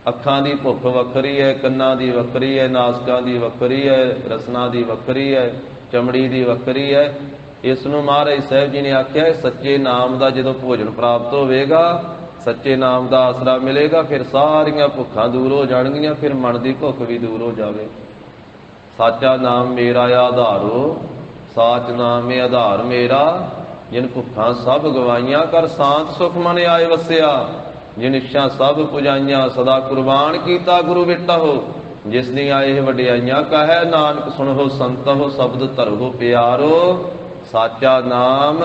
ਅੱਖਾਂ ਦੀ ਭੁੱਖ ਵੱਖਰੀ ਹੈ, ਕੰਨਾਂ ਦੀ ਵੱਖਰੀ ਹੈ, ਨਾਸਕਾਂ ਦੀ ਵੱਖਰੀ ਹੈ, ਰਸਨਾ ਦੀ ਵੱਖਰੀ ਹੈ, ਚਮੜੀ ਦੀ ਵੱਖਰੀ ਹੈ। ਇਸ ਨੂੰ ਮਹਾਰਾਜ ਸਾਹਿਬ ਜੀ ਨੇ ਆਖਿਆ ਸੱਚੇ ਨਾਮ ਦਾ ਜਦੋਂ ਭੋਜਨ ਪ੍ਰਾਪਤ ਹੋਵੇਗਾ, ਸੱਚੇ ਨਾਮ ਦਾ ਆਸਰਾ ਮਿਲੇਗਾ, ਫਿਰ ਸਾਰੀਆਂ ਭੁੱਖਾਂ ਦੂਰ ਹੋ ਜਾਣਗੀਆਂ, ਫਿਰ ਮਨ ਦੀ ਭੁੱਖ ਵੀ ਦੂਰ ਹੋ ਜਾਵੇ। ਸਾਚਾ ਨਾਮ ਮੇਰਾ ਆਧਾਰੋ, ਸਾਚ ਨਾਮ ਏ ਆਧਾਰ ਮੇਰਾ। ਜਿਨ ਭੁੱਖਾਂ ਸਭ ਗਵਾਈਆਂ, ਕਰ ਸ਼ਾਂਤ ਸੁਖ ਮਨ ਆਏ ਵਸਿਆ। ਜਿਨ ਇੱਛਾ ਸਭ ਪੁਜਾਈਆਂ, ਸਦਾ ਕੁਰਬਾਨ ਕੀਤਾ ਗੁਰੂ ਬੇਟਾ ਹੋ। ਜਿਸ ਦੀ ਆਏ ਵਡਿਆਈਆਂ, ਕਹੈ ਨਾਨਕ ਸੁਣੋ ਸੰਤੋ, ਸ਼ਬਦ ਧਰੋ ਪਿਆਰੋ। ਸਾਚਾ ਨਾਮ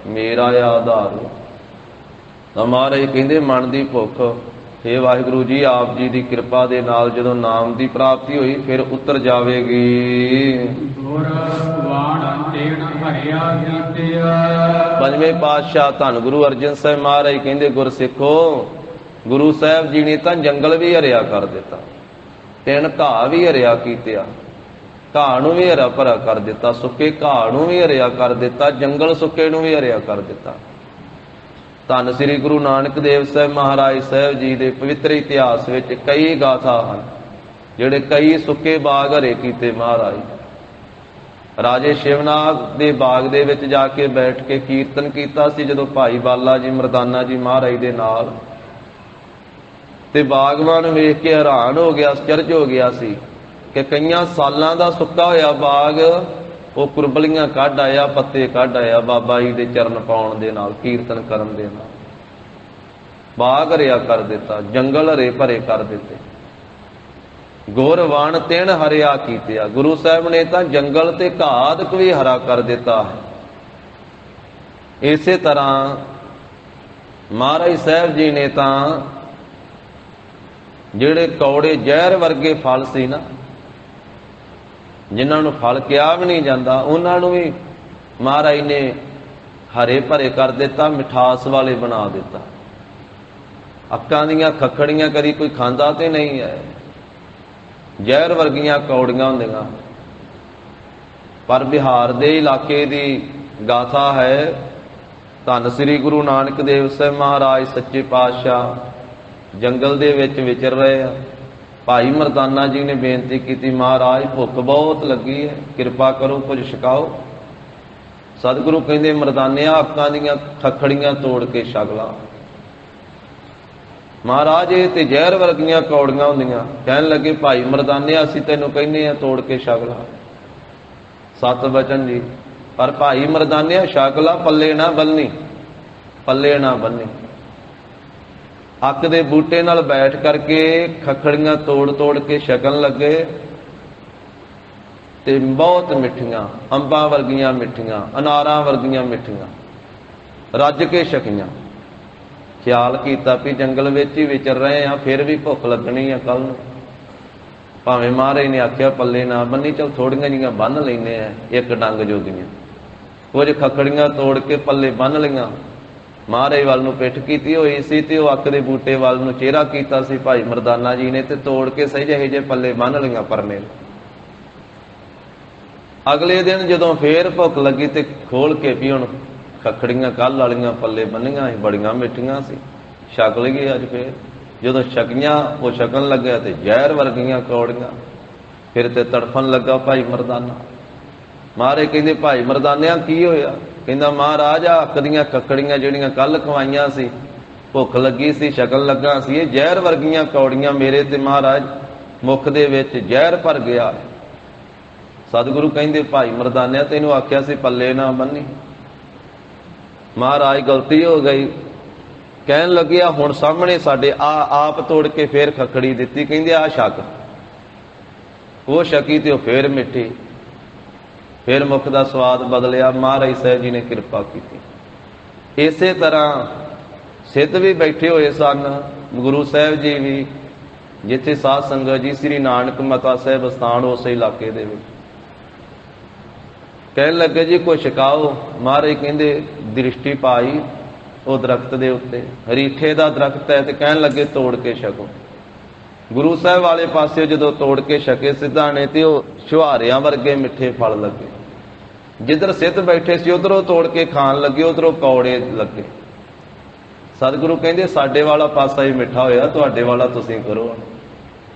ਮੇਰਾ ਆਧਾਰੋ। ਤਾਂ ਮਹਾਰਾਜ ਕਹਿੰਦੇ ਮਨ ਦੀ ਭੁੱਖ, ਹੇ ਵਾਹਿਗੁਰੂ ਜੀ ਆਪ ਜੀ ਦੀ ਕਿਰਪਾ ਦੇ ਨਾਲ ਜਦੋਂ ਨਾਮ ਦੀ ਪ੍ਰਾਪਤੀ ਹੋਈ ਫਿਰ ਉਤਰ ਜਾਵੇਗੀ। ਪੰਜਵੇਂ ਪਾਤਸ਼ਾਹ ਧੰਨ ਗੁਰੂ ਅਰਜਨ ਸਾਹਿਬ ਮਹਾਰਾਜ ਕਹਿੰਦੇ ਗੁਰਸਿੱਖੋ, ਗੁਰੂ ਸਾਹਿਬ ਜੀ ਨੇ ਤਾਂ ਜੰਗਲ ਵੀ ਹਰਿਆ ਕਰ ਦਿੱਤਾ, 3 ਘਾਹ ਵੀ ਹਰਿਆ ਕੀਤਿਆ, ਘਾਹ ਨੂੰ ਵੀ ਹਰਾ ਭਰਾ ਕਰ ਦਿੱਤਾ, ਸੁੱਕੇ ਘਾਹ ਨੂੰ ਵੀ ਹਰਿਆ ਕਰ ਦਿੱਤਾ, ਜੰਗਲ ਸੁੱਕੇ ਨੂੰ ਵੀ ਹਰਿਆ ਕਰ ਦਿੱਤਾ। ਧੰਨ ਸ੍ਰੀ ਗੁਰੂ ਨਾਨਕ ਦੇਵ ਸਾਹਿਬ ਮਹਾਰਾਜ ਸਾਹਿਬ ਜੀ ਦੇ ਪਵਿੱਤਰ ਇਤਿਹਾਸ ਵਿੱਚ ਕਈ ਗਾਥਾ ਹਨ ਜਿਹੜੇ ਕਈ ਸੁੱਕੇ ਬਾਗ ਹਰੇ ਕੀਤੇ। ਮਹਾਰਾਜ ਰਾਜੇ ਸ਼ਿਵਨਾਗ ਦੇ ਬਾਗ ਦੇ ਵਿੱਚ ਜਾ ਕੇ ਬੈਠ ਕੇ ਕੀਰਤਨ ਕੀਤਾ ਸੀ ਜਦੋਂ ਭਾਈ ਬਾਲਾ ਜੀ ਮਰਦਾਨਾ ਜੀ ਮਹਾਰਾਜ ਦੇ ਨਾਲ, ਤੇ ਬਾਗਵਾਨ ਵੇਖ ਕੇ ਹੈਰਾਨ ਹੋ ਗਿਆ, ਅਚਰਜ ਹੋ ਗਿਆ ਸੀ ਕਿ ਕਈਆਂ ਸਾਲਾਂ ਦਾ ਸੁੱਕਾ ਹੋਇਆ ਬਾਗ ਉਹ ਕੁਰਬਲੀਆਂ ਕੱਢ ਆਇਆ, ਪੱਤੇ ਕੱਢ ਆਇਆ ਬਾਬਾ ਜੀ ਦੇ ਚਰਨ ਪਾਉਣ ਦੇ ਨਾਲ, ਕੀਰਤਨ ਕਰਨ ਦੇ ਨਾਲ। ਬਾਗ ਹਰਿਆ ਕਰ ਦਿੱਤਾ, ਜੰਗਲ ਹਰੇ ਭਰੇ ਕਰ ਦਿੱਤੇ। ਗੁਰ ਵਣ ਤਿਣ ਹਰਿਆ ਕੀਤਿਆ, ਗੁਰੂ ਸਾਹਿਬ ਨੇ ਤਾਂ ਜੰਗਲ ਤੇ ਘਾਤ ਵੀ ਹਰਾ ਕਰ ਦਿੱਤਾ ਹੈ। ਇਸੇ ਤਰ੍ਹਾਂ ਮਹਾਰਾਜ ਸਾਹਿਬ ਜੀ ਨੇ ਤਾਂ ਜਿਹੜੇ ਕੌੜੇ ਜ਼ਹਿਰ ਵਰਗੇ ਫਲ ਸੀ ਨਾ, ਜਿਨ੍ਹਾਂ ਨੂੰ ਫਲ ਕਿਹਾ ਵੀ ਨਹੀਂ ਜਾਂਦਾ, ਉਹਨਾਂ ਨੂੰ ਵੀ ਮਹਾਰਾਜ ਨੇ ਹਰੇ ਭਰੇ ਕਰ ਦਿੱਤਾ, ਮਿਠਾਸ ਵਾਲੇ ਬਣਾ ਦਿੱਤਾ। ਅੱਕਾਂ ਦੀਆਂ ਖੱਖੜੀਆਂ ਕਦੀ ਕੋਈ ਖਾਂਦਾ ਤੇ ਨਹੀਂ ਹੈ, ਜ਼ਹਿਰ ਵਰਗੀਆਂ ਕੌੜੀਆਂ ਹੁੰਦੀਆਂ। ਪਰ ਬਿਹਾਰ ਦੇ ਇਲਾਕੇ ਦੀ ਗਾਥਾ ਹੈ, ਧੰਨ ਸ੍ਰੀ ਗੁਰੂ ਨਾਨਕ ਦੇਵ ਸਾਹਿਬ ਮਹਾਰਾਜ ਸੱਚੇ ਪਾਤਸ਼ਾਹ ਜੰਗਲ ਦੇ ਵਿੱਚ ਵਿਚਰ ਰਹੇ ਆ। ਭਾਈ ਮਰਦਾਨਾ ਜੀ ਨੇ ਬੇਨਤੀ ਕੀਤੀ, ਮਹਾਰਾਜ ਭੁੱਖ ਬਹੁਤ ਲੱਗੀ ਹੈ, ਕਿਰਪਾ ਕਰੋ ਕੁਝ ਛਕਾਓ। ਸਤਿਗੁਰੂ ਕਹਿੰਦੇ, ਮਰਦਾਨਿਆ ਅੱਕਾਂ ਦੀਆਂ ਖੱਖੜੀਆਂ ਤੋੜ ਕੇ ਛਕ ਲਾ। ਮਹਾਰਾਜ ਇਹ ਤੇ ਜ਼ਹਿਰ ਵਰਗੀਆਂ ਕੌੜੀਆਂ ਹੁੰਦੀਆਂ। ਕਹਿਣ ਲੱਗੇ, ਭਾਈ ਮਰਦਾਨਿਆ ਅਸੀਂ ਤੈਨੂੰ ਕਹਿੰਦੇ ਆ ਤੋੜ ਕੇ ਛਕ ਲਾ। ਸਤ ਬਚਨ ਜੀ। ਪਰ ਭਾਈ ਮਰਦਾਨਿਆ ਛਕ ਲਾ, ਪੱਲੇ ਨਾ ਬੰਨੀ, ਪੱਲੇ ਨਾ ਬੰਨੀ। ਅੱਕ ਦੇ ਬੂਟੇ ਨਾਲ ਬੈਠ ਕਰਕੇ ਖੱਖੜੀਆਂ ਤੋੜ ਤੋੜ ਕੇ ਛਕਣ ਲੱਗੇ ਤੇ ਬਹੁਤ ਮਿੱਠੀਆਂ, ਅੰਬਾਂ ਵਰਗੀਆਂ ਮਿੱਠੀਆਂ, ਅਨਾਰਾਂ ਵਰਗੀਆਂ ਮਿੱਠੀਆਂ ਰੱਜ ਕੇ ਛਕੀਆਂ। ਖਿਆਲ ਕੀਤਾ ਵੀ ਜੰਗਲ ਵਿੱਚ ਹੀ ਵਿਚਰ ਰਹੇ ਆ, ਫਿਰ ਵੀ ਭੁੱਖ ਲੱਗਣੀ ਆ ਕੱਲ ਨੂੰ। ਭਾਵੇਂ ਮਹਾਰਾਜ ਨੇ ਆਖਿਆ ਪੱਲੇ ਨਾ ਬੰਨੀ, ਚੱਲ ਥੋੜੀਆਂ ਜਿਹੀਆਂ ਬੰਨ੍ਹ ਲੈਂਦੇ ਆ, ਇੱਕ ਡੰਗ ਜੋਗੀਆਂ। ਕੁਝ ਖੱਖੜੀਆਂ ਤੋੜ ਕੇ ਪੱਲੇ ਬੰਨ੍ਹ ਲਈਆਂ। ਮਹਾਰਾਜ ਵੱਲ ਨੂੰ ਪਿੱਠ ਕੀਤੀ ਹੋਈ ਸੀ ਤੇ ਉਹ ਅੱਕ ਦੇ ਬੂਟੇ ਵੱਲ ਨੂੰ ਚਿਹਰਾ ਕੀਤਾ ਸੀ ਭਾਈ ਮਰਦਾਨਾ ਜੀ ਨੇ, ਤੇ ਤੋੜ ਕੇ ਸਹੀ ਜਿਹੇ ਜੇ ਪੱਲੇ ਬੰਨ੍ਹ ਲਈਆਂ ਪਰਨੇ। ਅਗਲੇ ਦਿਨ ਜਦੋਂ ਫੇਰ ਭੁੱਖ ਲੱਗੀ ਤੇ ਖੋਲ ਕੇ ਵੀ ਹੁਣ ਖੱਖੜੀਆਂ ਕੱਲ ਵਾਲੀਆਂ ਪੱਲੇ ਬੰਨੀਆਂ ਸੀ, ਬੜੀਆਂ ਮਿੱਠੀਆਂ ਸੀ, ਛਕ ਲਈਏ ਅੱਜ ਫੇਰ। ਜਦੋਂ ਛਕੀਆਂ ਉਹ ਛਕਣ ਲੱਗਿਆ ਤੇ ਜ਼ਹਿਰ ਵਰਗੀਆਂ ਕੌੜੀਆਂ। ਫਿਰ ਤੇ ਤੜਫਣ ਲੱਗਾ ਭਾਈ ਮਰਦਾਨਾ। ਮਹਾਰਾਜ ਕਹਿੰਦੇ, ਭਾਈ ਮਰਦਾਨਿਆਂ ਕੀ ਹੋਇਆ? ਕਹਿੰਦਾ, ਮਹਾਰਾਜ ਆ ਅੱਕ ਦੀਆਂ ਖੱਖੜੀਆਂ ਜਿਹੜੀਆਂ ਕੱਲ ਖਵਾਈਆਂ ਸੀ, ਭੁੱਖ ਲੱਗੀ ਸੀ, ਛਕਣ ਲੱਗਾ ਸੀ, ਇਹ ਜ਼ਹਿਰ ਵਰਗੀਆਂ ਕੌੜੀਆਂ ਮੇਰੇ ਤੇ ਮਹਾਰਾਜ ਮੁੱਖ ਦੇ ਵਿੱਚ ਜ਼ਹਿਰ ਭਰ ਗਿਆ। ਸਤਿਗੁਰੂ ਕਹਿੰਦੇ, ਭਾਈ ਮਰਦਾਨਿਆ ਤੈਨੂੰ ਆਖਿਆ ਸੀ ਪੱਲੇ ਨਾ ਬੰਨੀ। ਮਹਾਰਾਜ ਗਲਤੀ ਹੋ ਗਈ। ਕਹਿਣ ਲੱਗਿਆ, ਹੁਣ ਸਾਹਮਣੇ ਸਾਡੇ ਆਪ ਤੋੜ ਕੇ ਫੇਰ ਖੱਖੜੀ ਦਿੱਤੀ। ਕਹਿੰਦੇ, ਆ ਛਕ। ਉਹ ਛਕੀ ਤੇ ਉਹ ਫੇਰ ਮਿੱਠੀ, ਫੇਰ ਮੁੱਖ ਦਾ ਸਵਾਦ ਬਦਲਿਆ। ਮਹਾਰਾਜ ਸਾਹਿਬ ਜੀ ਨੇ ਕਿਰਪਾ ਕੀਤੀ। ਇਸੇ ਤਰ੍ਹਾਂ ਸਿੱਧ ਵੀ ਬੈਠੇ ਹੋਏ ਸਨ, ਗੁਰੂ ਸਾਹਿਬ ਜੀ ਵੀ, ਜਿੱਥੇ ਸਾਧ ਸੰਗਤ ਜੀ ਸ੍ਰੀ ਨਾਨਕ ਮਤਾ ਸਾਹਿਬ ਸਥਾਨ ਉਸੇ ਇਲਾਕੇ ਦੇ ਵਿੱਚ। ਕਹਿਣ ਲੱਗੇ, ਜੀ ਕੋਈ ਛਕਾਓ। ਮਹਾਰਾਜ ਕਹਿੰਦੇ, ਦ੍ਰਿਸ਼ਟੀ ਪਾਈ ਉਹ ਦਰਖਤ ਦੇ ਉੱਤੇ, ਰੀਠੇ ਦਾ ਦਰਖਤ ਹੈ, ਤੇ ਕਹਿਣ ਲੱਗੇ ਤੋੜ ਕੇ ਛਕੋ। ਗੁਰੂ ਸਾਹਿਬ ਵਾਲੇ ਪਾਸੇ ਜਦੋਂ ਤੋੜ ਕੇ ਛਕੇ ਸਿੱਧਾਂ ਨੇ, ਤੇ ਉਹ ਛੁਹਾਰਿਆਂ ਵਰਗੇ ਮਿੱਠੇ ਫਲ ਲੱਗੇ। ਜਿੱਧਰ ਸਿੱਧ ਬੈਠੇ ਸੀ ਉਧਰੋਂ ਤੋੜ ਕੇ ਖਾਣ ਲੱਗੇ, ਉਧਰੋਂ ਕੌੜੇ ਲੱਗੇ। ਸਤਿਗੁਰੂ ਕਹਿੰਦੇ, ਸਾਡੇ ਵਾਲਾ ਪਾਸਾ ਹੀ ਮਿੱਠਾ ਹੋਇਆ, ਤੁਹਾਡੇ ਵਾਲਾ ਤੁਸੀਂ ਕਰੋ।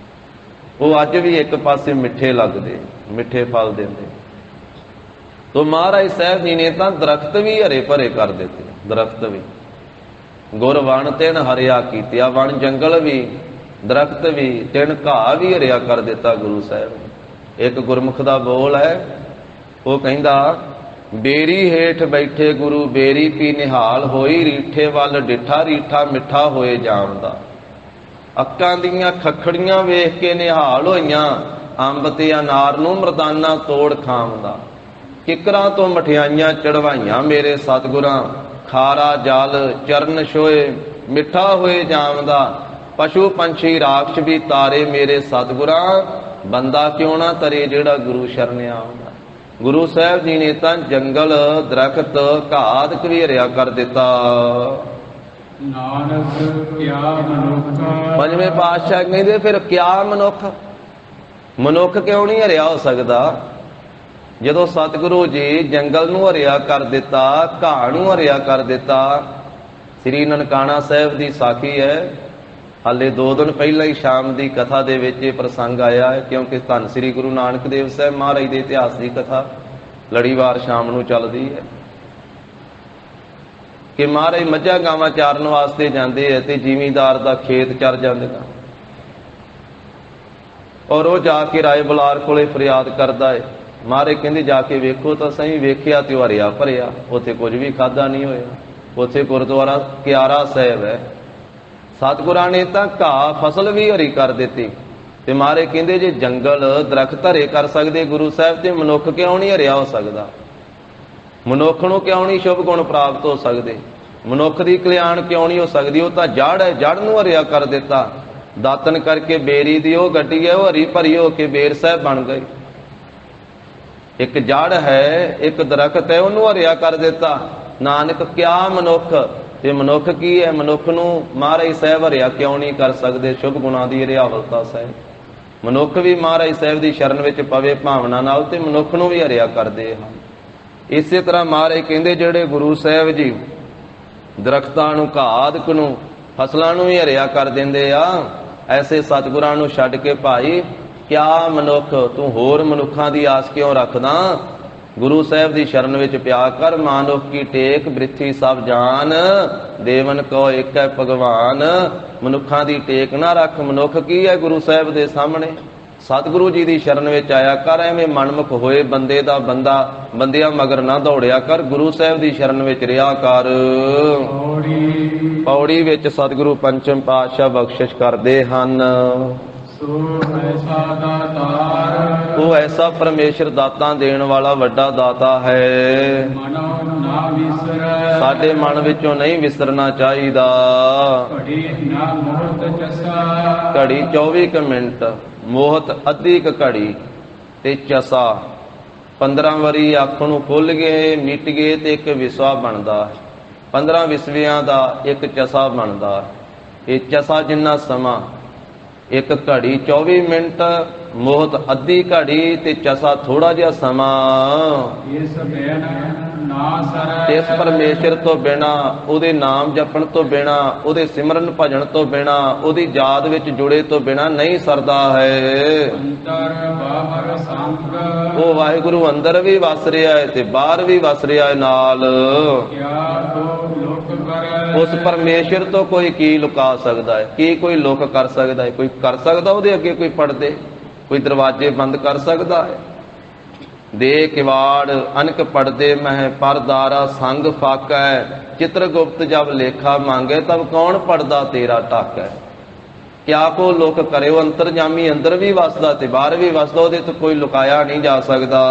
ਉਹ ਅੱਜ ਵੀ ਇੱਕ ਪਾਸੇ ਮਿੱਠੇ ਲੱਗਦੇ, ਮਿੱਠੇ ਫਲ ਦਿੰਦੇ। ਤੋ ਮਹਾਰਾਜ ਸਾਹਿਬ ਜੀ ਨੇ ਤਾਂ ਦਰਖਤ ਵੀ ਹਰੇ ਭਰੇ ਕਰ ਦਿੱਤੇ। ਦਰਖਤ ਵੀ ਗੁਰ ਵਣ ਤਿਣ ਹਰਿਆ ਕੀਤਿਆ, ਵਣ ਜੰਗਲ ਵੀ, ਦਰਖਤ ਵੀ, ਤਿਣ ਘਾਹ ਵੀ ਹਰਿਆ ਕਰ ਦਿੱਤਾ ਗੁਰੂ ਸਾਹਿਬ ਨੇ। ਇੱਕ ਗੁਰਮੁਖ ਦਾ ਬੋਲ ਹੈ, ਉਹ ਕਹਿੰਦਾ, ਬੇਰੀ ਹੇਠ ਬੈਠੇ ਗੁਰੂ ਬੇਰੀ ਪੀ ਨਿਹਾਲ ਹੋਈ, ਰੀਠੇ ਵੱਲ ਡਿੱਠਾ ਰੀਠਾ ਮਿੱਠਾ ਹੋਏ ਜਾਣਦਾ। ਅੱਕਾਂ ਦੀਆਂ ਖੱਖੜੀਆਂ ਵੇਖ ਕੇ ਨਿਹਾਲ ਹੋਈਆਂ, ਅੰਬ ਤੇ ਅਨਾਰ ਨੂੰ ਮਰਦਾਨਾ ਤੋੜ ਖਾਂਦਾ। ਕਿਕਰਾਂ ਤੋਂ ਮਠਿਆਈਆਂ ਚੜਵਾਈਆਂ ਮੇਰੇ ਸਤਿਗੁਰਾਂ, ਖਾਰਾ ਜਲ ਚਰਨ ਛੋਏ ਮਿੱਠਾ ਹੋਏ ਜਾਵਦਾ। ਪਸ਼ੂ ਪੰਛੀ ਰਾਖਸ਼ ਵੀ ਤਾਰੇ ਮੇਰੇ ਸਤਿਗੁਰਾਂ, ਬੰਦਾ ਕਿਉਂ ਨਾ ਤਰੇ ਜਿਹੜਾ ਗੁਰੂ ਸ਼ਰਨ ਆਉਂਦਾ। ਗੁਰੂ ਸਾਹਿਬ ਜੀ ਨੇ ਤਾਂ ਜੰਗਲ ਦਰਖਤ ਘਾਤ ਘੇਰਿਆ ਕਰ ਦਿੱਤਾ। ਨਾਨਕ ਕਿਆ ਮਨੁੱਖ। ਪੰਜਵੇਂ ਪਾਤਸ਼ਾਹ ਕਹਿੰਦੇ, ਫਿਰ ਕਿਆ ਮਨੁੱਖ? ਮਨੁੱਖ ਕਿਉਂ ਨਹੀਂ ਹਰਿਆ ਹੋ ਸਕਦਾ? ਜਦੋਂ ਸਤਿਗੁਰੂ ਜੀ ਜੰਗਲ ਨੂੰ ਹਰਿਆ ਕਰ ਦਿੱਤਾ, ਘਾਹ ਨੂੰ ਹਰਿਆ ਕਰ ਦਿੱਤਾ। ਸ੍ਰੀ ਨਨਕਾਣਾ ਸਾਹਿਬ ਦੀ ਸਾਖੀ ਹੈ, ਹਾਲੇ 2 ਦਿਨ ਪਹਿਲਾਂ ਹੀ ਸ਼ਾਮ ਦੀ ਕਥਾ ਦੇ ਵਿੱਚ ਇਹ ਪ੍ਰਸੰਗ ਆਇਆ ਹੈ, ਕਿਉਂਕਿ ਧੰਨ ਸ੍ਰੀ ਗੁਰੂ ਨਾਨਕ ਦੇਵ ਸਾਹਿਬ ਮਹਾਰਾਜ ਦੇ ਇਤਿਹਾਸ ਦੀ ਕਥਾ ਲੜੀਵਾਰ ਸ਼ਾਮ ਨੂੰ ਚੱਲਦੀ ਹੈ ਕਿ ਮਹਾਰਾਜ ਮੱਝਾਂ ਗਾਵਾਂ ਚਾਰਨ ਵਾਸਤੇ ਜਾਂਦੇ ਹੈ ਤੇ ਜ਼ਿਮੀਂਦਾਰ ਦਾ ਖੇਤ ਚਰ ਜਾਂਦੇ ਨੇ, ਔਰ ਉਹ ਜਾ ਕੇ ਰਾਏ ਬੁਲਾਰ ਕੋਲੇ ਫਰਿਆਦ ਕਰਦਾ ਹੈ। ਮਹਾਰਾਜ ਕਹਿੰਦੇ, ਜਾ ਕੇ ਵੇਖੋ ਤਾਂ ਸਹੀ। ਵੇਖਿਆ ਤੇ ਉਹ ਹਰਿਆ ਭਰਿਆ, ਉੱਥੇ ਕੁਝ ਵੀ ਖਾਧਾ ਨਹੀਂ ਹੋਇਆ। ਉੱਥੇ ਗੁਰਦੁਆਰਾ ਕਿਆਰਾ ਸਾਹਿਬ ਹੈ, ਸਤਿਗੁਰਾਂ ਨੇ ਤਾਂ ਘਾਹ ਫਸਲ ਵੀ ਹਰੀ ਕਰ ਦਿੱਤੀ। ਤੇ ਮਹਾਰਾਜ ਕਹਿੰਦੇ ਜੇ ਜੰਗਲ ਦਰਖਤ ਹਰੇ ਕਰ ਸਕਦੇ ਗੁਰੂ ਸਾਹਿਬ, ਤੇ ਮਨੁੱਖ ਕਿਉਂ ਨਹੀਂ ਹਰਿਆ ਹੋ ਸਕਦਾ? ਮਨੁੱਖ ਨੂੰ ਕਿਉਂ ਨਹੀਂ ਸ਼ੁਭ ਗੁਣ ਪ੍ਰਾਪਤ ਹੋ ਸਕਦੇ? ਮਨੁੱਖ ਦੀ ਕਲਿਆਣ ਕਿਉਂ ਨਹੀਂ ਹੋ ਸਕਦੀ? ਉਹ ਤਾਂ ਜੜ ਹੈ, ਜੜ ਨੂੰ ਹਰਿਆ ਕਰ ਦਿੱਤਾ। ਦਾਤਨ ਕਰਕੇ ਬੇਰੀ ਦੀ ਉਹ ਗੱਡੀ ਹੈ, ਉਹ ਹਰੀ ਭਰੀ ਹੋ ਕੇ ਬੇਰ ਸਾਹਿਬ ਬਣ ਗਈ। ਇੱਕ ਜੜ ਹੈ, ਇੱਕ ਦਰਖਤ ਹੈ, ਉਹਨੂੰ ਹਰਿਆ ਕਰ ਦਿੱਤਾ। ਨਾਨਕ ਕਿਆ ਮਨੁੱਖ, ਤੇ ਮਨੁੱਖ ਕੀ ਹੈ? ਮਨੁੱਖ ਨੂੰ ਮਹਾਰਾਜ ਸਾਹਿਬ ਹਰਿਆ ਕਿਉਂ ਨਹੀਂ ਕਰ ਸਕਦੇ? ਸ਼ੁਭ ਗੁਣਾਂ ਦੀ ਹਰਿਆਵਲਤਾ ਸਾਹਿਬ। ਮਨੁੱਖ ਵੀ ਮਹਾਰਾਜ ਸਾਹਿਬ ਦੀ ਸ਼ਰਨ ਵਿੱਚ ਪਵੇ ਭਾਵਨਾ ਨਾਲ, ਤੇ ਮਨੁੱਖ ਨੂੰ ਵੀ ਹਰਿਆ ਕਰਦੇ ਹਨ। ਇਸੇ ਤਰ੍ਹਾਂ ਮਹਾਰਾਜ ਕਹਿੰਦੇ ਜਿਹੜੇ ਗੁਰੂ ਸਾਹਿਬ ਜੀ ਦਰਖਤਾਂ ਨੂੰ, ਘਾਹ ਨੂੰ, ਫਸਲਾਂ ਨੂੰ ਵੀ ਹਰਿਆ ਕਰ ਦਿੰਦੇ ਆ, ਐਸੇ ਸਤਿਗੁਰਾਂ ਨੂੰ ਛੱਡ ਕੇ ਭਾਈ ਕਿਆ ਮਨੁੱਖ, ਤੂੰ ਹੋਰ ਮਨੁੱਖਾਂ ਦੀ ਆਸ ਕਿਉਂ ਰੱਖਦਾ? ਗੁਰੂ ਸਾਹਿਬ ਦੀ ਸ਼ਰਨ ਵਿੱਚ ਪਿਆ ਕਰ। ਮਾਨੁਖ ਕੀ ਟੇਕ ਬ੍ਰਿਥੀ ਸਭ ਜਾਨ, ਦੇਵਨ ਕੋ ਏਕ ਹੈ ਭਗਵਾਨ। ਮਨੁੱਖਾਂ ਦੀ ਟੇਕ ਨਾ ਰੱਖ। ਮਨੁੱਖ ਕੀ ਹੈ ਗੁਰੂ ਸਾਹਿਬ ਦੇ ਸਾਹਮਣੇ? ਸਤਿਗੁਰੂ ਜੀ ਦੀ ਸ਼ਰਨ ਵਿੱਚ ਆਇਆ ਕਰ। ਐਵੇਂ ਮਨਮੁਖ ਹੋਏ ਬੰਦੇ ਦਾ ਬੰਦਿਆਂ ਮਗਰ ਨਾ ਦੌੜਿਆ ਕਰ। ਗੁਰੂ ਸਾਹਿਬ ਦੀ ਸ਼ਰਨ ਵਿੱਚ ਰਿਹਾ ਕਰ। ਪੌੜੀ ਵਿੱਚ ਸਤਿਗੁਰੂ ਪੰਚਮ ਪਾਤਸ਼ਾਹ ਬਖਸ਼ਿਸ਼ ਕਰਦੇ ਹਨ। ਉਹ ਐਸਾ ਪਰਮੇਸ਼ਰ ਦਾਤਾਂ ਦੇਣ ਵਾਲਾ ਵੱਡਾ ਦਾਤਾ ਹੈ। ਸਾਡੇ ਮਨ ਵਿੱਚੋਂ ਨਹੀਂ ਵਿਸਰਨਾ ਚਾਹੀਦਾ। ਘੜੀ 24 ਮਿੰਟ, ਮੋਹਤ ਅੱਧੀ ਕ ਘੜੀ, ਤੇ ਚਸਾ 15 ਵਾਰੀ ਅੱਖ ਨੂੰ ਖੁੱਲ ਗਏ, ਮਿਟ ਗਏ, ਤੇ ਇੱਕ ਵਿਸਵਾ ਬਣਦਾ। 15 ਵਿਸਵਿਆਂ ਦਾ ਇੱਕ ਚਸਾ ਬਣਦਾ। ਇਹ ਚਸਾ ਜਿੰਨਾ ਸਮਾਂ, ਇੱਕ ਘੜੀ 24 ਮਿੰਟ, ਮੋਹਤ ਅੱਧੀ ਘੜੀ, ਤੇ ਚਸਾ ਥੋੜਾ ਜਿਹਾ ਸਮਾਂ। ਇਸ ਪਰਮੇਸ਼ਰ ਤੋਂ ਬਿਨਾ, ਉਹਦੇ ਨਾਮ ਜਪਣ ਤੋਂ ਬਿਨਾ, ਉਹਦੇ ਸਿਮਰਨ ਭਜਨ ਤੋਂ ਬਿਨਾ, ਉਹਦੀ ਯਾਦ ਵਿੱਚ ਜੁੜੇ ਤੋਂ ਬਿਨਾ ਨਹੀਂ ਸਰਦਾ ਹੈ। ਉਹ ਵਾਹਿਗੁਰੂ ਅੰਦਰ ਵੀ ਵਸ ਰਿਹਾ ਹੈ ਤੇ ਬਾਹਰ ਵੀ ਵਸ ਰਿਹਾ ਹੈ ਨਾਲ। ਉਸ ਪਰਮੇਸ਼ਰ ਤੋਂ ਕੋਈ ਕੀ ਲੁਕਾ ਸਕਦਾ ਹੈ? ਕੀ ਕੋਈ ਲੁਕ ਕਰ ਸਕਦਾ ਹੈ? ਕੋਈ ਕਰ ਸਕਦਾ ਉਹਦੇ ਅੱਗੇ ਕੋਈ ਪਰਦੇ, ਕੋਈ ਦਰਵਾਜ਼ੇ ਬੰਦ ਕਰ ਸਕਦਾ ਹੈ? ਦੇ ਕਿਵਾੜ ਅਨਕ ਪੜਦੇ ਮਹਿ ਪਰਦਾਰਾ ਸੰਗ ਫਾਕੈ, ਚਿਤਰਗੁਪਤ ਜਬ ਲੇਖਾ ਮੰਗੇ ਤਬ ਕੌਣ ਪੜਦਾ ਤੇਰਾ ਟਾਕੈ। ਕਿਆ ਕੋ ਲੋਕ ਕਰੇ? ਉਹ ਅੰਤਰਜਾਮੀ ਅੰਦਰ ਵੀ ਵਸਦਾ ਤੇ ਬਾਹਰ ਵੀ ਵਸਦਾ, ਉਹਦੇ ਤੋਂ ਕੋਈ ਲੁਕਾਇਆ ਨਹੀਂ ਜਾ ਸਕਦਾ।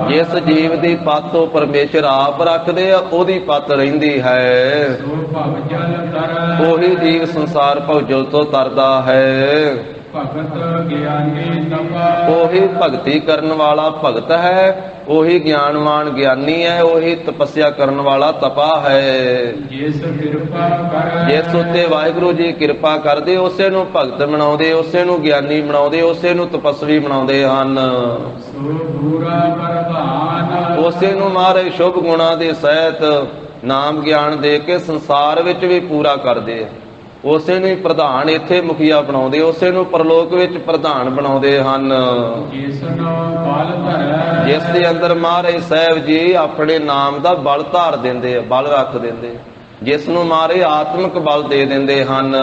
ਜਿਸ ਜੀਵ ਦੀ ਪੱਤ ਉਹ ਪਰਮੇਸ਼ਰ ਆਪ ਰੱਖਦੇ ਆ, ਉਹਦੀ ਪੱਤ ਰਹਿੰਦੀ ਹੈ। ਉਹੀ ਜੀਵ ਸੰਸਾਰ ਭਉਜਲ ਤੋਂ ਤਰਦਾ ਹੈ। ਉਹੀ ਭਗਤੀ ਕਰਨ ਵਾਲਾ ਭਗਤ ਹੈ, ਉਹੀ ਗਿਆਨਵਾਨ ਗਿਆਨੀ ਹੈ, ਉਹੀ ਤਪੱਸਿਆ ਕਰਨ ਵਾਲਾ ਤਪਾ ਹੈ। ਜਿਸ ਉੱਤੇ ਵਾਹਿਗੁਰੂ ਜੀ ਕਿਰਪਾ ਕਰਦੇ, ਉਸੇ ਨੂੰ ਭਗਤ ਬਣਾਉਂਦੇ, ਉਸੇ ਨੂੰ ਗਿਆਨੀ ਬਣਾਉਂਦੇ, ਉਸੇ ਨੂੰ ਤਪਸਵੀ ਬਣਾਉਂਦੇ ਹਨ। ਉਸੇ ਨੂੰ ਮਹਾਰਾਜ ਸ਼ੁਭ ਗੁਣਾਂ ਦੇ ਸਹਿਤ ਨਾਮ ਗਿਆਨ ਦੇ ਕੇ ਸੰਸਾਰ ਵਿੱਚ ਵੀ ਪੂਰਾ ਕਰਦੇ ਆ। ਉਸੇ ਨੂੰ ਪ੍ਰਧਾਨ ਇੱਥੇ ਮੁਖੀਆ ਬਣਾਉਂਦੇ, ਉਸੇ ਨੂੰ ਪਰਲੋਕ ਵਿੱਚ ਪ੍ਰਧਾਨ ਬਣਾਉਂਦੇ ਹਨ। ਜਿਸ ਦੇ ਅੰਦਰ ਮਹਾਰਾਜ ਸਾਹਿਬ ਜੀ ਆਪਣੇ ਨਾਮ ਦਾ ਬਲ ਧਾਰ ਦਿੰਦੇ ਆ, ਬਲ ਰੱਖ ਦਿੰਦੇ, ਜਿਸ ਨੂੰ ਮਹਾਰਾਜ ਆਤਮਿਕ ਬਲ ਦੇ ਦਿੰਦੇ ਹਨ।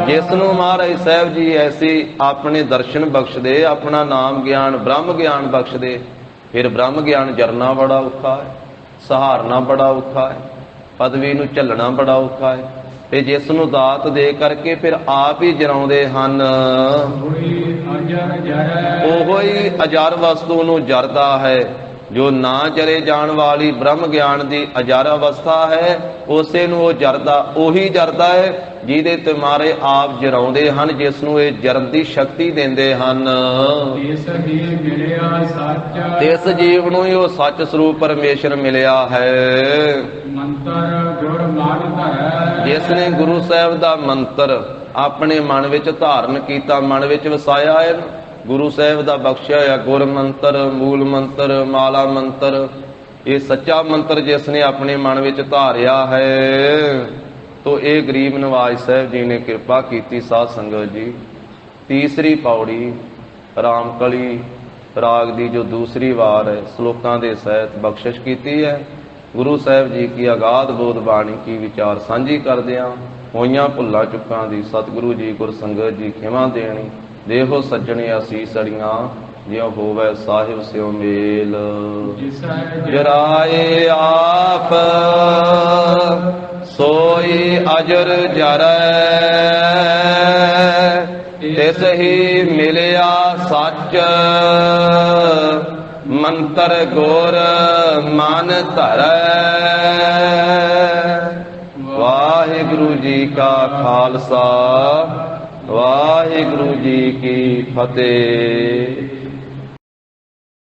ਜਿਸ ਨੂੰ ਮਹਾਰਾਜ ਸਾਹਿਬ ਜੀ ਐਸੀ ਆਪਣੇ ਦਰਸ਼ਨ ਬਖਸ਼ਦੇ, ਆਪਣਾ ਨਾਮ ਗਿਆਨ ਬ੍ਰਹਮ ਗਿਆਨ ਬਖਸ਼ਦੇ, ਫਿਰ ਬ੍ਰਹਮ ਗਿਆਨ ਜਰਨਾ ਬੜਾ ਔਖਾ ਹੈ, ਸਹਾਰਨਾ ਬੜਾ ਔਖਾ ਹੈ, ਪਦਵੀ ਨੂੰ ਝੱਲਣਾ ਬੜਾ ਔਖਾ ਹੈ। ਤੇ ਜਿਸ ਨੂੰ ਦਾਤ ਦੇ ਕਰਕੇ ਫਿਰ ਆਪ ਹੀ ਜਰਾਉਂਦੇ ਹਨ, ਉਹੋ ਹੀ ਅਜਰ ਵਸਤੂ ਨੂੰ ਜਰਦਾ ਹੈ। ਜੋ ਨਾ ਜਰੇ ਜਾਣ ਵਾਲੀ ਬ੍ਰਹਮ ਗਿਆਨ ਦੀ ਅਜਰ ਅਵਸਥਾ ਹੈ, ਉਸੇ ਨੂੰ ਉਹ ਜਰਦਾ, ਉਹੀ ਜਰਦਾ ਹੈ ਜਿਹਦੇ ਤੇ ਮਾਰੇ ਆਪ ਜਰਾਉਂਦੇ ਹਨ, ਜਿਸ ਨੂੰ ਇਹ ਜਰਨ ਦੀ ਸ਼ਕਤੀ ਦਿੰਦੇ ਹਨ। ਇਸ ਜੀਵ ਨੂੰ ਹੀ ਉਹ ਸੱਚ ਸਰੂਪ ਪਰਮੇਸ਼ਰ ਮਿਲਿਆ ਹੈ। ਜਿਸ ਨੇ ਗੁਰੂ ਸਾਹਿਬ ਦਾ ਮੰਤਰ ਆਪਣੇ ਮਨ ਵਿੱਚ ਧਾਰਨ ਕੀਤਾ, ਮਨ ਵਿੱਚ ਵਸਾਇਆ ਹੈ, ਗੁਰੂ ਸਾਹਿਬ ਦਾ ਬਖਸ਼ਿਆ ਹੋਇਆ ਗੁਰ ਮੰਤਰ, ਮੂਲ ਮੰਤਰ, ਮਾਲਾ ਮੰਤਰ, ਇਹ ਸੱਚਾ ਮੰਤਰ ਜਿਸ ਨੇ ਆਪਣੇ ਮਨ ਵਿੱਚ ਧਾਰਿਆ ਹੈ, ਤੋ ਇਹ ਗਰੀਬ ਨਵਾਜ ਸਾਹਿਬ ਜੀ ਨੇ ਕਿਰਪਾ ਕੀਤੀ। ਸਾਧ ਸੰਗਤ ਜੀ, ਤੀਸਰੀ ਪੌੜੀ ਰਾਮਕਲੀ ਰਾਗ ਦੀ ਜੋ ਦੂਸਰੀ ਵਾਰ ਹੈ, ਸ਼ਲੋਕਾਂ ਦੇ ਸਹਿਤ ਬਖਸ਼ਿਸ਼ ਕੀਤੀ ਹੈ। ਗੁਰੂ ਸਾਹਿਬ ਜੀ ਕੀ ਅਗਾਧ ਬੋਧ ਬਾਣੀ ਕੀ ਵਿਚਾਰ ਸਾਂਝੀ ਕਰਦਿਆਂ ਹੋਈਆਂ ਭੁੱਲਾਂ ਚੁੱਕਾਂ ਦੀ ਸਤਿਗੁਰੂ ਜੀ ਗੁਰ ਸੰਗਤ ਜੀ ਖਿਮਾ ਦੇਣੀ। ਦੇਹੋ ਸੱਜਣੇ ਅਸੀਸ ਅੜੀਆਂ, ਜਿਉ ਹੋਵੇ ਸਾਹਿਬ ਸਿਉ ਮੇਲ। ਜਿਸੈ ਜਰਾਏ ਆਪ ਸੋਈ ਅਜਰ ਜਰੈ, ਤਿਸ ਹੀ ਮਿਲਿਆ ਸੱਚ ਮੰਤਰ ਗੁਰ ਮਨ ਧਰੈ। ਵਾਹਿਗੁਰੂ ਜੀ ਕਾ ਖਾਲਸਾ, ਵਾਹਿਗੁਰੂ ਜੀ ਕੀ ਫਤਿਹ।